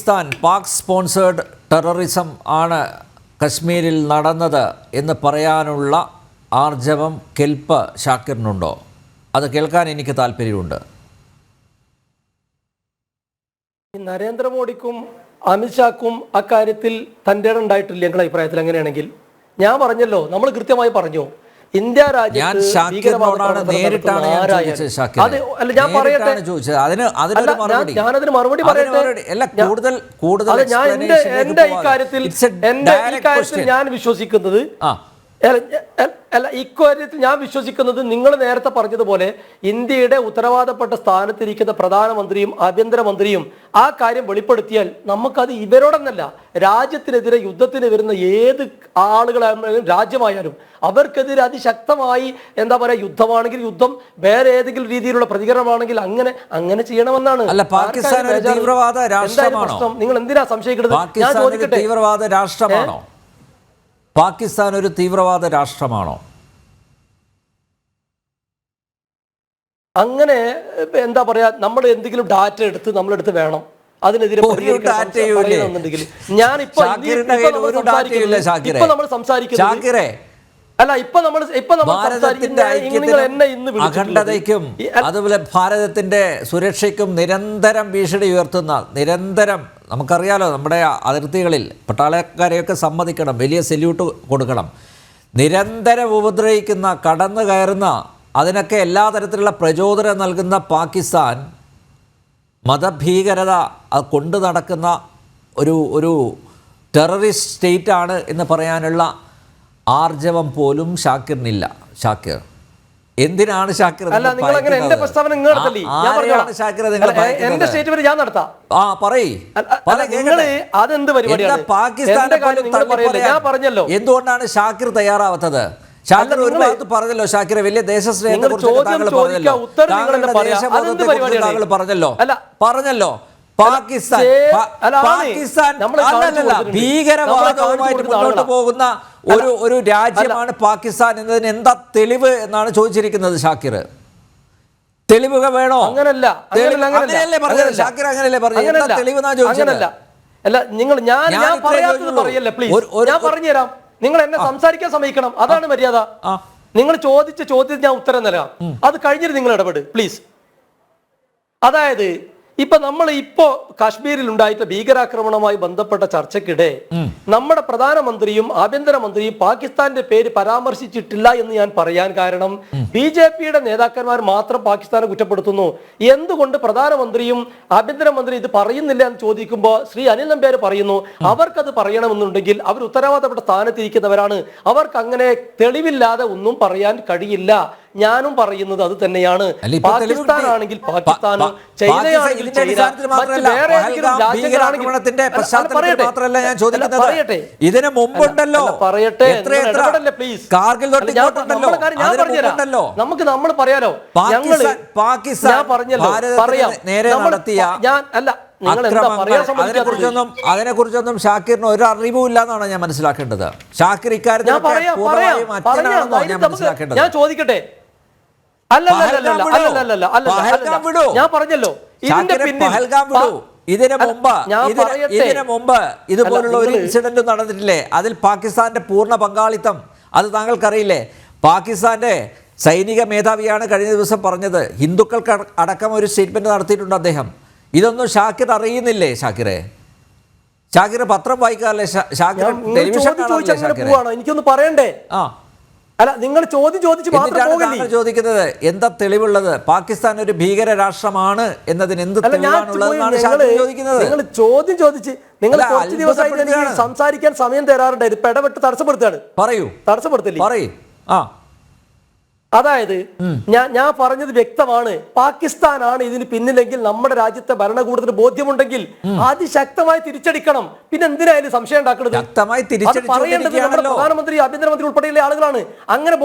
സ്പോൺസേഡ് ടെററിസം ആണ് കശ്മീരിൽ നടന്നത് എന്ന് പറയാനുള്ള ആർജവം, കെൽപ്പ് ഷാക്കിറിനുണ്ടോ? അത് കേൾക്കാൻ എനിക്ക് താല്പര്യമുണ്ട്. നരേന്ദ്രമോദിക്കും അമിത്ഷാക്കും അക്കാര്യത്തിൽ തൻ്റെ ഇടം ഉണ്ടായിട്ടില്ല. ഞങ്ങളുടെ അഭിപ്രായത്തിൽ അങ്ങനെയാണെങ്കിൽ ഞാൻ പറഞ്ഞല്ലോ, നമ്മൾ കൃത്യമായി പറഞ്ഞു, ഇന്ത്യ രാജ്യത്ത് ഞാൻ ഞാനതിന് മറുപടി പറയട്ടെ. എന്റെ ഈ കാര്യത്തിൽ ഞാൻ വിശ്വസിക്കുന്നത് ഇക്കാര്യത്തിൽ ഞാൻ വിശ്വസിക്കുന്നത് നിങ്ങൾ നേരത്തെ പറഞ്ഞതുപോലെ ഇന്ത്യയുടെ ഉത്തരവാദപ്പെട്ട സ്ഥാനത്തിരിക്കുന്ന പ്രധാനമന്ത്രിയും ആഭ്യന്തരമന്ത്രിയും ആ കാര്യം വെളിപ്പെടുത്തിയാൽ നമുക്കത് ഇവരോടൊന്നല്ല, രാജ്യത്തിനെതിരെ യുദ്ധത്തിന് വരുന്ന ഏത് ആളുകളായാലും രാജ്യമായാലും അവർക്കെതിരെ അതിശക്തമായി എന്താ പറയുക, യുദ്ധമാണെങ്കിൽ യുദ്ധം, വേറെ ഏതെങ്കിലും രീതിയിലുള്ള പ്രതികരണമാണെങ്കിൽ അങ്ങനെ ചെയ്യണമെന്നാണ്. നിങ്ങൾ എന്തിനാ സംശയിക്കുന്നത്? ഞാൻ ചോദിക്കട്ടെ, തീവ്രവാദ രാഷ്ട്രമാണോ പാകിസ്ഥാൻ? ഒരു തീവ്രവാദ രാഷ്ട്രമാണോ? അങ്ങനെ എന്താ പറയാ, നമ്മൾ എന്തെങ്കിലും ഡാറ്റ എടുത്ത് നമ്മളെടുത്ത് വേണം അതിനെതിരെ അഖണ്ഡതയ്ക്കും അതുപോലെ ഭാരതത്തിന്റെ സുരക്ഷയ്ക്കും നിരന്തരം ഭീഷണി ഉയർത്തുന്ന, നിരന്തരം നമുക്കറിയാലോ നമ്മുടെ അതിർത്തികളിൽ പട്ടാളക്കാരെയൊക്കെ സമ്മതിക്കണം, വലിയ സെല്യൂട്ട് കൊടുക്കണം, നിരന്തരം ഉപദ്രവിക്കുന്ന, കടന്നു കയറുന്ന, അതിനൊക്കെ എല്ലാ തരത്തിലുള്ള പ്രചോദനം നൽകുന്ന പാകിസ്ഥാൻ മതഭീകരത കൊണ്ടു നടക്കുന്ന ഒരു ടെററിസ്റ്റ് സ്റ്റേറ്റാണ് എന്ന് പറയാനുള്ള ആർജവം പോലും ഷാക്കിറിനില്ല. ഷാക്കിർ എന്തിനാണ് ഷാക്കിർ എന്തുകൊണ്ടാണ് ഷാക്കിർ തയ്യാറാവാത്തത്? ഷാക്കിർ ഒരു ഭാഗത്ത് പറഞ്ഞല്ലോ, ഷാക്കിറെ വലിയ ദേശസ്നേഹത്തെ കുറിച്ച് താങ്കൾ പറഞ്ഞല്ലോ പാകിസ്ഥാൻ ഭീകരവാദവുമായിട്ട് മുന്നോട്ട് പോകുന്ന ഒരു രാജ്യമാണ് പാകിസ്ഥാൻ എന്നതിന് എന്താ തെളിവ് എന്നാണ് ചോദിച്ചിരിക്കുന്നത് ഷാക്കിർ. തെളിവുകൾ വേണോ? അങ്ങനെയല്ലേ പറഞ്ഞത് ഷാക്കിർ, അങ്ങനെയല്ലേ പറഞ്ഞത്? എന്താ തെളിവ് എന്നാ ചോദിച്ചത്? അല്ല, നിങ്ങൾ ഞാൻ പറയല്ലേ പ്ലീസ്, ഞാൻ പറഞ്ഞുതരാം. നിങ്ങൾ എന്നെ സംസാരിക്കാൻ സമ്മതിക്കണം, അതാണ് മര്യാദ. നിങ്ങൾ ചോദിച്ച ചോദ്യത്തിന് ഞാൻ ഉത്തരം നൽകാം, അത് കഴിഞ്ഞിട്ട് നിങ്ങൾ ഇടപെട് പ്ലീസ്. അതായത് ഇപ്പൊ നമ്മൾ ഇപ്പോ കാശ്മീരിൽ ഉണ്ടായിട്ടുള്ള ഭീകരാക്രമണവുമായി ബന്ധപ്പെട്ട ചർച്ചയ്ക്കിടെ നമ്മുടെ പ്രധാനമന്ത്രിയും ആഭ്യന്തരമന്ത്രിയും പാകിസ്ഥാന്റെ പേര് പരാമർശിച്ചിട്ടില്ല എന്ന് ഞാൻ പറയാൻ കാരണം BJPയുടെ നേതാക്കന്മാർ മാത്രം പാകിസ്ഥാനെ കുറ്റപ്പെടുത്തുന്നു. എന്തുകൊണ്ട് പ്രധാനമന്ത്രിയും ആഭ്യന്തരമന്ത്രി ഇത് പറയുന്നില്ല എന്ന് ചോദിക്കുമ്പോൾ ശ്രീ അനിൽ നമ്പ്യാർ പറയുന്നു അവർക്കത് പറയണമെന്നുണ്ടെങ്കിൽ അവർ ഉത്തരവാദിത്തപ്പെട്ട സ്ഥാനത്തിരിക്കുന്നവരാണ്, അവർക്ക് അങ്ങനെ തെളിവില്ലാതെ ഒന്നും പറയാൻ കഴിയില്ല. ഞാനും പറയുന്നത് അത് തന്നെയാണ്. പാകിസ്ഥാനാണെങ്കിൽ പാകിസ്ഥാൻ, ചൈനയാണെങ്കിൽ ചൈന, മറ്റ് വേറെ ഏതെങ്കിലും രാജ്യങ്ങളാണെങ്കിൽ പറയട്ടെ, ഇതിന് മുമ്പുണ്ടല്ലോ പറയട്ടെ, പ്ലീസ്. കാർഗിൽ നമുക്ക് നമ്മൾ പറയാലോ, പാകിസ്ഥാൻ നേരെ നടത്തിയ അതിനെക്കുറിച്ചൊന്നും ഷാക്കിറിന് ഒരു അറിവുമില്ല എന്നാണ് ഞാൻ മനസ്സിലാക്കേണ്ടത്. ഷാക്കിർ ഇക്കാര്യത്തിൽ മനസ്സിലാക്കേണ്ടത്. ഞാൻ ചോദിക്കട്ടെ, ഞാൻ പറഞ്ഞല്ലോ ഇതിനു മുമ്പ് ഇതുപോലുള്ള ഒരു ഇൻസിഡന്റ് നടന്നിട്ടില്ലേ? അതിൽ പാകിസ്ഥാന്റെ പൂർണ്ണ പങ്കാളിത്തം അത് താങ്കൾക്കറിയില്ലേ? പാകിസ്ഥാന്റെ സൈനിക മേധാവിയാണ് കഴിഞ്ഞ ദിവസം പറഞ്ഞത്. ഹിന്ദുക്കൾക്ക് അടക്കം ഒരു സ്റ്റേറ്റ്മെന്റ് നടത്തിയിട്ടുണ്ട് അദ്ദേഹം. ഇതൊന്നും ഷാക്കിർ അറിയുന്നില്ലേ? ഷാക്കിർ പത്രം വായിക്കാറില്ലേ? ഷാക്കിർ ടെലിവിഷൻ എനിക്കൊന്ന് പറയണ്ടേ? അല്ല, നിങ്ങൾ ചോദിക്കുന്നത് എന്താ തെളിവുള്ളത്? പാകിസ്ഥാൻ ഒരു ഭീകര രാഷ്ട്രമാണ് എന്നതിന് എന്ത് തെളിവാണുള്ളതെന്നാണ് ഷാക്കിർ ചോദിക്കുന്നത്. നിങ്ങൾ ചോദ്യം ചോദിച്ച് നിങ്ങൾ കുറച്ച് ദിവസമായിട്ട് സംസാരിക്കാൻ സമയം തരാറുണ്ടായിരുന്നു, ഇപ്പൊ ഇടപെട്ട് തടസ്സപ്പെടുത്തുകയാണ്. തടസ്സപ്പെടുത്തില്ലേ? അതായത് ഞാൻ പറഞ്ഞത് വ്യക്തമാണ്. പാകിസ്ഥാനാണ് ഇതിന് പിന്നിലെങ്കിൽ നമ്മുടെ രാജ്യത്തെ ഭരണകൂടത്തിന് ബോധ്യമുണ്ടെങ്കിൽ അതിശക്തമായി തിരിച്ചടിക്കണം. പിന്നെ എന്തിനായാലും സംശയം ഉണ്ടാക്കുന്നത്? പറയേണ്ടത് നമ്മുടെ പ്രധാനമന്ത്രി, ആഭ്യന്തരമന്ത്രി ഉൾപ്പെടെയുള്ള ആളുകളാണ്. അങ്ങനെ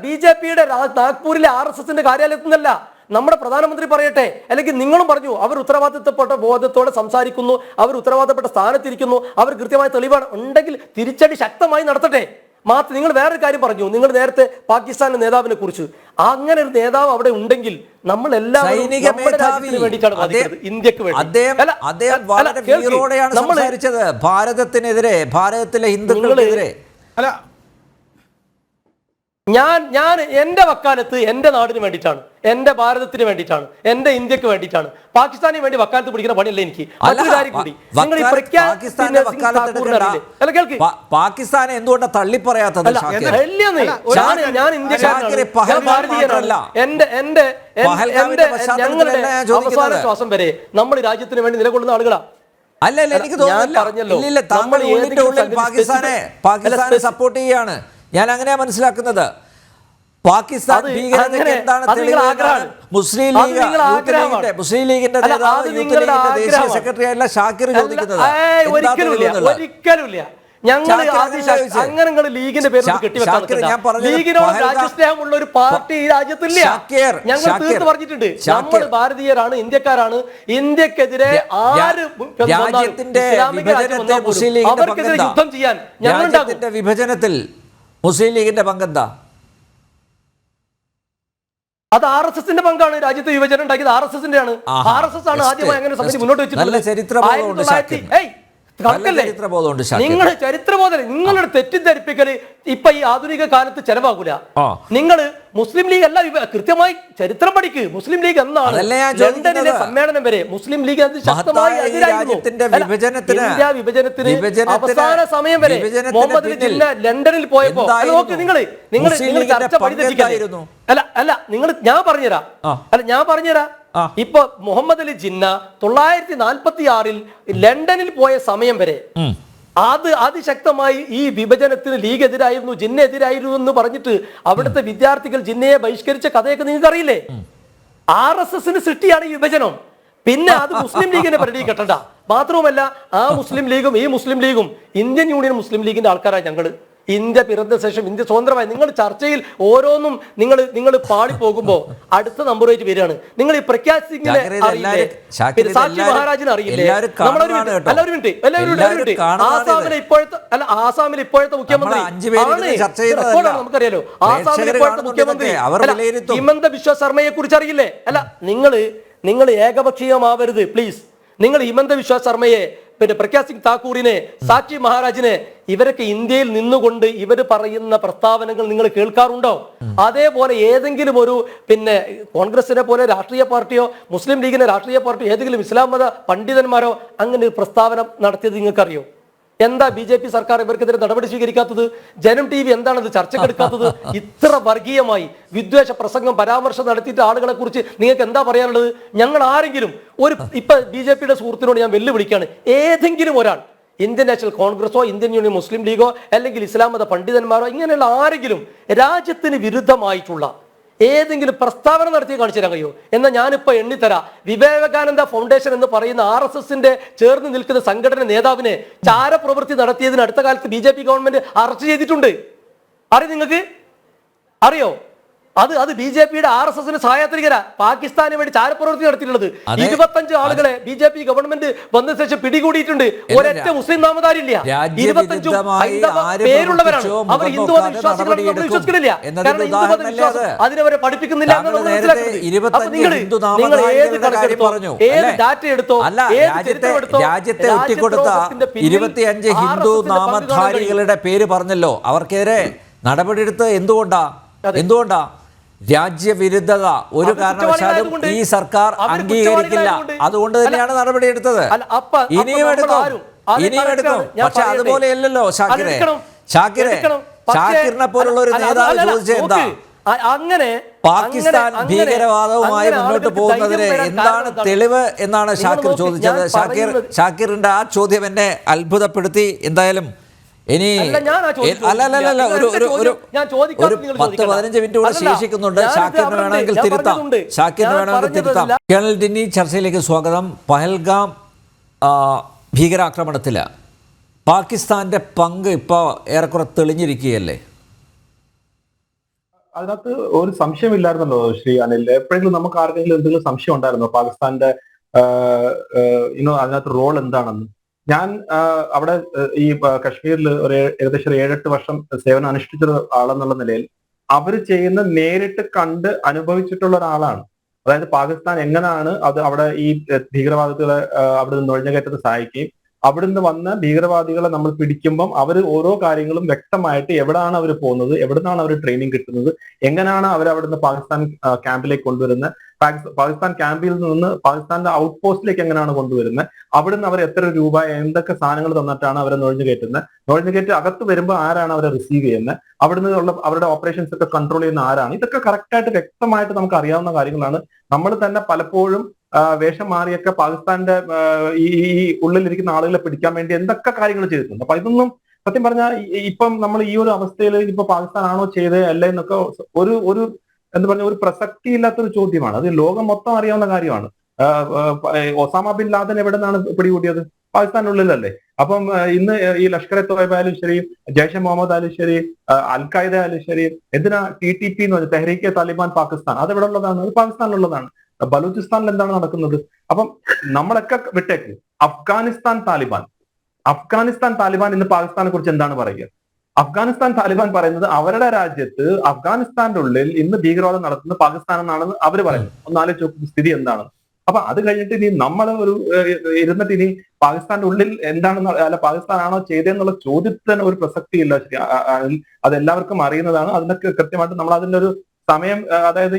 BJPയുടെ നാഗ്പൂരിലെ RSSന്റെ കാര്യാലയത്തിൽ നിന്നല്ല, നമ്മുടെ പ്രധാനമന്ത്രി പറയട്ടെ, അല്ലെങ്കിൽ നിങ്ങളും പറഞ്ഞു അവർ ഉത്തരവാദിത്തപ്പെട്ട ബോധത്തോടെ സംസാരിക്കുന്നു, അവർ ഉത്തരവാദിത്തപ്പെട്ട സ്ഥാനത്തിരിക്കുന്നു, അവർ കൃത്യമായ തെളിവാണ് ഉണ്ടെങ്കിൽ തിരിച്ചടി ശക്തമായി നടത്തട്ടെ. നിങ്ങൾ വേറൊരു കാര്യം പറഞ്ഞു, നിങ്ങൾ നേരത്തെ പാകിസ്ഥാന്റെ നേതാവിനെ കുറിച്ച്. അങ്ങനെ ഒരു നേതാവ് അവിടെ ഉണ്ടെങ്കിൽ നമ്മൾ എല്ലാവരും വേണ്ടിയിട്ടാണ് വാദിക്കുന്നത്, ഇന്ത്യക്ക് വേണ്ടി. ഭാരതത്തിനെതിരെ, ഭാരതത്തിലെ ഹിന്ദുക്കൾക്കെതിരെ അല്ല, ഞാൻ എന്റെ വക്കാലത്ത് എന്റെ നാടിന് വേണ്ടിയിട്ടാണ്, എന്റെ ഭാരതത്തിന് വേണ്ടിയിട്ടാണ്, എന്റെ ഇന്ത്യക്ക് വേണ്ടിയിട്ടാണ്. പാകിസ്ഥാനിന് വേണ്ടി വക്കാലത്ത് പിടിക്കുന്ന പണിയല്ല എനിക്ക്. പാകിസ്ഥാനെ എന്തുകൊണ്ടാണ് തള്ളി പറയാത്തത്? ഞാൻ ഇന്ത്യക്കാരനാണ്, ഞങ്ങളുടെ അവസാന ശ്വാസം വരെ നമ്മൾ രാജ്യത്തിന് വേണ്ടി നിലകൊള്ളുന്ന ആളുകളാണ്. അല്ല, എനിക്ക് തോന്നുന്നില്ല നമ്മൾ പാകിസ്ഥാനെ സപ്പോർട്ട് ചെയ്യാണ്. ഞാൻ അങ്ങനെയാ മനസ്സിലാക്കുന്നത്. പാകിസ്ഥാൻ മുസ്ലിം ലീഗിന്റെ ദേശീയ സെക്രട്ടറി അല്ല ഷാക്കിർ ചോദിക്കുന്നത്. ഒരിക്കലുമില്ല. ഞങ്ങൾ അങ്ങനെ ലീഗിന്റെ പേര് ലീഗിനോട് രാജ്യസ്നേഹമുള്ള ഒരു പാർട്ടി ഈ രാജ്യത്തില്ല. ഞങ്ങൾ തീർത്ത് പറഞ്ഞിട്ടുണ്ട്, നമ്മൾ ഭാരതീയരാണ്, ഇന്ത്യക്കാരാണ്. ഇന്ത്യക്കെതിരെ ആര് അവർക്കെതിരെ യുദ്ധം ചെയ്യാൻ ഞങ്ങൾ വിഭജനത്തിൽ മുസ്ലിം ലീഗിന്റെ പങ്കെന്താ? അത് RSSന്റെ പങ്കാണ്. രാജ്യത്ത് വിഭജനം ഉണ്ടാക്കിയത് RSSന്റെ ആണ്. RSS ആണ് ആദ്യമായി അങ്ങനെ സമിതി മുന്നോട്ട് വെച്ചിട്ടുള്ളത്. നിങ്ങൾ ചരിത്രബോധം, നിങ്ങളുടെ തെറ്റിദ്ധരിപ്പിക്കല് ഇപ്പൊ ഈ ആധുനിക കാലത്ത് ചെലവാകൂല. നിങ്ങൾ മുസ്ലിം ലീഗ് അല്ല, കൃത്യമായി ചരിത്രം പഠിക്ക്. മുസ്ലിം ലീഗ് എന്നാണ് ലണ്ടനിലെ സമ്മേളനം വരെ മുസ്ലിം ലീഗ് ശക്തമായി എതിരായിരുന്നു. ഇന്ത്യ വിഭജനത്തിന് അവസാന സമയം വരെ മുഹമ്മദ് അലി ജിന്ന ലണ്ടനിൽ പോയപ്പോ നോക്ക്, നിങ്ങൾ ചർച്ച പഠിച്ചിരിക്കുന്നു. ഞാൻ പറഞ്ഞുതരാം. ഇപ്പൊ മുഹമ്മദ് അലി ജിന്ന 1946 ലണ്ടനിൽ പോയ സമയം വരെ അതിശക്തമായി ഈ വിഭജനത്തിന് ലീഗ് എതിരായിരുന്നു, ജിന്ന എതിരായിരുന്നു എന്ന് പറഞ്ഞിട്ട് അവിടുത്തെ വിദ്യാർത്ഥികൾ ജിന്നയെ ബഹിഷ്കരിച്ച കഥയൊക്കെ നിങ്ങൾക്ക് അറിയില്ലേ? RSSന് സൃഷ്ടിയാണ് ഈ വിഭജനം. പിന്നെ അത് മുസ്ലിം ലീഗിനെ പരിധി കെട്ടണ്ട. മാത്രവുമല്ല, ആ മുസ്ലിം ലീഗും ഈ മുസ്ലിം ലീഗും ഇന്ത്യൻ യൂണിയൻ മുസ്ലിം ലീഗിന്റെ ആൾക്കാരാണ് ഞങ്ങള്. ഇന്ത്യ പിറന്ന ശേഷം ഇന്ത്യ സ്വതന്ത്രമായി നിങ്ങൾ ചർച്ചയിൽ ഓരോന്നും നിങ്ങൾ പാടി പോകുമ്പോ അടുത്ത നമ്പറായിട്ട് വരികയാണ്. നിങ്ങൾ ഈ പ്രഖ്യാത് സിംഗിനെ അറിയില്ലേ? സാക്ഷി മഹാരാജിനെ അറിയില്ലേ? ആസാമിലെ ഇപ്പോഴത്തെ മുഖ്യമന്ത്രി നമുക്കറിയാലോ. ആസാമിലെ ഇപ്പോഴത്തെ മുഖ്യമന്ത്രി ഹിമന്ത ബിശ്വ ശർമ്മയെ കുറിച്ച് അറിയില്ലേ? നിങ്ങൾ ഏകപക്ഷീയമാവരുത് പ്ലീസ്. നിങ്ങൾ ഹിമന്ത ബിശ്വ ശർമ്മയെ പ്രഗ്യാ സിംഗ് താക്കൂറിനെ, സാക്ഷി മഹാരാജിനെ, ഇവരൊക്കെ ഇന്ത്യയിൽ നിന്നുകൊണ്ട് ഇവർ പറയുന്ന പ്രസ്താവനകൾ നിങ്ങൾ കേൾക്കാറുണ്ടോ? അതേപോലെ ഏതെങ്കിലും ഒരു കോൺഗ്രസിനെ പോലെ രാഷ്ട്രീയ പാർട്ടിയോ മുസ്ലിം ലീഗിനെ രാഷ്ട്രീയ പാർട്ടിയോ ഏതെങ്കിലും ഇസ്ലാം മത പണ്ഡിതന്മാരോ അങ്ങനെ ഒരു പ്രസ്താവന നടത്തിയത് നിങ്ങൾക്കറിയോ? എന്താ BJP സർക്കാർ ഇവർക്കെതിരെ നടപടി സ്വീകരിക്കാത്തത്? ജനം TV എന്താണത് ചർച്ചക്കെടുക്കാത്തത്? ഇത്ര വർഗീയമായി വിദ്വേഷ പ്രസംഗം പരാമർശം നടത്തിയിട്ട് ആളുകളെ കുറിച്ച് നിങ്ങൾക്ക് എന്താ പറയാനുള്ളത്? ഞങ്ങൾ ആരെങ്കിലും ഇപ്പൊ BJPയുടെ സുഹൃത്തിനോട് ഞാൻ വെല്ലുവിളിക്കുകയാണ്, ഏതെങ്കിലും ഒരാൾ ഇന്ത്യൻ നാഷണൽ കോൺഗ്രസോ ഇന്ത്യൻ യൂണിയൻ മുസ്ലിം ലീഗോ അല്ലെങ്കിൽ ഇസ്ലാം മത പണ്ഡിതന്മാരോ ഇങ്ങനെയുള്ള ആരെങ്കിലും രാജ്യത്തിന് വിരുദ്ധമായിട്ടുള്ള ഏതെങ്കിലും പ്രസ്താവന നടത്തി കാണിച്ചു തരാൻ കഴിയോ? എന്നാൽ ഞാനിപ്പോ എണ്ണിത്തരാ. വിവേകാനന്ദ ഫൗണ്ടേഷൻ എന്ന് പറയുന്ന RSSന്റെ ചേർന്ന് നിൽക്കുന്ന സംഘടന നേതാവിനെ ചാരപ്രവൃത്തി നടത്തിയതിന് അടുത്ത കാലത്ത് BJP ഗവൺമെന്റ് അറസ്റ്റ് ചെയ്തിട്ടുണ്ട്. അറിയോ നിങ്ങൾക്ക്? അറിയോ? അത് BJPയുടെ RSSന് സഹായത്തിരിക്കരാ പാകിസ്ഥാന് വേണ്ടി ചാരപ്രവൃത്തി നടത്തിയിട്ടുള്ളത്. 25 ആളുകളെ BJP ഗവൺമെന്റ് വന്ന ശേഷം പിടികൂടിയിട്ടുണ്ട്. ഒരൊറ്റ മുസ്ലിം നാമധാരില്ല. 25 പേരുള്ളവരാണ്. അവർ ഹിന്ദു വിശ്വാസികളാണെന്ന് നമ്മൾ വിശ്വസിക്കുന്നില്ല. കാരണം ഹിന്ദുമത വിശ്വാസം അതിനവരെ പഠിപ്പിക്കുന്നില്ല എന്നാണ് നമ്മൾ മനസ്സിലാക്കുന്നത്. നിങ്ങൾ ഏത് കണക്കെടുത്തോ, ഏത് ഡാറ്റ എടുത്തോ, ഏത് ചരിത്രം എടുത്തോ, രാജ്യത്തെ ഒറ്റിക്കൊടുത്ത 25 ഹിന്ദു നാമധാരികളുടെ പേര് പറഞ്ഞല്ലോ. അവർക്കെതിരെ നടപടിയെടുത്ത് എന്തുകൊണ്ടാ? രാജ്യവിരുദ്ധത ഒരു കാരണവശാലും ഈ സർക്കാർ അംഗീകരിക്കില്ല. അതുകൊണ്ട് തന്നെയാണ് നടപടിയെടുത്തത്. ഇനിയും എടുക്കും. പക്ഷെ അതുപോലെയല്ലല്ലോ ഷാക്കിറിനെ പോലുള്ള ഒരു നേതാവ് ചോദിച്ചത് എന്താ? അങ്ങനെ പാകിസ്ഥാൻ ഭീകരവാദവുമായി മുന്നോട്ട് പോകുന്നതിന് എന്താണ് തെളിവ് എന്നാണ് ഷാക്കിർ ചോദിച്ചത്. ഷാക്കിറിന്റെ ആ ചോദ്യം എന്നെ അത്ഭുതപ്പെടുത്തി. എന്തായാലും ഇനി ഒരു 10-15 മിനിറ്റ് കൂടെ ശേഷിക്കുന്നുണ്ട്. ഷാക്കിറിന് വേണമെങ്കിൽ തിരുത്താം. കേണൽ ഡിന്നി ചർച്ചയിലേക്ക് സ്വാഗതം. പഹൽഗാം ഭീകരാക്രമണത്തിൽ പാകിസ്ഥാന്റെ പങ്ക് ഇപ്പോൾ ഏറെക്കുറെ തെളിഞ്ഞിരിക്കുകയല്ലേ? അതിനകത്ത് ഒരു സംശയമില്ലായിരുന്നല്ലോ ശ്രീ അനിൽ. എപ്പോഴെങ്കിലും നമുക്ക് ആർക്കെങ്കിലും എന്തെങ്കിലും സംശയം ഉണ്ടായിരുന്നോ പാകിസ്ഥാന്റെ അതിനകത്ത് റോൾ എന്താണെന്ന്? ഞാൻ അവിടെ ഈ കശ്മീരിൽ ഏകദേശം 7-8 വർഷം സേവനം അനുഷ്ഠിച്ച ആളെന്നുള്ള നിലയിൽ അവർ ചെയ്യുന്ന നേരിട്ട് കണ്ട് അനുഭവിച്ചിട്ടുള്ള ഒരാളാണ്. അതായത് പാകിസ്ഥാൻ എങ്ങനെയാണ് അവിടെ ഈ ഭീകരവാദികളെ അവിടെ നിന്ന് നുഴഞ്ഞുകയറ്റത്തെ സഹായിക്കുകയും അവിടുന്ന് വന്ന ഭീകരവാദികളെ നമ്മൾ പിടിക്കുമ്പം അവർ ഓരോ കാര്യങ്ങളും വ്യക്തമായിട്ട് എവിടെയാണ് അവർ പോകുന്നത്, എവിടുന്നാണ് അവർ ട്രെയിനിങ് കിട്ടുന്നത്, എങ്ങനെയാണ് അവർ അവിടുന്ന് പാകിസ്ഥാൻ ക്യാമ്പിലേക്ക് കൊണ്ടുവരുന്നത്, പാകിസ്ഥാൻ ക്യാമ്പിൽ നിന്ന് പാകിസ്ഥാന്റെ ഔട്ട് പോസ്റ്റിലേക്ക് എങ്ങനെയാണ് കൊണ്ടുവരുന്നത്, അവിടുന്ന് അവർ എത്ര രൂപ എന്തൊക്കെ സാധനങ്ങൾ തന്നിട്ടാണ് അവരെ നുഴഞ്ഞുകയറ്റി അകത്ത് വരുമ്പോൾ ആരാണ് അവരെ റിസീവ് ചെയ്യുന്നത്, അവിടുന്ന് ഉള്ള അവരുടെ ഓപ്പറേഷൻസ് ഒക്കെ കൺട്രോൾ ചെയ്യുന്ന ആരാണ്, ഇതൊക്കെ കറക്റ്റായിട്ട് വ്യക്തമായിട്ട് നമുക്ക് അറിയാവുന്ന കാര്യങ്ങളാണ്. നമ്മൾ തന്നെ പലപ്പോഴും വേഷം മാറിയൊക്കെ പാകിസ്ഥാന്റെ ഈ ഉള്ളിലിരിക്കുന്ന ആളുകളെ പിടിക്കാൻ വേണ്ടി എന്തൊക്കെ കാര്യങ്ങൾ ചെയ്തിട്ടുണ്ട്. അപ്പൊ ഇതൊന്നും സത്യം പറഞ്ഞാൽ ഇപ്പം നമ്മൾ ഈ ഒരു അവസ്ഥയിൽ ഇപ്പൊ പാകിസ്ഥാൻ ആണോ ചെയ്തത് അല്ല എന്നൊക്കെ ഒരു എന്താ പറഞ്ഞ ഒരു പ്രസക്തി ഇല്ലാത്തൊരു ചോദ്യമാണ്. അത് ലോകം മൊത്തം അറിയാവുന്ന കാര്യമാണ്. ഒസാമ ബിൻ ലാദൻ എവിടെ നിന്നാണ് പിടികൂടിയത്? പാകിസ്ഥാനുള്ളിലല്ലേ. അപ്പം ഇന്ന് ഈ ലഷ്കർ എ തോയ്ബ ആയാലും ശരി, ജയ്ഷെ മുഹമ്മദ് ആയാലും ശരി, അൽ ഖായ്ദ ആയാലും ശരി, എന്തിനാ TTP എന്ന് പറഞ്ഞാൽ തെഹ്രീക്കെ താലിബാൻ പാകിസ്ഥാൻ, അത് എവിടെ ഉള്ളതാണ്? അത് പാകിസ്ഥാനിലുള്ളതാണ്. ബലൂചിസ്ഥാനിൽ എന്താണ് നടക്കുന്നത്? അപ്പം നമ്മളൊക്കെ വിട്ടേക്ക്. അഫ്ഗാനിസ്ഥാൻ താലിബാൻ ഇന്ന് പാകിസ്ഥാനെ കുറിച്ച് എന്താണ് പറയുക? അഫ്ഗാനിസ്ഥാൻ താലിബാൻ പറയുന്നത് അവരുടെ രാജ്യത്ത് അഫ്ഗാനിസ്ഥാന്റെ ഉള്ളിൽ ഇന്ന് ഭീകരവാദം നടത്തുന്നത് പാകിസ്ഥാൻ എന്നാണ് അവർ പറയുന്നത്. ഒന്ന് ആലോചിച്ച് സ്ഥിതി എന്താണ്? അപ്പൊ അത് കഴിഞ്ഞിട്ട് ഇനി നമ്മൾ ഇരുന്നിട്ട് ഇനി പാകിസ്ഥാന്റെ ഉള്ളിൽ എന്താണെന്ന് അല്ല പാകിസ്ഥാൻ ആണോ ചെയ്തതെന്നുള്ള ചോദ്യത്തിന് ഒരു പ്രസക്തി ഇല്ല. അതെല്ലാവർക്കും അറിയുന്നതാണ്. അതിനൊക്കെ കൃത്യമായിട്ട് നമ്മൾ അതിന്റെ ഒരു സമയം, അതായത്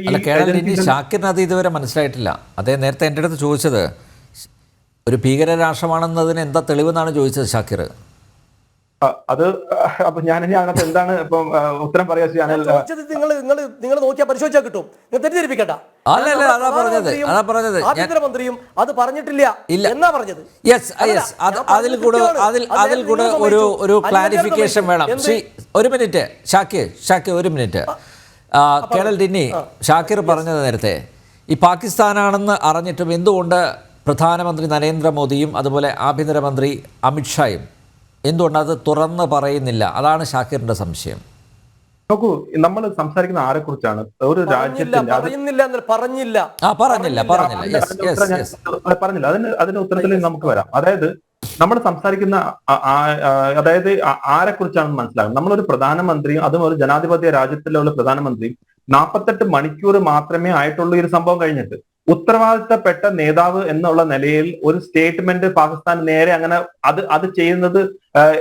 ഷാക്കിറിന് അത് ഇതുവരെ മനസ്സിലായിട്ടില്ല. അദ്ദേഹം നേരത്തെ എൻ്റെ അടുത്ത് ചോദിച്ചത് ഒരു ഭീകര രാഷ്ട്രമാണെന്നതിന് എന്താ തെളിവെന്നാണ് ചോദിച്ചത് ഷാക്കിർ. അത് അപ്പൊ ഞാൻ ഇനി അതിനകത്ത് എന്താണ് ഇപ്പം ഉത്തരം പറയാ? നിങ്ങൾ നോക്കിയാൽ പരിശോധിച്ചാൽ കിട്ടും. തെറ്റിദ്ധരിപ്പിക്കട്ട. ആഭ്യന്തരമന്ത്രിയും അത് പറഞ്ഞിട്ടില്ല എന്നാ പറഞ്ഞത്. അതിൽ കൂടെ ഒരു ക്ലാരിഫിക്കേഷൻ വേണം. ഒരു മിനിറ്റ് ഷാക്കിർ ഒരു മിനിറ്റ്. കേണൽ ഡിന്നി, ഷാക്കിർ പറഞ്ഞത് നേരത്തെ ഈ പാകിസ്ഥാനാണെന്ന് അറിഞ്ഞിട്ടും എന്തുകൊണ്ട് പ്രധാനമന്ത്രി നരേന്ദ്രമോദിയും അതുപോലെ ആഭ്യന്തരമന്ത്രി അമിത്ഷായും എന്തുകൊണ്ട് അത് തുറന്ന് പറയുന്നില്ല? അതാണ് ഷാക്കിറിന്റെ സംശയം. നോക്കൂ, നമ്മൾ സംസാരിക്കുന്ന ആരെ കുറിച്ചാണ്? ഒരു രാജ്യത്തിന്റെ പറഞ്ഞില്ല. അതിന്റെ ഉത്തരത്തിൽ നമുക്ക് വരാം. അതായത് നമ്മൾ സംസാരിക്കുന്ന അതായത് ആരെ കുറിച്ചാണെന്ന് മനസ്സിലാകും. നമ്മളൊരു പ്രധാനമന്ത്രിയും അതും ഒരു ജനാധിപത്യ രാജ്യത്തിലുള്ള പ്രധാനമന്ത്രിയും 48 മണിക്കൂർ മാത്രമേ ആയിട്ടുള്ളൂ ഈ ഒരു സംഭവം കഴിഞ്ഞിട്ട്. ഉത്തരവാദിത്തപ്പെട്ട നേതാവ് എന്നുള്ള നിലയിൽ ഒരു സ്റ്റേറ്റ്മെന്റ് പാകിസ്ഥാൻ നേരെ അങ്ങനെ അത് ചെയ്യുന്നത്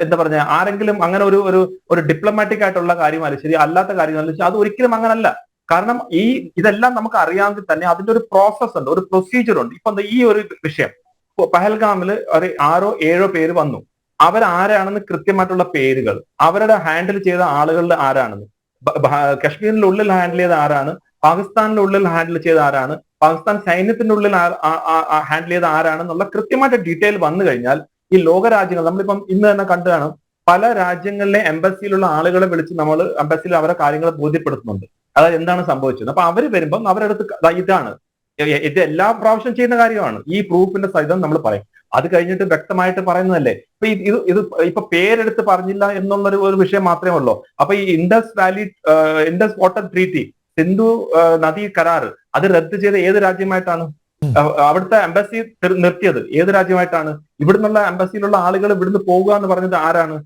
എന്താ പറഞ്ഞ ആരെങ്കിലും അങ്ങനെ ഒരു ഡിപ്ലോമാറ്റിക് ആയിട്ടുള്ള കാര്യമല്ല, ശരി അല്ലാത്ത കാര്യമല്ല, അത് ഒരിക്കലും അങ്ങനല്ല. കാരണം ഇതെല്ലാം നമുക്ക് അറിയാമെങ്കിൽ തന്നെ അതിന്റെ ഒരു പ്രോസസ് ഉണ്ട്, ഒരു പ്രൊസീജിയർ ഉണ്ട്. ഇപ്പൊ ഈ ഒരു വിഷയം പഹൽഗാമില് ഒരു 6-7 പേര് വന്നു, അവരാരാണെന്ന് കൃത്യമായിട്ടുള്ള പേരുകൾ, അവരുടെ ഹാൻഡിൽ ചെയ്ത ആളുകളുടെ ആരാണെന്ന്, കശ്മീരിന്റെ ഉള്ളിൽ ഹാൻഡിൽ ചെയ്ത ആരാണ്, പാകിസ്ഥാനിന്റെ ഉള്ളിൽ ഹാൻഡിൽ ചെയ്ത ആരാണ്, പാകിസ്ഥാൻ സൈന്യത്തിന്റെ ഉള്ളിൽ ഹാൻഡിൽ ചെയ്ത ആരാണെന്നുള്ള കൃത്യമായിട്ട് ഡീറ്റെയിൽ വന്നു കഴിഞ്ഞാൽ ഈ ലോകരാജ്യങ്ങൾ, നമ്മളിപ്പം ഇന്ന് തന്നെ കണ്ടു കാണും, പല രാജ്യങ്ങളിലെ എംബസിയിലുള്ള ആളുകളെ വിളിച്ച് നമ്മൾ എംബസിയിൽ അവരെ കാര്യങ്ങൾ ബോധ്യപ്പെടുത്തുന്നുണ്ട്, അതായത് എന്താണ് സംഭവിച്ചത്. അപ്പൊ അവര് വരുമ്പം അവരടുത്ത് ഇതാണ് ഇത് എല്ലാ പ്രാവശ്യം ചെയ്യുന്ന കാര്യമാണ്, ഈ പ്രൂഫിന്റെ സഹിതം നമ്മൾ പറയും. അത് കഴിഞ്ഞിട്ട് വ്യക്തമായിട്ട് പറയുന്നതല്ലേ. ഇപ്പൊ ഇത് ഇപ്പൊ പേരെടുത്ത് പറഞ്ഞില്ല എന്നുള്ളൊരു ഒരു വിഷയം മാത്രമേ ഉള്ളൂ. അപ്പൊ ഈ ഇൻഡസ് വാട്ടർ ട്രീറ്റി, സിന്ധു നദീ കരാർ, അത് റദ്ദ് ചെയ്ത ഏത് രാജ്യമായിട്ടാണ്? അവിടുത്തെ എംബസി നിർത്തിയത് ഏത് രാജ്യമായിട്ടാണ്? ഇവിടുന്നുള്ള എംബസിയിലുള്ള ആളുകൾ ഇവിടുന്ന് പോകുക എന്ന് പറഞ്ഞത് ആരാണ്?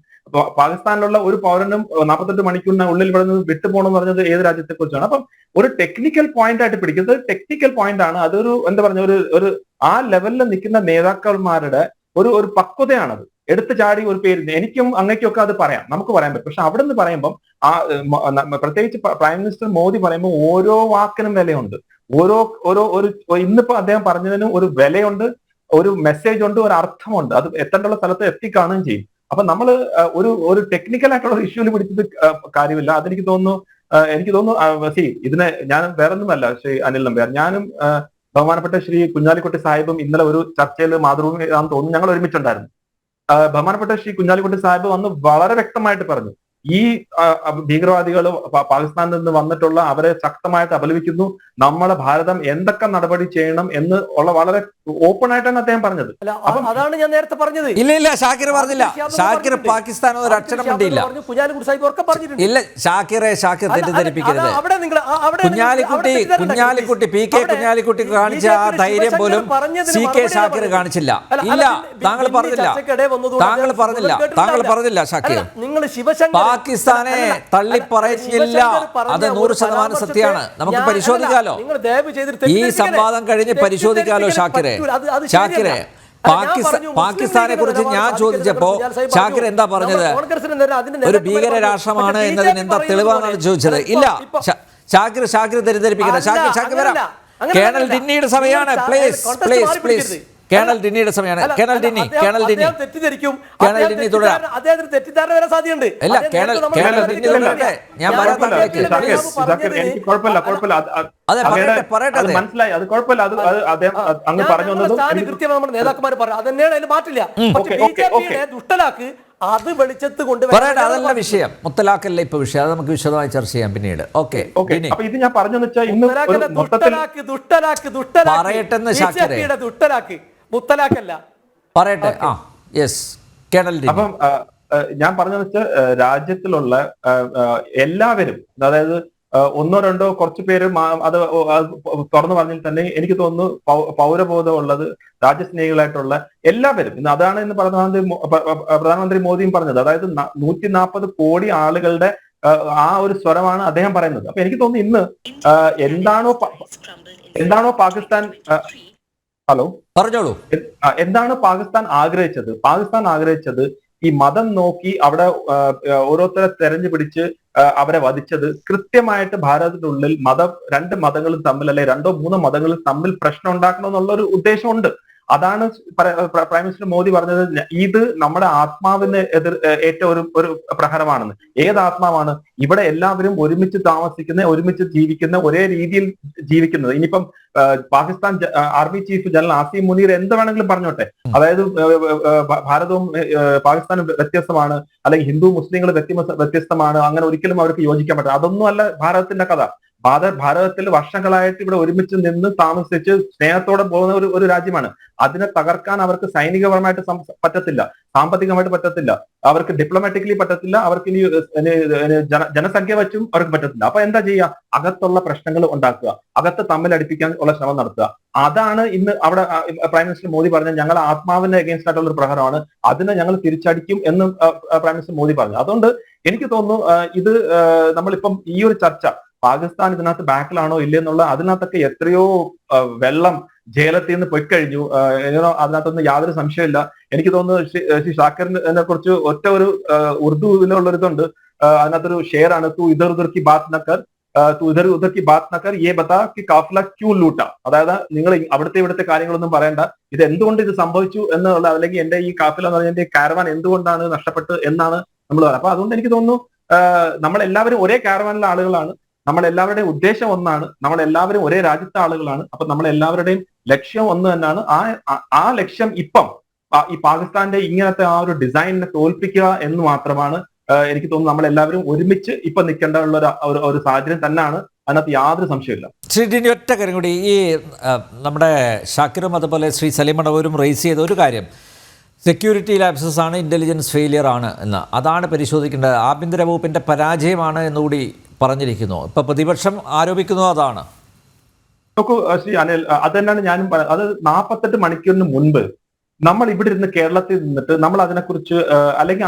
പാകിസ്ഥാനിലുള്ള ഒരു പൗരനും 48 മണിക്കൂറിനുള്ളിൽ ഇവിടെ നിന്ന് വിട്ടുപോകണം എന്ന് പറഞ്ഞത് ഏത് രാജ്യത്തെ കുറിച്ചാണ്? അപ്പം ഒരു ടെക്നിക്കൽ പോയിന്റ് ആയിട്ട് പിടിക്കുന്നത് ടെക്നിക്കൽ പോയിന്റ് ആണ്. അതൊരു എന്താ പറഞ്ഞ ഒരു ആ ലെവലിൽ നിൽക്കുന്ന നേതാക്കന്മാരുടെ ഒരു പക്വതയാണത്. എടുത്തു ചാടി ഒരു പേര്, എനിക്കും അങ്ങയ്ക്കൊക്കെ അത് പറയാം, നമുക്ക് പറയാൻ പറ്റും. പക്ഷെ അവിടെ നിന്ന് പറയുമ്പം പ്രത്യേകിച്ച് പ്രൈം മിനിസ്റ്റർ മോദി പറയുമ്പോൾ ഓരോ വാക്കിനും വിലയുണ്ട്. ഇന്നിപ്പോ അദ്ദേഹം പറഞ്ഞതിനും ഒരു വിലയുണ്ട്, ഒരു മെസ്സേജ് ഉണ്ട്, ഒരു അർത്ഥമുണ്ട്. അത് എത്തേണ്ടുള്ള സ്ഥലത്ത് എത്തിക്കാണുകയും ചെയ്യും. അപ്പൊ നമ്മൾ ഒരു ടെക്നിക്കൽ ആയിട്ടുള്ള ഇഷ്യൂവിൽ പിടിച്ചത് കാര്യമില്ല. അതെനിക്ക് തോന്നുന്നു ഇതിനെ ഞാൻ വേറൊന്നുമല്ല ശ്രീ അനിൽ നമ്പ്യാർ, ഞാനും ബഹുമാനപ്പെട്ട ശ്രീ കുഞ്ഞാലിക്കുട്ടി സാഹിബും ഇന്നലെ ഒരു ചർച്ചയിൽ മാതൃഭൂമിയാണെന്ന് തോന്നുന്നു ഞങ്ങൾ ഒരുമിച്ചുണ്ടായിരുന്നു. ബഹുമാനപ്പെട്ട ശ്രീ കുഞ്ഞാലിക്കുട്ടി സാഹിബ് വന്ന് വളരെ വ്യക്തമായിട്ട് പറഞ്ഞു, ഈ ഭീകരവാദികൾ പാകിസ്ഥാനിൽ നിന്ന് വന്നിട്ടുള്ള അവരെ ശക്തമായിട്ട് അപലപിക്കുന്നു, നമ്മളെ ഭാരതം എന്തൊക്കെ നടപടി ചെയ്യണം എന്ന് ഉള്ള വളരെ ഓപ്പൺ ആയിട്ടാണ് അദ്ദേഹം പറഞ്ഞത്. അതാണ് ഞാൻ നേരത്തെ പറഞ്ഞത്. ഇല്ല ഷാക്കിർ പറഞ്ഞില്ല. ഷാക്കിർ പാകിസ്ഥാൻ ഒരു അക്ഷരം മിണ്ടിയില്ല. ഇല്ല ഷാക്കിർ തെറ്റിദ്ധരിപ്പിക്കരുത്. കുഞ്ഞാലിക്കുട്ടി പി കെ കുഞ്ഞാലിക്കുട്ടി കാണിച്ച ആ ധൈര്യം പോലും സി കെ ഷാക്കിർ കാണിച്ചില്ല. ഇല്ല, താങ്കൾ പറഞ്ഞില്ല ഷാക്കിർ. പാകിസ്ഥാനെ തള്ളിപ്പറയില്ല, അത് 100% സത്യമാണ്. നമുക്ക് പരിശോധിക്കാലോ, ഈ സംവാദം കഴിഞ്ഞ് പരിശോധിക്കാലോ ഷാക്കിറെ. പാകിസ്ഥാനെ കുറിച്ച് ഞാൻ ചോദിച്ചപ്പോ ഷാക്കിർ എന്താ പറഞ്ഞത്? ഒരു ഭീകര രാഷ്ട്രമാണ് എന്നതിന് എന്താ തെളിവാണെന്ന് ചോദിച്ചത്. ഇല്ല ഷാക്കിർ തെറ്റിദ്ധരിപ്പിക്കരുത്. ഷാക്കിർ വരാം. കേണൽ ഡിന്നിയുടെ സമയമാണ്. പ്ലീസ് കേണൽ ഡിന്നിയുടെ സമയമാണ്. കേണൽ ഡിന്നി തുടരാം. ഇല്ല, കേണൽ ഡിന്നി തുടരട്ടെ. ഞാൻ പറയട്ടെ, മനസ്സിലായി, അത് കുഴപ്പമില്ല. അത് അദ്ദേഹം അങ്ങ് പറഞ്ഞു നമ്മുടെ നേതാക്കന്മാർ പറഞ്ഞു, അത് തന്നെയാണ്, അതിന് മാറ്റില്ല. ദുഷ്ടലാക്ക് അത് വെളിച്ചത്ത് കൊണ്ടുവരാൻ അതല്ല വിഷയം, മുത്തലാഖല്ല ഇപ്പൊ വിഷയം. അത് നമുക്ക് വിശദമായി ചർച്ച ചെയ്യാം പിന്നീട്. ഓക്കെ, അപ്പൊ ഇത് ഞാൻ പറഞ്ഞെന്ന് വെച്ചാൽ ഇന്ന് പറയട്ടെന്ന് ഷാക്കിറെ, മുത്തലാഖല്ല പറയട്ടെ. അപ്പം ഞാൻ പറഞ്ഞെന്ന് വെച്ചാൽ രാജ്യത്തിലുള്ള എല്ലാവരും, അതായത് ഒന്നോ രണ്ടോ കുറച്ച് പേര് അത് തുറന്നു പറഞ്ഞാൽ തന്നെ എനിക്ക് തോന്നുന്നു പൗരബോധമുള്ളത് രാജ്യസ്നേഹികളായിട്ടുള്ള എല്ലാവരും ഇന്ന് അതാണ് ഇന്ന് പ്രധാനമന്ത്രി മോദിയും പറഞ്ഞത്. അതായത് 140 കോടി ആളുകളുടെ ആ ഒരു സ്വരമാണ് അദ്ദേഹം പറയുന്നത്. അപ്പൊ എനിക്ക് തോന്നുന്നു ഇന്ന് എന്താണോ പാകിസ്ഥാൻ ഹലോ പറഞ്ഞോളൂ, എന്താണ് പാകിസ്ഥാൻ ആഗ്രഹിച്ചത്? ഈ മതം നോക്കി അവിടെ ഓരോരുത്തരെ തെരഞ്ഞു പിടിച്ച് അവരെ വധിച്ചത് കൃത്യമായിട്ട് ഭാരതത്തിനുള്ളിൽ രണ്ട് മതങ്ങളും തമ്മിൽ, അല്ലെ 2-3 മതങ്ങളും തമ്മിൽ പ്രശ്നം ഉണ്ടാക്കണം എന്നുള്ള ഒരു ഉദ്ദേശമുണ്ട്. അതാണ് പ്രൈം മിനിസ്റ്റർ മോദി പറഞ്ഞത്, ഇത് നമ്മുടെ ആത്മാവിന് ഏറ്റ ഒരു പ്രഹരമാണെന്ന്. ഏത് ആത്മാവാണ്? ഇവിടെ എല്ലാവരും ഒരുമിച്ച് താമസിക്കുന്ന, ഒരുമിച്ച് ജീവിക്കുന്ന, ഒരേ രീതിയിൽ ജീവിക്കുന്നത്. ഇനിയിപ്പം Pakistan army chief general Asim Munir എന്ത് വേണമെങ്കിലും പറഞ്ഞോട്ടെ, അതായത് ഭാരതവും പാകിസ്ഥാനും വ്യത്യസ്തമാണ്, അല്ലെങ്കിൽ ഹിന്ദു മുസ്ലിങ്ങൾ വ്യത്യസ്തമാണ്, അങ്ങനെ ഒരിക്കലും അവർക്ക് യോജിക്കാൻ പറ്റില്ല. അതൊന്നും അല്ല ഭാരതത്തിന്റെ കഥ. ഭാരതത്തിൽ വർഷങ്ങളായിട്ട് ഇവിടെ ഒരുമിച്ച് നിന്ന് താമസിച്ച് സ്നേഹത്തോടെ പോകുന്ന ഒരു രാജ്യമാണ്. അതിനെ തകർക്കാൻ അവർക്ക് സൈനികപരമായിട്ട് പറ്റത്തില്ല, സാമ്പത്തികമായിട്ട് പറ്റത്തില്ല, അവർക്ക് ഡിപ്ലോമാറ്റിക്കലി പറ്റത്തില്ല, അവർക്ക് ഇനി ജനസംഖ്യ വെച്ചും അവർക്ക് പറ്റത്തില്ല. അപ്പൊ എന്താ ചെയ്യുക? അകത്തുള്ള പ്രശ്നങ്ങൾ ഉണ്ടാക്കുക, അകത്ത് തമ്മിലടിപ്പിക്കാൻ ഉള്ള ശ്രമം നടത്തുക. അതാണ് ഇന്ന് അവിടെ പ്രൈം മിനിസ്റ്റർ മോദി പറഞ്ഞ ഞങ്ങൾ ആത്മാവിന്റെ അഗേൻസ്റ്റ് ആയിട്ടുള്ള ഒരു പ്രഹരമാണ്, അതിനെ ഞങ്ങൾ തിരിച്ചടിക്കും എന്ന് പ്രൈം മിനിസ്റ്റർ മോദി പറഞ്ഞു. അതുകൊണ്ട് എനിക്ക് തോന്നുന്നു ഇത് നമ്മളിപ്പം ഈ ഒരു ചർച്ച പാകിസ്ഥാൻ ഇതിനകത്ത് ബാക്കിലാണോ ഇല്ലെന്നുള്ള അതിനകത്തൊക്കെ എത്രയോ വെള്ളം ജേലത്തിൽ നിന്ന് പൊയ്ക്കഴിഞ്ഞു. അതിനകത്തൊന്നും യാതൊരു സംശയമില്ല. എനിക്ക് തോന്നുന്നു ശ്രീ ഷാക്കിറിനെ കുറിച്ച് ഒറ്റ ഒരു ഉറുദുവിലുള്ളൊരിതുണ്ട്. അതിനകത്തൊരു ഷെയറാണ്, തൂ ഇധർ ഉധർ കി ബാത് നക്കർ തൂ ഇധർ ഉധർ കി ബാത് നക്കർ യേ ബതാ കി കാഫില ക്യൂ ലൂട്ട. അതായത് നിങ്ങൾ അവിടുത്തെ ഇവിടുത്തെ കാര്യങ്ങളൊന്നും പറയണ്ട, ഇത് എന്തുകൊണ്ട് ഇത് സംഭവിച്ചു എന്നുള്ള, അല്ലെങ്കിൽ എന്റെ ഈ കാഫില എന്ന് പറഞ്ഞ എന്റെ കാരവാൻ എന്തുകൊണ്ടാണ് നഷ്ടപ്പെട്ടു എന്നാണ് നമ്മൾ പറയുന്നത്. അപ്പൊ അതുകൊണ്ട് എനിക്ക് തോന്നുന്നു നമ്മളെല്ലാവരും ഒരേ കാരവാനിലെ ആളുകളാണ്, നമ്മളെല്ലാവരുടെയും ഉദ്ദേശം ഒന്നാണ്, നമ്മളെല്ലാവരും ഒരേ രാജ്യത്തെ ആളുകളാണ്. അപ്പൊ നമ്മളെല്ലാവരുടെയും ലക്ഷ്യം ഒന്ന് തന്നെയാണ്. ആ ലക്ഷ്യം ഇപ്പം ഈ പാകിസ്ഥാന്റെ ഇങ്ങനത്തെ ആ ഒരു ഡിസൈനിനെ തോൽപ്പിക്കുക എന്ന് മാത്രമാണ്. എനിക്ക് തോന്നുന്നു നമ്മളെല്ലാവരും ഒരുമിച്ച് ഇപ്പൊ നിൽക്കേണ്ട ഒരു സാഹചര്യം തന്നെയാണ്. അതിനകത്ത് യാതൊരു സംശയമില്ല. ശ്രീ ടിനി, ഒറ്റ കാര്യം കൂടി, ഈ നമ്മുടെ ഷാക്കിറും അതുപോലെ ശ്രീ സലീമണവരും റേസ് ചെയ്ത ഒരു കാര്യം, സെക്യൂരിറ്റി ലാപ്സസ് ആണ്, ഇൻ്റലിജൻസ് ഫെയിലിയർ ആണ് എന്ന്, അതാണ് പരിശോധിക്കേണ്ടത്, ആഭ്യന്തര വകുപ്പിൻ്റെ പരാജയമാണ് എന്നുകൂടി പറഞ്ഞിരിക്കുന്നു. ഇപ്പം പ്രതിപക്ഷം ആരോപിക്കുന്നു അതാണ്. നോക്കൂ ശ്രീ അനിൽ, അത് തന്നെയാണ് ഞാനും പറയുന്നത്. അത് 48 മണിക്കൂറിന് മുൻപ് നമ്മൾ ഇവിടെ ഇരുന്ന് കേരളത്തിൽ നിന്നിട്ട് നമ്മൾ അതിനെക്കുറിച്ച് അല്ലെങ്കിൽ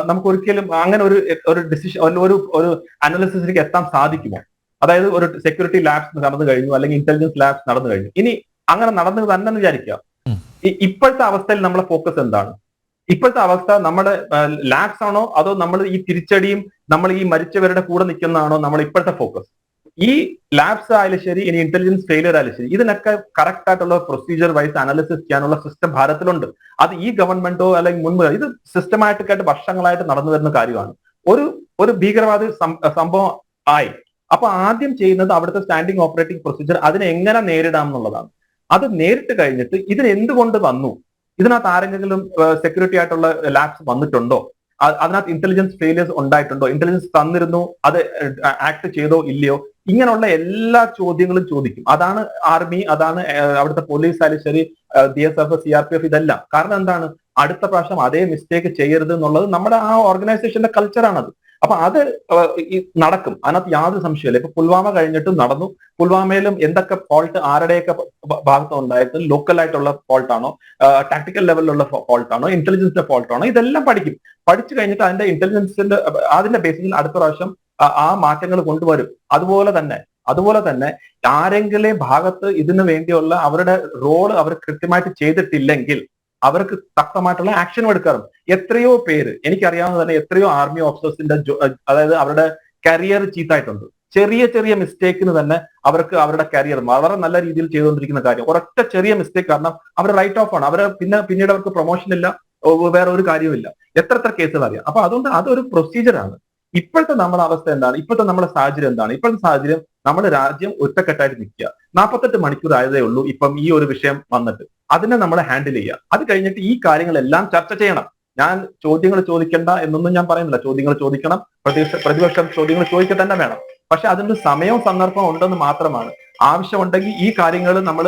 നമുക്ക് ഒരിക്കലും അങ്ങനെ ഒരു ഡിസിഷൻ ഒരു അനാലിസിസിലേക്ക് എത്താൻ സാധിക്കുമോ? അതായത് ഒരു സെക്യൂരിറ്റി ലാബ്സ് നടന്നു കഴിഞ്ഞു, അല്ലെങ്കിൽ ഇന്റലിജൻസ് ലാബ്സ് നടന്നു കഴിഞ്ഞു, ഇനി അങ്ങനെ നടന്നു തന്നെ വിചാരിക്കുക. ഇപ്പോഴത്തെ അവസ്ഥയിൽ നമ്മളെ ഫോക്കസ് എന്താണ്? ഇപ്പോഴത്തെ അവസ്ഥ നമ്മുടെ ലാബ്സ് ആണോ, അതോ നമ്മൾ ഈ തിരിച്ചടിയും നമ്മൾ ഈ മരിച്ചവരുടെ കൂടെ നിൽക്കുന്നതാണോ നമ്മൾ ഇപ്പോഴത്തെ ഫോക്കസ്? ഈ ലാബ്സ് ആയാലും ശരി, ഇനി ഇന്റലിജൻസ് ഫെയിലിയർ ആയാലും ശരി, ഇതിനൊക്കെ കറക്റ്റ് ആയിട്ടുള്ള പ്രൊസീജിയർ വൈസ് അനാലിസിസ് ചെയ്യാനുള്ള സിസ്റ്റം ഭാരതത്തിലുണ്ട്. അത് ഈ ഗവൺമെന്റോ അല്ലെങ്കിൽ മുൻപ് ഇത് സിസ്റ്റമാറ്റിക്കായിട്ട് വർഷങ്ങളായിട്ട് നടന്നു വരുന്ന കാര്യമാണ്. ഒരു ഭീകരവാദി സംഭവം ആയി, അപ്പൊ ആദ്യം ചെയ്യുന്നത് അവിടുത്തെ സ്റ്റാൻഡിംഗ് ഓപ്പറേറ്റിംഗ് പ്രൊസീജിയർ അതിനെ എങ്ങനെ നേരിടാം എന്നുള്ളതാണ്. അത് നേരിട്ട് കഴിഞ്ഞിട്ട് ഇതിന് എന്തുകൊണ്ട് വന്നു, ഇതിനകത്ത് ആരെങ്കിലും സെക്യൂരിറ്റി ആയിട്ടുള്ള ലാബ്സ് വന്നിട്ടുണ്ടോ, അതിനകത്ത് ഇന്റലിജൻസ് ഫെയിലിയേഴ്സ് ഉണ്ടായിട്ടുണ്ടോ, ഇന്റലിജൻസ് തന്നിരുന്നു, അത് ആക്ട് ചെയ്തോ ഇല്ലയോ, ഇങ്ങനെയുള്ള എല്ലാ ചോദ്യങ്ങളും ചോദിക്കും. അതാണ് ആർമി, അതാണ് അവിടുത്തെ പോലീസ് ആയാലും ശരി, BSF, CRPF, ഇതെല്ലാം. കാരണം എന്താണ്, അടുത്ത പ്രാവശ്യം അതേ മിസ്റ്റേക്ക് ചെയ്യരുത് എന്നുള്ളത് നമ്മുടെ ആ ഓർഗനൈസേഷന്റെ കൾച്ചറാണത്. അപ്പൊ അത് നടക്കും, അതിനകത്ത് യാതൊരു സംശയമില്ല. ഇപ്പൊ പുൽവാമ കഴിഞ്ഞിട്ടും നടന്നു. പുൽവാമയിലും എന്തൊക്കെ ഫോൾട്ട് ആരുടെയൊക്കെ ഭാഗത്ത് ഉണ്ടായിരുന്നു, ലോക്കൽ ആയിട്ടുള്ള ഫോൾട്ടാണോ, ടാക്ടിക്കൽ ലെവലിലുള്ള ഫോൾട്ടാണോ, ഇന്റലിജൻസിന്റെ ഫോൾട്ടാണോ, ഇതെല്ലാം പഠിക്കും. പഠിച്ചു കഴിഞ്ഞിട്ട് അതിന്റെ ഇന്റലിജൻസിന്റെ അതിന്റെ ബേസിസിൽ അടുത്ത പ്രാവശ്യം ആ മാറ്റങ്ങൾ കൊണ്ടുവരും. അതുപോലെ തന്നെ ആരെങ്കിലും ഭാഗത്ത് ഇതിനു വേണ്ടിയുള്ള അവരുടെ റോള് അവർ കൃത്യമായിട്ട് ചെയ്തിട്ടില്ലെങ്കിൽ അവർക്ക് തക്കമായിട്ടുള്ള ആക്ഷൻ എടുക്കാറുണ്ട്. എത്രയോ പേര് എനിക്കറിയാവുന്ന തന്നെ എത്രയോ ആർമി ഓഫീസേഴ്സിന്റെ അതായത് അവരുടെ കരിയർ ചീത്തായിട്ടുണ്ട്. ചെറിയ മിസ്റ്റേക്കിന് തന്നെ അവർക്ക് അവരുടെ കരിയർ വളരെ നല്ല രീതിയിൽ ചെയ്തുകൊണ്ടിരിക്കുന്ന കാര്യം ഒരൊറ്റ ചെറിയ മിസ്റ്റേക്ക് കാരണം അവർ റൈറ്റ് ഓഫ് ആണ്. അവരെ പിന്നീട് അവർക്ക് പ്രൊമോഷൻ ഇല്ല, വേറെ ഒരു കാര്യമില്ല. എത്ര കേസുകൾ അറിയാം. അപ്പൊ അതുകൊണ്ട് അതൊരു പ്രൊസീജിയറാണ്. ഇപ്പോഴത്തെ നമ്മുടെ അവസ്ഥ എന്താണ്, ഇപ്പോഴത്തെ നമ്മുടെ സാഹചര്യം എന്താണ്? ഇപ്പോഴത്തെ സാഹചര്യം നമ്മുടെ രാജ്യം ഒറ്റക്കെട്ടായിട്ട് നിൽക്കുക. 48 മണിക്കൂർ ആയതേ ഉള്ളൂ ഇപ്പം ഈ ഒരു വിഷയം വന്നിട്ട്. അതിനെ നമ്മൾ ഹാൻഡിൽ ചെയ്യുക. അത് കഴിഞ്ഞിട്ട് ഈ കാര്യങ്ങളെല്ലാം ചർച്ച ചെയ്യണം. ഞാൻ ചോദ്യങ്ങൾ ചോദിക്കേണ്ട എന്നൊന്നും ഞാൻ പറയുന്നില്ല. ചോദ്യങ്ങൾ ചോദിക്കണം, പ്രതിപക്ഷം ചോദ്യങ്ങൾ ചോദിക്കുക തന്നെ വേണം. പക്ഷെ അതിനൊരു സമയവും സന്ദർഭവും ഉണ്ടെന്ന് മാത്രമാണ്. ആവശ്യമുണ്ടെങ്കിൽ ഈ കാര്യങ്ങൾ നമ്മൾ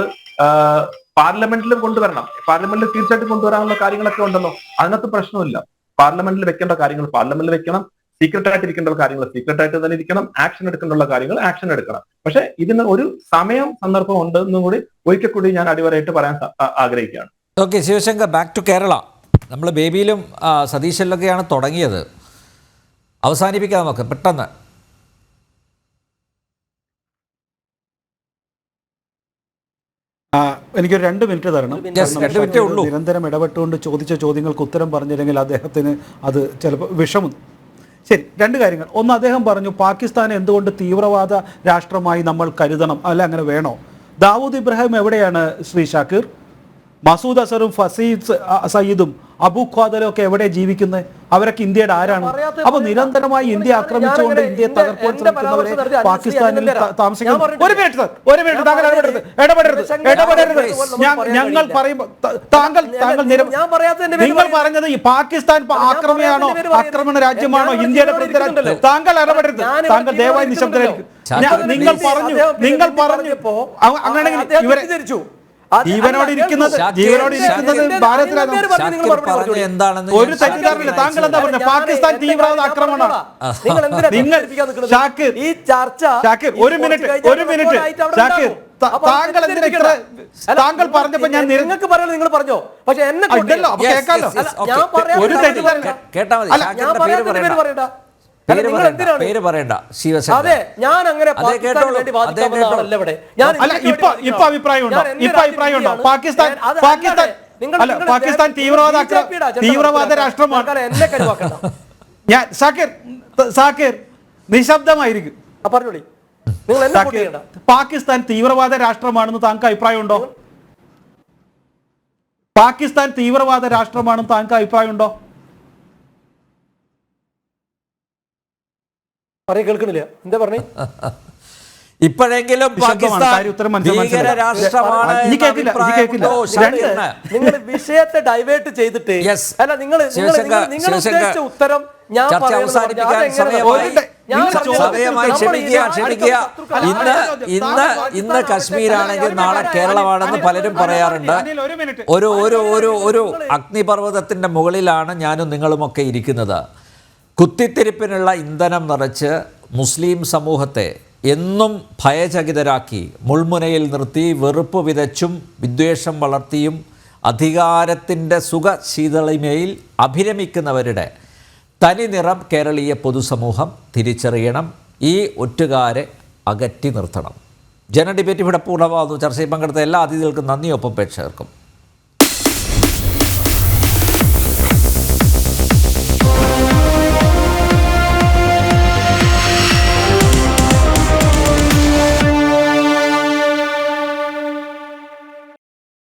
പാർലമെന്റിലും കൊണ്ടുവരണം. പാർലമെന്റിൽ തീർച്ചയായിട്ടും കൊണ്ടുവരാനുള്ള കാര്യങ്ങളൊക്കെ ഉണ്ടല്ലോ, അതിനകത്ത് പ്രശ്നമില്ല. പാർലമെന്റിൽ വെക്കേണ്ട കാര്യങ്ങൾ പാർലമെന്റിൽ വെക്കണം, സീക്രട്ട് ആയിട്ട് ഇരിക്കേണ്ട കാര്യങ്ങൾ സീക്രട്ട് ആയിട്ട് തന്നെ ഇരിക്കണം, ആക്ഷൻ എടുക്കേണ്ട കാര്യങ്ങൾ ആക്ഷൻ എടുക്കണം. പക്ഷെ ഇതിന് ഒരു സമയം സന്ദർഭം ഉണ്ടെന്നും കൂടി ഒരിക്കൽ കൂടി ഞാൻ അടിവരായിട്ട് പറയാൻ ആഗ്രഹിക്കുകയാണ്. Okay Shivashankar, back to Kerala. നമ്മൾ ബേബിയിലും സതീശനിലൊക്കെയാണ് തുടങ്ങിയത്, അവസാനിപ്പിക്കാം നമുക്ക് പെട്ടെന്ന്. എനിക്കൊരു 2 മിനിറ്റ് തരണം. നിരന്തരം ഇടപെട്ടുകൊണ്ട് ചോദിച്ച ചോദ്യങ്ങൾക്ക് ഉത്തരം പറഞ്ഞില്ലെങ്കിൽ അദ്ദേഹത്തിന് അത് ചിലപ്പോൾ വിഷമം. ശരി, 2 കാര്യങ്ങൾ. ഒന്ന്, അദ്ദേഹം പറഞ്ഞു പാകിസ്ഥാനെ എന്തുകൊണ്ട് തീവ്രവാദ രാഷ്ട്രമായി നമ്മൾ കരുതണം, അല്ല അങ്ങനെ വേണോ? ദാവൂദ് ഇബ്രാഹിം എവിടെയാണ് ശ്രീ ഷാക്കിർ? മസൂദ് അസറും ഫസീദ് സയ്യിദും അബു ഖാദലും ഒക്കെ എവിടെ ജീവിക്കുന്നത്? അവരൊക്കെ ഇന്ത്യയുടെ ആരാണ്? അപ്പൊ നിരന്തരമായി ഇന്ത്യ ആക്രമിച്ചുകൊണ്ട് ഇന്ത്യയെ തകർക്കാൻ ശ്രമിക്കുന്നവരെ പാകിസ്ഥാനിൽ താമസിക്കുന്നു. ഒരു മിനിറ്റ് താങ്കൾ ഇടപെടരുത്. ഞങ്ങൾ പറയുമ്പോൾ നിങ്ങൾ പറഞ്ഞത് ഈ പാകിസ്ഥാൻ ആക്രമണ രാജ്യമാണോ, ഇന്ത്യയുടെ പ്രതിരാജ്യം? താങ്കൾ ഇടപെടരുത്. താങ്കൾ ദയവായി നിശബ്ദരായിരിക്കും. നിങ്ങൾ പറഞ്ഞു അങ്ങനെയെങ്കിൽ ഇവരെ ജീവനോട് ഇരിക്കുന്നത് ഭാരതത്തിലാണ്. ഒരു തെറ്റിദ്ധാരണയില്ല. താങ്കൾ എന്താ പറഞ്ഞത്? പാകിസ്ഥാൻ തീവ്രവാദ ആക്രമണമാണ്. ഒരു മിനിറ്റ് ഷാക്കിർ, താങ്കൾ എന്തിനാ ഇത്ര താങ്കൾ പറഞ്ഞപ്പോ ഞാൻ നിങ്ങൾക്ക് പറയാലോ, നിങ്ങൾ പറഞ്ഞോ. പക്ഷെ എന്നെ കേൾക്കാലോ. ഒരു തെറ്റിദ്ധാരണ പേര് പറയണ്ട ശിവശങ്കർ. അതെ, ഞാൻ അങ്ങനെ അതെ, പാകിസ്ഥാന് കേട്ടോളൂ. വേണ്ടി വാദിക്കാൻ അതെ, വന്ന ആളല്ല ഇവിടെ. ഞാൻ അല്ല ഇപ്പൊ അഭിപ്രായമുണ്ടോ? ഇപ്പൊ അഭിപ്രായമുണ്ടോ? പാകിസ്ഥാൻ തീവ്രവാദ രാഷ്ട്രമാണ്. എന്നെ കരുവാക്കണ്ട. ഞാൻ സാക്കിർ നിശബ്ദമായിരിക്കും. പറഞ്ഞോളി, നിങ്ങൾ എന്നെ quote ചെയ്യണ്ട. പാകിസ്ഥാൻ തീവ്രവാദ രാഷ്ട്രമാണെന്ന് താങ്കൾക്ക് അഭിപ്രായമുണ്ടോ? പാകിസ്ഥാൻ തീവ്രവാദ രാഷ്ട്രമാണെന്ന് താങ്കൾക്ക് അഭിപ്രായമുണ്ടോ? കേൾക്കണില്ല, എന്താ പറഞ്ഞേ? ഇപ്പോഴെങ്കിലും പാകിസ്ഥാൻ ഭീകര രാഷ്ട്രമാണ്. നിങ്ങൾ വിഷയത്തെ ഡൈവേർട്ട് ചെയ്തിട്ട് അല്ല, നിങ്ങൾ ഉദ്ദേശിച്ച ഉത്തരം ഞാൻ ക്ഷമിക്കുക. ഇന്ന് കശ്മീരാണെങ്കിൽ നാളെ കേരളമാണെന്ന് പലരും പറയാറുണ്ട്. ഒരു അഗ്നിപർവ്വതത്തിന്റെ മുകളിലാണ് ഞാനും നിങ്ങളുമൊക്കെ ഇരിക്കുന്നത്. കുത്തിത്തിരിപ്പിനുള്ള ഇന്ധനം നിറച്ച് മുസ്ലിം സമൂഹത്തെ എന്നും ഭയചകിതരാക്കി മുൾമുനയിൽ നിർത്തി വെറുപ്പ് വിതച്ചും വിദ്വേഷം വളർത്തിയും അധികാരത്തിൻ്റെ സുഖശീതളിമയിൽ അഭിരമിക്കുന്നവരുടെ തനി നിറം കേരളീയ പൊതുസമൂഹം തിരിച്ചറിയണം. ഈ ഒറ്റുകാരെ അകറ്റി നിർത്തണം. ജന ഡിബേറ്റ് ഇവിടെ പൂർണ്ണമാകുന്നു. ചർച്ചയിൽ പങ്കെടുത്ത എല്ലാ അതിഥികൾക്കും നന്ദി, ഒപ്പം പ്രേക്ഷകർക്കും.